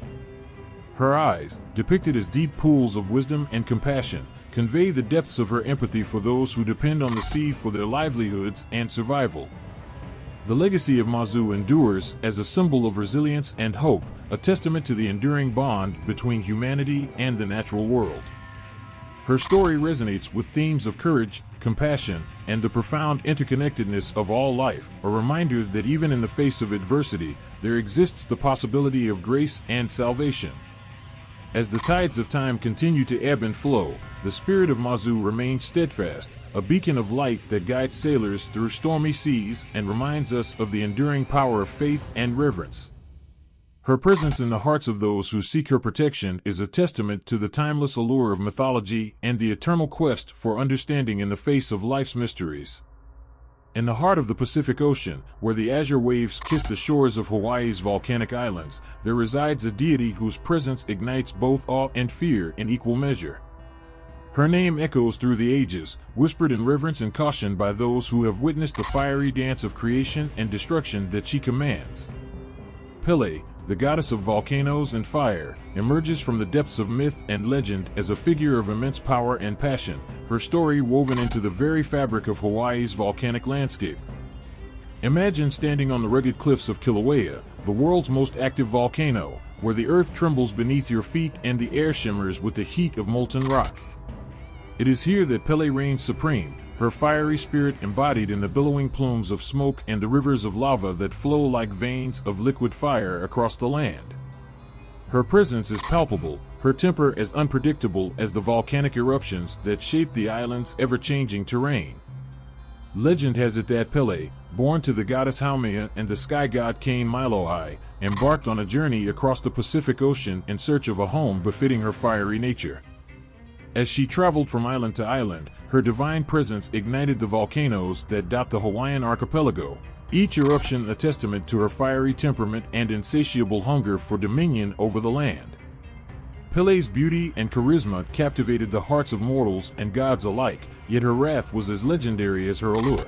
Her eyes, depicted as deep pools of wisdom and compassion, convey the depths of her empathy for those who depend on the sea for their livelihoods and survival. The legacy of Mazu endures as a symbol of resilience and hope, a testament to the enduring bond between humanity and the natural world. Her story resonates with themes of courage, compassion, and the profound interconnectedness of all life, a reminder that even in the face of adversity, there exists the possibility of grace and salvation. As the tides of time continue to ebb and flow, the spirit of Mazu remains steadfast, a beacon of light that guides sailors through stormy seas and reminds us of the enduring power of faith and reverence. Her presence in the hearts of those who seek her protection is a testament to the timeless allure of mythology and the eternal quest for understanding in the face of life's mysteries. In the heart of the Pacific Ocean, where the azure waves kiss the shores of Hawaii's volcanic islands, there resides a deity whose presence ignites both awe and fear in equal measure. Her name echoes through the ages, whispered in reverence and caution by those who have witnessed the fiery dance of creation and destruction that she commands. Pele, the goddess of volcanoes and fire, emerges from the depths of myth and legend as a figure of immense power and passion, her story woven into the very fabric of Hawaii's volcanic landscape. Imagine standing on the rugged cliffs of Kilauea, the world's most active volcano, where the earth trembles beneath your feet and the air shimmers with the heat of molten rock. It is here that Pele reigns supreme, her fiery spirit embodied in the billowing plumes of smoke and the rivers of lava that flow like veins of liquid fire across the land. Her presence is palpable, her temper as unpredictable as the volcanic eruptions that shape the island's ever-changing terrain. Legend has it that Pele, born to the goddess Haumea and the sky god Cain Milohai, embarked on a journey across the Pacific Ocean in search of a home befitting her fiery nature. As she traveled from island to island, her divine presence ignited the volcanoes that dot the Hawaiian archipelago, each eruption a testament to her fiery temperament and insatiable hunger for dominion over the land. Pele's beauty and charisma captivated the hearts of mortals and gods alike, yet her wrath was as legendary as her allure.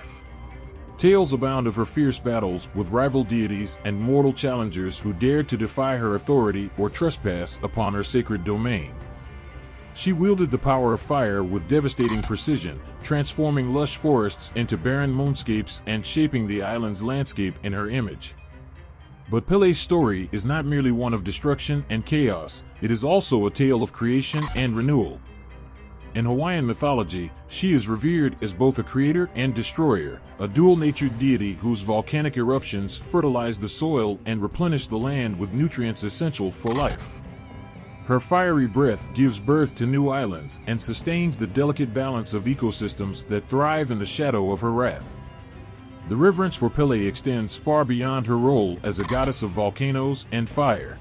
Tales abound of her fierce battles with rival deities and mortal challengers who dared to defy her authority or trespass upon her sacred domain. She wielded the power of fire with devastating precision, transforming lush forests into barren moonscapes and shaping the island's landscape in her image. But Pele's story is not merely one of destruction and chaos, it is also a tale of creation and renewal. In Hawaiian mythology, she is revered as both a creator and destroyer, a dual-natured deity whose volcanic eruptions fertilize the soil and replenish the land with nutrients essential for life. Her fiery breath gives birth to new islands and sustains the delicate balance of ecosystems that thrive in the shadow of her wrath. The reverence for Pele extends far beyond her role as a goddess of volcanoes and fire.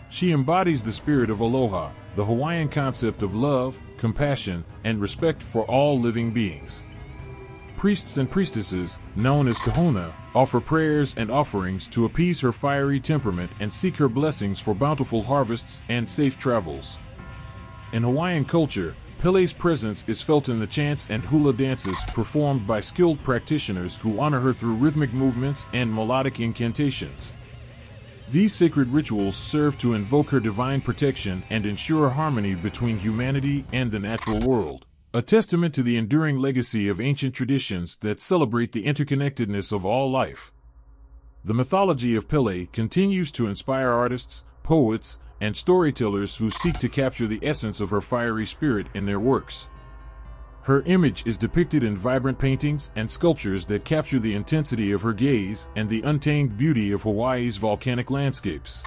She embodies the spirit of aloha, the Hawaiian concept of love, compassion, and respect for all living beings. Priests and priestesses, known as kahuna, offer prayers and offerings to appease her fiery temperament and seek her blessings for bountiful harvests and safe travels. In Hawaiian culture, Pele's presence is felt in the chants and hula dances performed by skilled practitioners who honor her through rhythmic movements and melodic incantations. These sacred rituals serve to invoke her divine protection and ensure harmony between humanity and the natural world, a testament to the enduring legacy of ancient traditions that celebrate the interconnectedness of all life. The mythology of Pele continues to inspire artists, poets, and storytellers who seek to capture the essence of her fiery spirit in their works. Her image is depicted in vibrant paintings and sculptures that capture the intensity of her gaze and the untamed beauty of Hawaii's volcanic landscapes.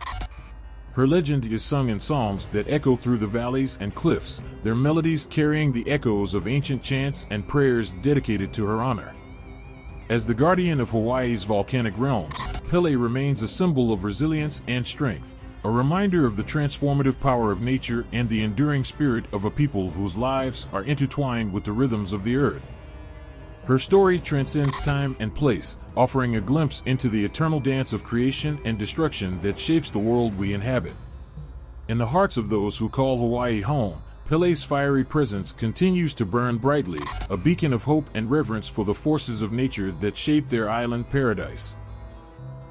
Her legend is sung in psalms that echo through the valleys and cliffs, their melodies carrying the echoes of ancient chants and prayers dedicated to her honor. As the guardian of Hawaii's volcanic realms, Pele remains a symbol of resilience and strength, a reminder of the transformative power of nature and the enduring spirit of a people whose lives are intertwined with the rhythms of the earth. Her story transcends time and place, offering a glimpse into the eternal dance of creation and destruction that shapes the world we inhabit. In the hearts of those who call Hawaii home, Pele's fiery presence continues to burn brightly, a beacon of hope and reverence for the forces of nature that shape their island paradise.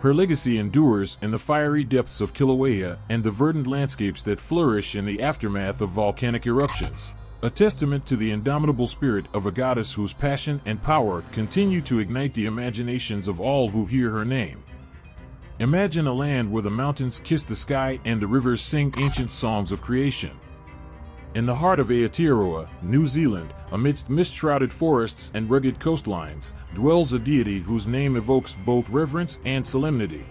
Her legacy endures in the fiery depths of Kilauea and the verdant landscapes that flourish in the aftermath of volcanic eruptions, a testament to the indomitable spirit of a goddess whose passion and power continue to ignite the imaginations of all who hear her name. Imagine a land where the mountains kiss the sky and the rivers sing ancient songs of creation. In the heart of Aotearoa, New Zealand, amidst mist-shrouded forests and rugged coastlines, dwells a deity whose name evokes both reverence and solemnity.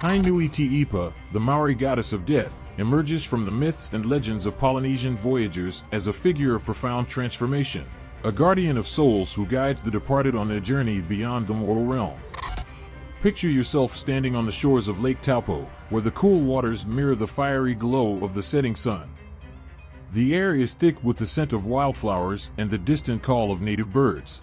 Hainui-Te-Ipa, the Maori goddess of death, emerges from the myths and legends of Polynesian voyagers as a figure of profound transformation, a guardian of souls who guides the departed on their journey beyond the mortal realm. Picture yourself standing on the shores of Lake Taupo, where the cool waters mirror the fiery glow of the setting sun. The air is thick with the scent of wildflowers and the distant call of native birds.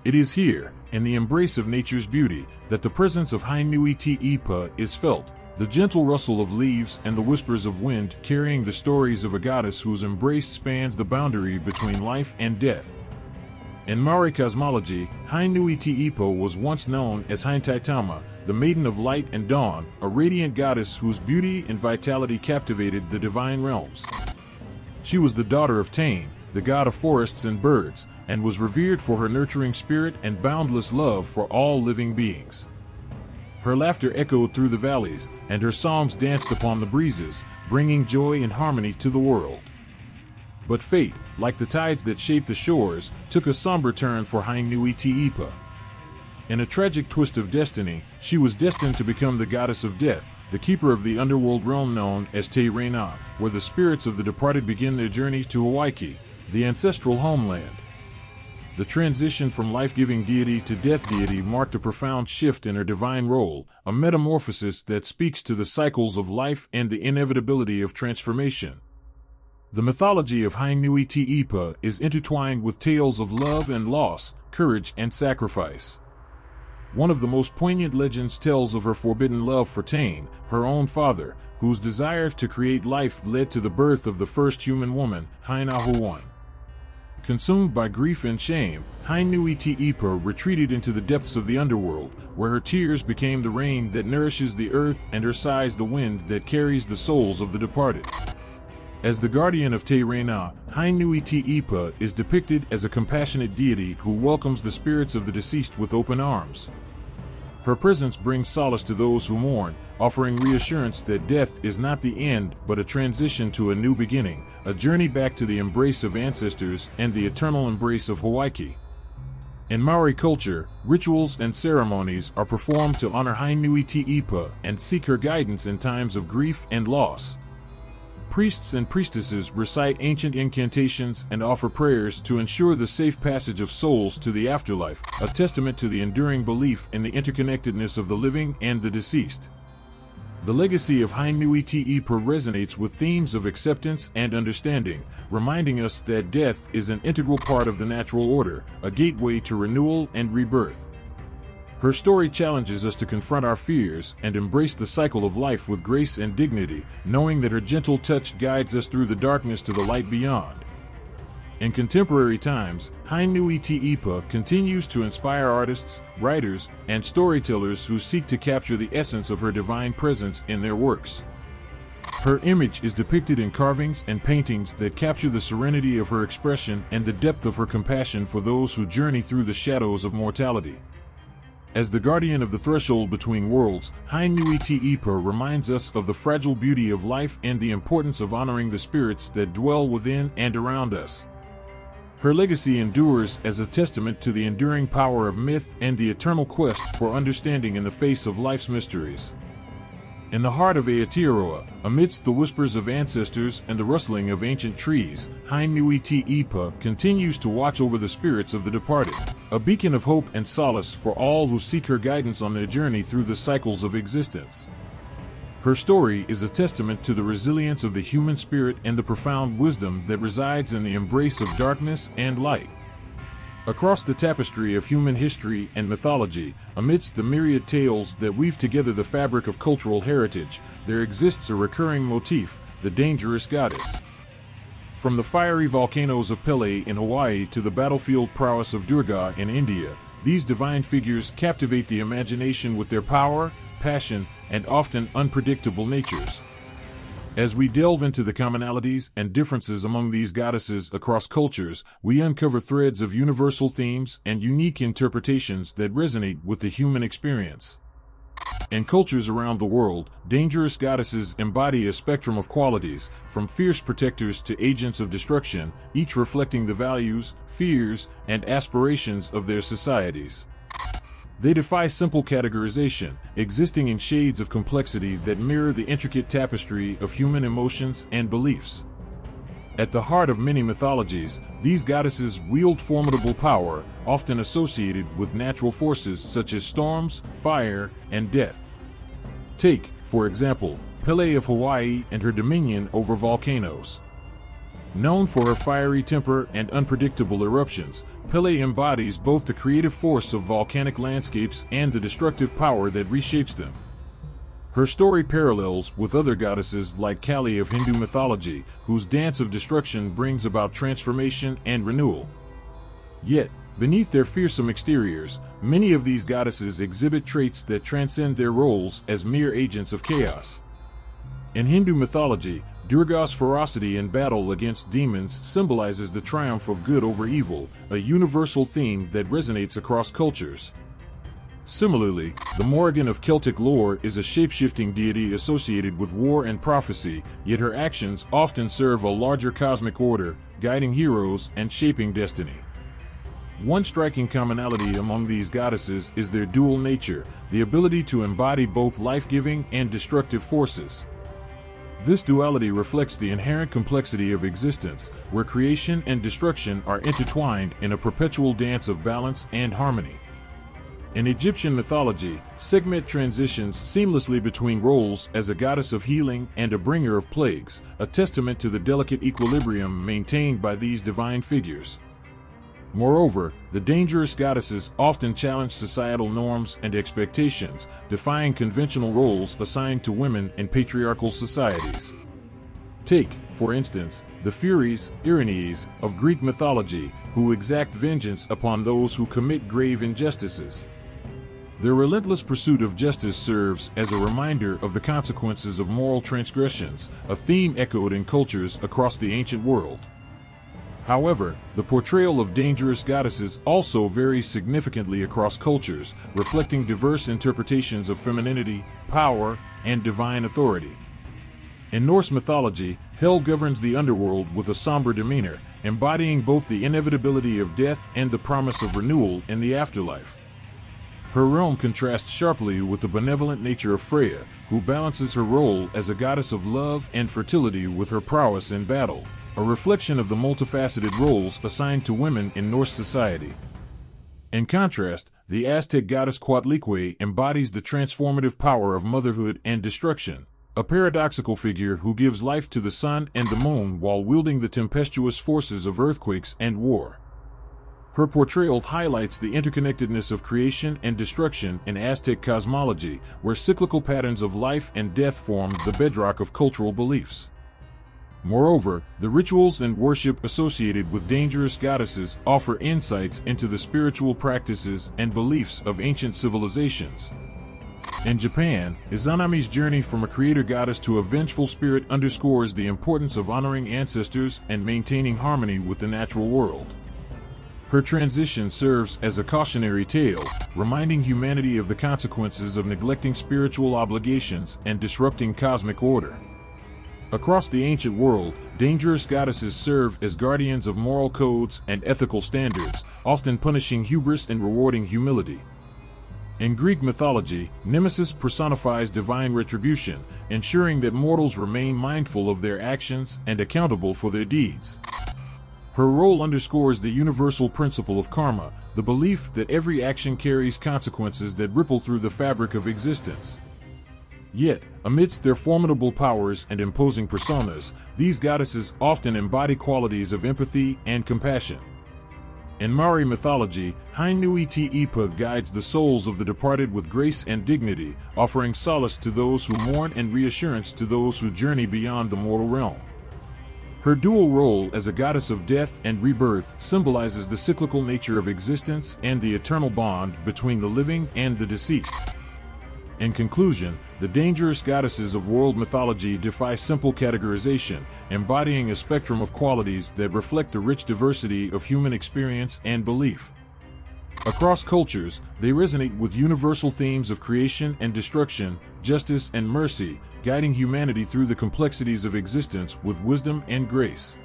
It is here, in the embrace of nature's beauty, that the presence of Hainui-Te-Ipa is felt, the gentle rustle of leaves and the whispers of wind carrying the stories of a goddess whose embrace spans the boundary between life and death. In Maori cosmology, Hainui-Te-Ipa was once known as Haintaitama, the Maiden of Light and Dawn, a radiant goddess whose beauty and vitality captivated the divine realms. She was the daughter of Tane, the god of forests and birds, and was revered for her nurturing spirit and boundless love for all living beings. Her laughter echoed through the valleys, and her songs danced upon the breezes, bringing joy and harmony to the world. But fate, like the tides that shape the shores, took a somber turn for Hain-Nuit-Ipa. In a tragic twist of destiny, she was destined to become the goddess of death, the keeper of the underworld realm known as Te Rena, where the spirits of the departed begin their journey to Hawaii, the ancestral homeland. The transition from life-giving deity to death deity marked a profound shift in her divine role, a metamorphosis that speaks to the cycles of life and the inevitability of transformation. The mythology of Hain-Nuit-Ipa is intertwined with tales of love and loss, courage and sacrifice. One of the most poignant legends tells of her forbidden love for Tain, her own father, whose desire to create life led to the birth of the first human woman, Hainahuan. Consumed by grief and shame, Hain-Nuit-Ipa retreated into the depths of the underworld, where her tears became the rain that nourishes the earth and her sighs the wind that carries the souls of the departed. As the guardian of Te Rena, Hain-Nuit-Ipa is depicted as a compassionate deity who welcomes the spirits of the deceased with open arms. Her presence brings solace to those who mourn, offering reassurance that death is not the end but a transition to a new beginning, a journey back to the embrace of ancestors and the eternal embrace of Hawaii. In Maori culture, rituals and ceremonies are performed to honor Hain-Nuit-Ipa and seek her guidance in times of grief and loss. Priests and priestesses recite ancient incantations and offer prayers to ensure the safe passage of souls to the afterlife, a testament to the enduring belief in the interconnectedness of the living and the deceased. The legacy of Hain-Nuit-Ipa resonates with themes of acceptance and understanding, reminding us that death is an integral part of the natural order, a gateway to renewal and rebirth. Her story challenges us to confront our fears and embrace the cycle of life with grace and dignity, knowing that her gentle touch guides us through the darkness to the light beyond. In contemporary times, Hain-Nuit-Ipa continues to inspire artists, writers, and storytellers who seek to capture the essence of her divine presence in their works. Her image is depicted in carvings and paintings that capture the serenity of her expression and the depth of her compassion for those who journey through the shadows of mortality. As the guardian of the threshold between worlds, Hain-Nuit-Ipa reminds us of the fragile beauty of life and the importance of honoring the spirits that dwell within and around us. Her legacy endures as a testament to the enduring power of myth and the eternal quest for understanding in the face of life's mysteries. In the heart of Aotearoa, amidst the whispers of ancestors and the rustling of ancient trees, Hain-Nuit-Ipa continues to watch over the spirits of the departed, a beacon of hope and solace for all who seek her guidance on their journey through the cycles of existence. Her story is a testament to the resilience of the human spirit and the profound wisdom that resides in the embrace of darkness and light. Across the tapestry of human history and mythology, amidst the myriad tales that weave together the fabric of cultural heritage, there exists a recurring motif, the dangerous goddess. From the fiery volcanoes of Pele in Hawaii to the battlefield prowess of Durga in India, these divine figures captivate the imagination with their power, passion, and often unpredictable natures. As we delve into the commonalities and differences among these goddesses across cultures, we uncover threads of universal themes and unique interpretations that resonate with the human experience. In cultures around the world, dangerous goddesses embody a spectrum of qualities, from fierce protectors to agents of destruction, each reflecting the values, fears, and aspirations of their societies. They defy simple categorization, existing in shades of complexity that mirror the intricate tapestry of human emotions and beliefs. At the heart of many mythologies, these goddesses wield formidable power, often associated with natural forces such as storms, fire, and death. Take, for example, Pele of Hawaii and her dominion over volcanoes. Known for her fiery temper and unpredictable eruptions, Pele embodies both the creative force of volcanic landscapes and the destructive power that reshapes them. Her story parallels with other goddesses like Kali of Hindu mythology, whose dance of destruction brings about transformation and renewal. Yet, beneath their fearsome exteriors, many of these goddesses exhibit traits that transcend their roles as mere agents of chaos. In Hindu mythology, Durga's ferocity in battle against demons symbolizes the triumph of good over evil, a universal theme that resonates across cultures. Similarly, the Morrigan of Celtic lore is a shape-shifting deity associated with war and prophecy, yet her actions often serve a larger cosmic order, guiding heroes and shaping destiny. One striking commonality among these goddesses is their dual nature, the ability to embody both life-giving and destructive forces. This duality reflects the inherent complexity of existence, where creation and destruction are intertwined in a perpetual dance of balance and harmony. In Egyptian mythology, Sekhmet transitions seamlessly between roles as a goddess of healing and a bringer of plagues, a testament to the delicate equilibrium maintained by these divine figures. Moreover, the dangerous goddesses often challenge societal norms and expectations, defying conventional roles assigned to women in patriarchal societies. Take, for instance, the Furies, Erinyes, of Greek mythology, who exact vengeance upon those who commit grave injustices. Their relentless pursuit of justice serves as a reminder of the consequences of moral transgressions, a theme echoed in cultures across the ancient world. However, the portrayal of dangerous goddesses also varies significantly across cultures, reflecting diverse interpretations of femininity, power, and divine authority. In Norse mythology, Hel governs the underworld with a somber demeanor, embodying both the inevitability of death and the promise of renewal in the afterlife. Her realm contrasts sharply with the benevolent nature of Freya, who balances her role as a goddess of love and fertility with her prowess in battle, a reflection of the multifaceted roles assigned to women in Norse society. In contrast, the Aztec goddess Coatlicue embodies the transformative power of motherhood and destruction, a paradoxical figure who gives life to the sun and the moon while wielding the tempestuous forces of earthquakes and war. Her portrayal highlights the interconnectedness of creation and destruction in Aztec cosmology, where cyclical patterns of life and death form the bedrock of cultural beliefs. Moreover, the rituals and worship associated with dangerous goddesses offer insights into the spiritual practices and beliefs of ancient civilizations. In Japan, Izanami's journey from a creator goddess to a vengeful spirit underscores the importance of honoring ancestors and maintaining harmony with the natural world. Her transition serves as a cautionary tale, reminding humanity of the consequences of neglecting spiritual obligations and disrupting cosmic order. Across the ancient world, dangerous goddesses serve as guardians of moral codes and ethical standards, often punishing hubris and rewarding humility. In Greek mythology, Nemesis personifies divine retribution, ensuring that mortals remain mindful of their actions and accountable for their deeds. Her role underscores the universal principle of karma, the belief that every action carries consequences that ripple through the fabric of existence. Yet, amidst their formidable powers and imposing personas, these goddesses often embody qualities of empathy and compassion. In Maori mythology, Hainui-Te-Ipa guides the souls of the departed with grace and dignity, offering solace to those who mourn and reassurance to those who journey beyond the mortal realm. Her dual role as a goddess of death and rebirth symbolizes the cyclical nature of existence and the eternal bond between the living and the deceased. In conclusion, the dangerous goddesses of world mythology defy simple categorization, embodying a spectrum of qualities that reflect the rich diversity of human experience and belief. Across cultures, they resonate with universal themes of creation and destruction, justice and mercy, guiding humanity through the complexities of existence with wisdom and grace.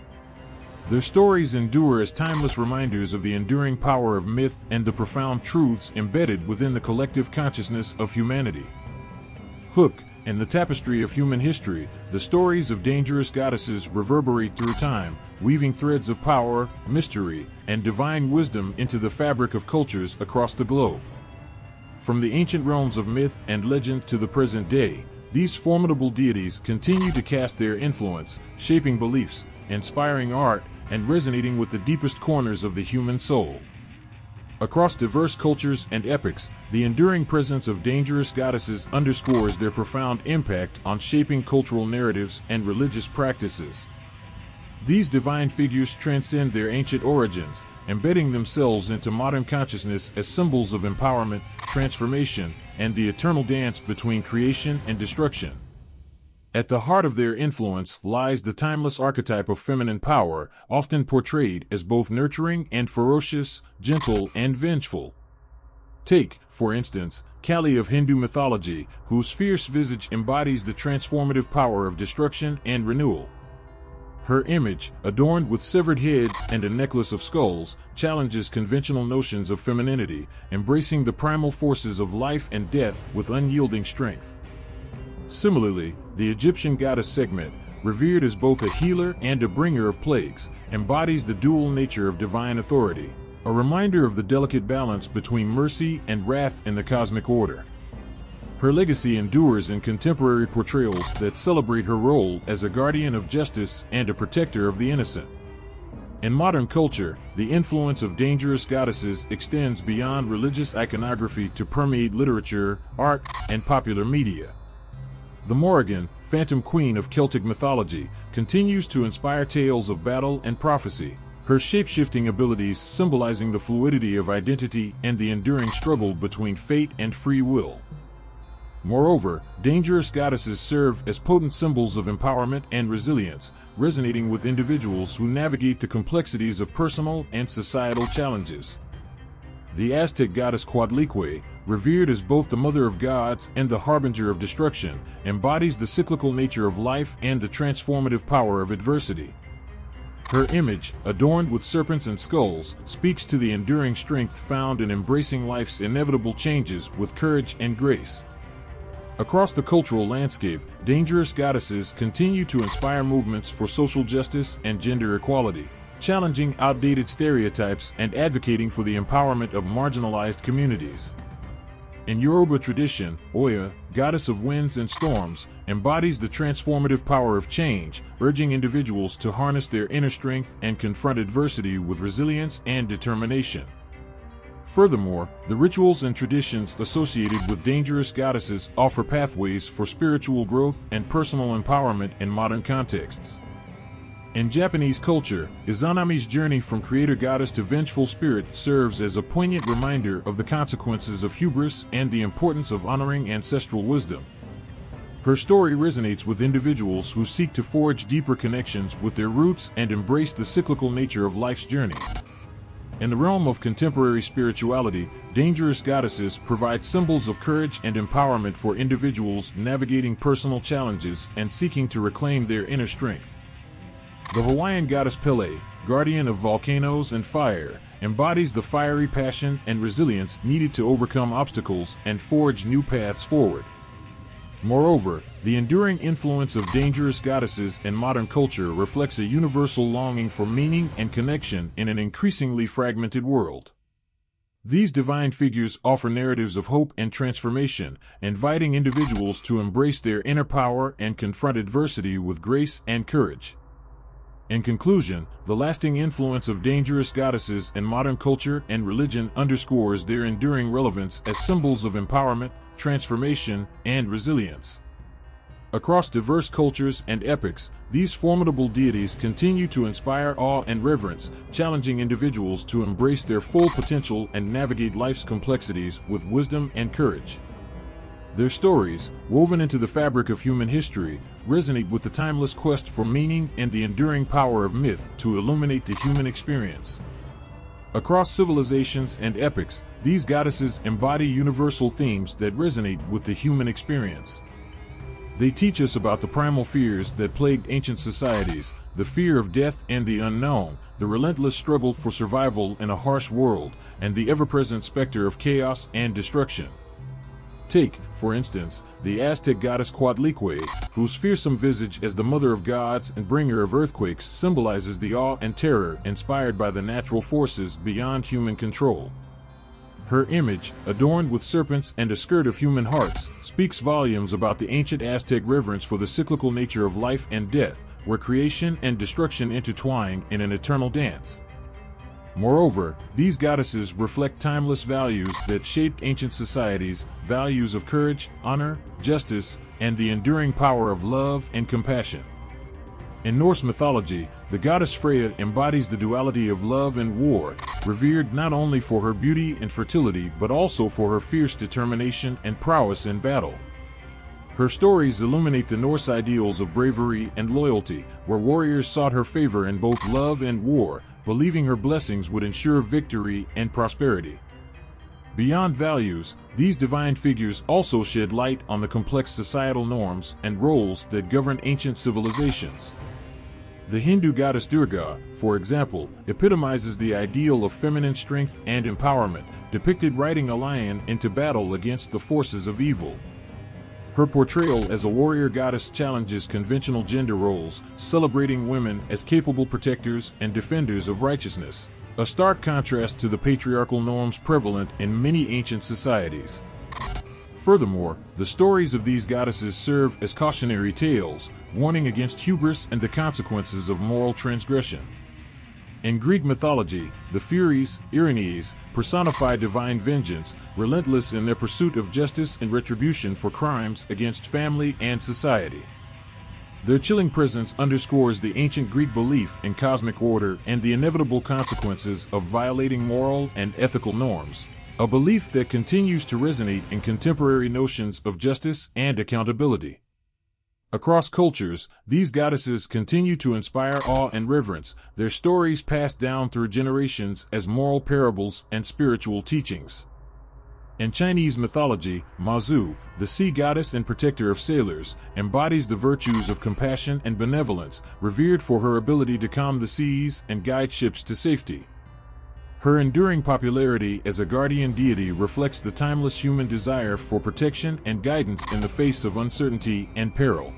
Their stories endure as timeless reminders of the enduring power of myth and the profound truths embedded within the collective consciousness of humanity. Hook, in the tapestry of human history, the stories of dangerous goddesses reverberate through time, weaving threads of power, mystery, and divine wisdom into the fabric of cultures across the globe. From the ancient realms of myth and legend to the present day, these formidable deities continue to cast their influence, shaping beliefs, inspiring art, and resonating with the deepest corners of the human soul. Across diverse cultures and epochs, the enduring presence of dangerous goddesses underscores their profound impact on shaping cultural narratives and religious practices. These divine figures transcend their ancient origins, embedding themselves into modern consciousness as symbols of empowerment, transformation, and the eternal dance between creation and destruction. At the heart of their influence lies the timeless archetype of feminine power, often portrayed as both nurturing and ferocious, gentle and vengeful. Take, for instance, Kali of Hindu mythology, whose fierce visage embodies the transformative power of destruction and renewal. Her image, adorned with severed heads and a necklace of skulls, challenges conventional notions of femininity, embracing the primal forces of life and death with unyielding strength. Similarly, the Egyptian goddess Sekhmet, revered as both a healer and a bringer of plagues, embodies the dual nature of divine authority, a reminder of the delicate balance between mercy and wrath in the cosmic order. Her legacy endures in contemporary portrayals that celebrate her role as a guardian of justice and a protector of the innocent. In modern culture, the influence of dangerous goddesses extends beyond religious iconography to permeate literature, art, and popular media. The Morrigan, Phantom Queen of Celtic mythology, continues to inspire tales of battle and prophecy, her shape-shifting abilities symbolizing the fluidity of identity and the enduring struggle between fate and free will. Moreover, dangerous goddesses serve as potent symbols of empowerment and resilience, resonating with individuals who navigate the complexities of personal and societal challenges. The Aztec goddess Coatlicue, revered as both the mother of gods and the harbinger of destruction, embodies the cyclical nature of life and the transformative power of adversity. Her image, adorned with serpents and skulls, speaks to the enduring strength found in embracing life's inevitable changes with courage and grace. Across the cultural landscape, dangerous goddesses continue to inspire movements for social justice and gender equality, challenging outdated stereotypes and advocating for the empowerment of marginalized communities. In Yoruba tradition, Oya, goddess of winds and storms, embodies the transformative power of change, urging individuals to harness their inner strength and confront adversity with resilience and determination. Furthermore, the rituals and traditions associated with dangerous goddesses offer pathways for spiritual growth and personal empowerment in modern contexts. In Japanese culture, Izanami's journey from creator goddess to vengeful spirit serves as a poignant reminder of the consequences of hubris and the importance of honoring ancestral wisdom. Her story resonates with individuals who seek to forge deeper connections with their roots and embrace the cyclical nature of life's journey. In the realm of contemporary spirituality, dangerous goddesses provide symbols of courage and empowerment for individuals navigating personal challenges and seeking to reclaim their inner strength. The Hawaiian goddess Pele, guardian of volcanoes and fire, embodies the fiery passion and resilience needed to overcome obstacles and forge new paths forward. Moreover, the enduring influence of dangerous goddesses in modern culture reflects a universal longing for meaning and connection in an increasingly fragmented world. These divine figures offer narratives of hope and transformation, inviting individuals to embrace their inner power and confront adversity with grace and courage. In conclusion, the lasting influence of dangerous goddesses in modern culture and religion underscores their enduring relevance as symbols of empowerment, transformation, and resilience. Across diverse cultures and epochs, these formidable deities continue to inspire awe and reverence, challenging individuals to embrace their full potential and navigate life's complexities with wisdom and courage. Their stories, woven into the fabric of human history, resonate with the timeless quest for meaning and the enduring power of myth to illuminate the human experience. Across civilizations and epochs, these goddesses embody universal themes that resonate with the human experience. They teach us about the primal fears that plagued ancient societies, the fear of death and the unknown, the relentless struggle for survival in a harsh world, and the ever-present specter of chaos and destruction. Take, for instance, the Aztec goddess Coatlicue, whose fearsome visage as the mother of gods and bringer of earthquakes symbolizes the awe and terror inspired by the natural forces beyond human control. Her image, adorned with serpents and a skirt of human hearts, speaks volumes about the ancient Aztec reverence for the cyclical nature of life and death, where creation and destruction intertwine in an eternal dance. Moreover, these goddesses reflect timeless values that shaped ancient societies, values of courage, honor, justice, and the enduring power of love and compassion. In Norse mythology, the goddess Freya embodies the duality of love and war, revered not only for her beauty and fertility but also for her fierce determination and prowess in battle. Her stories illuminate the Norse ideals of bravery and loyalty, where warriors sought her favor in both love and war, believing her blessings would ensure victory and prosperity. Beyond values, these divine figures also shed light on the complex societal norms and roles that govern ancient civilizations. The Hindu goddess Durga, for example, epitomizes the ideal of feminine strength and empowerment, depicted riding a lion into battle against the forces of evil. Her portrayal as a warrior goddess challenges conventional gender roles, celebrating women as capable protectors and defenders of righteousness, a stark contrast to the patriarchal norms prevalent in many ancient societies. Furthermore, the stories of these goddesses serve as cautionary tales, warning against hubris and the consequences of moral transgression. In Greek mythology, the Furies, Erinyes, personify divine vengeance, relentless in their pursuit of justice and retribution for crimes against family and society. Their chilling presence underscores the ancient Greek belief in cosmic order and the inevitable consequences of violating moral and ethical norms, a belief that continues to resonate in contemporary notions of justice and accountability. Across cultures, these goddesses continue to inspire awe and reverence, their stories passed down through generations as moral parables and spiritual teachings. In Chinese mythology, Mazu, the sea goddess and protector of sailors, embodies the virtues of compassion and benevolence, revered for her ability to calm the seas and guide ships to safety. Her enduring popularity as a guardian deity reflects the timeless human desire for protection and guidance in the face of uncertainty and peril.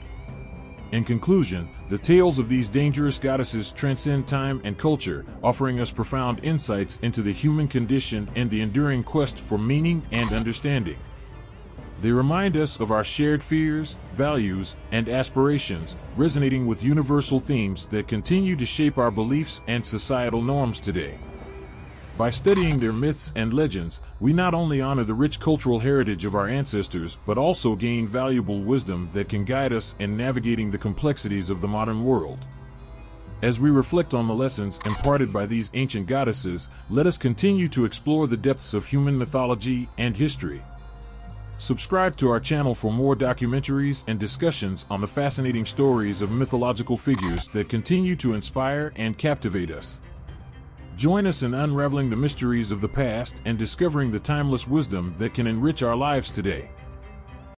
In conclusion, the tales of these dangerous goddesses transcend time and culture, offering us profound insights into the human condition and the enduring quest for meaning and understanding. They remind us of our shared fears, values, and aspirations, resonating with universal themes that continue to shape our beliefs and societal norms today. By studying their myths and legends, we not only honor the rich cultural heritage of our ancestors, but also gain valuable wisdom that can guide us in navigating the complexities of the modern world. As we reflect on the lessons imparted by these ancient goddesses, let us continue to explore the depths of human mythology and history. Subscribe to our channel for more documentaries and discussions on the fascinating stories of mythological figures that continue to inspire and captivate us. Join us in unraveling the mysteries of the past and discovering the timeless wisdom that can enrich our lives today.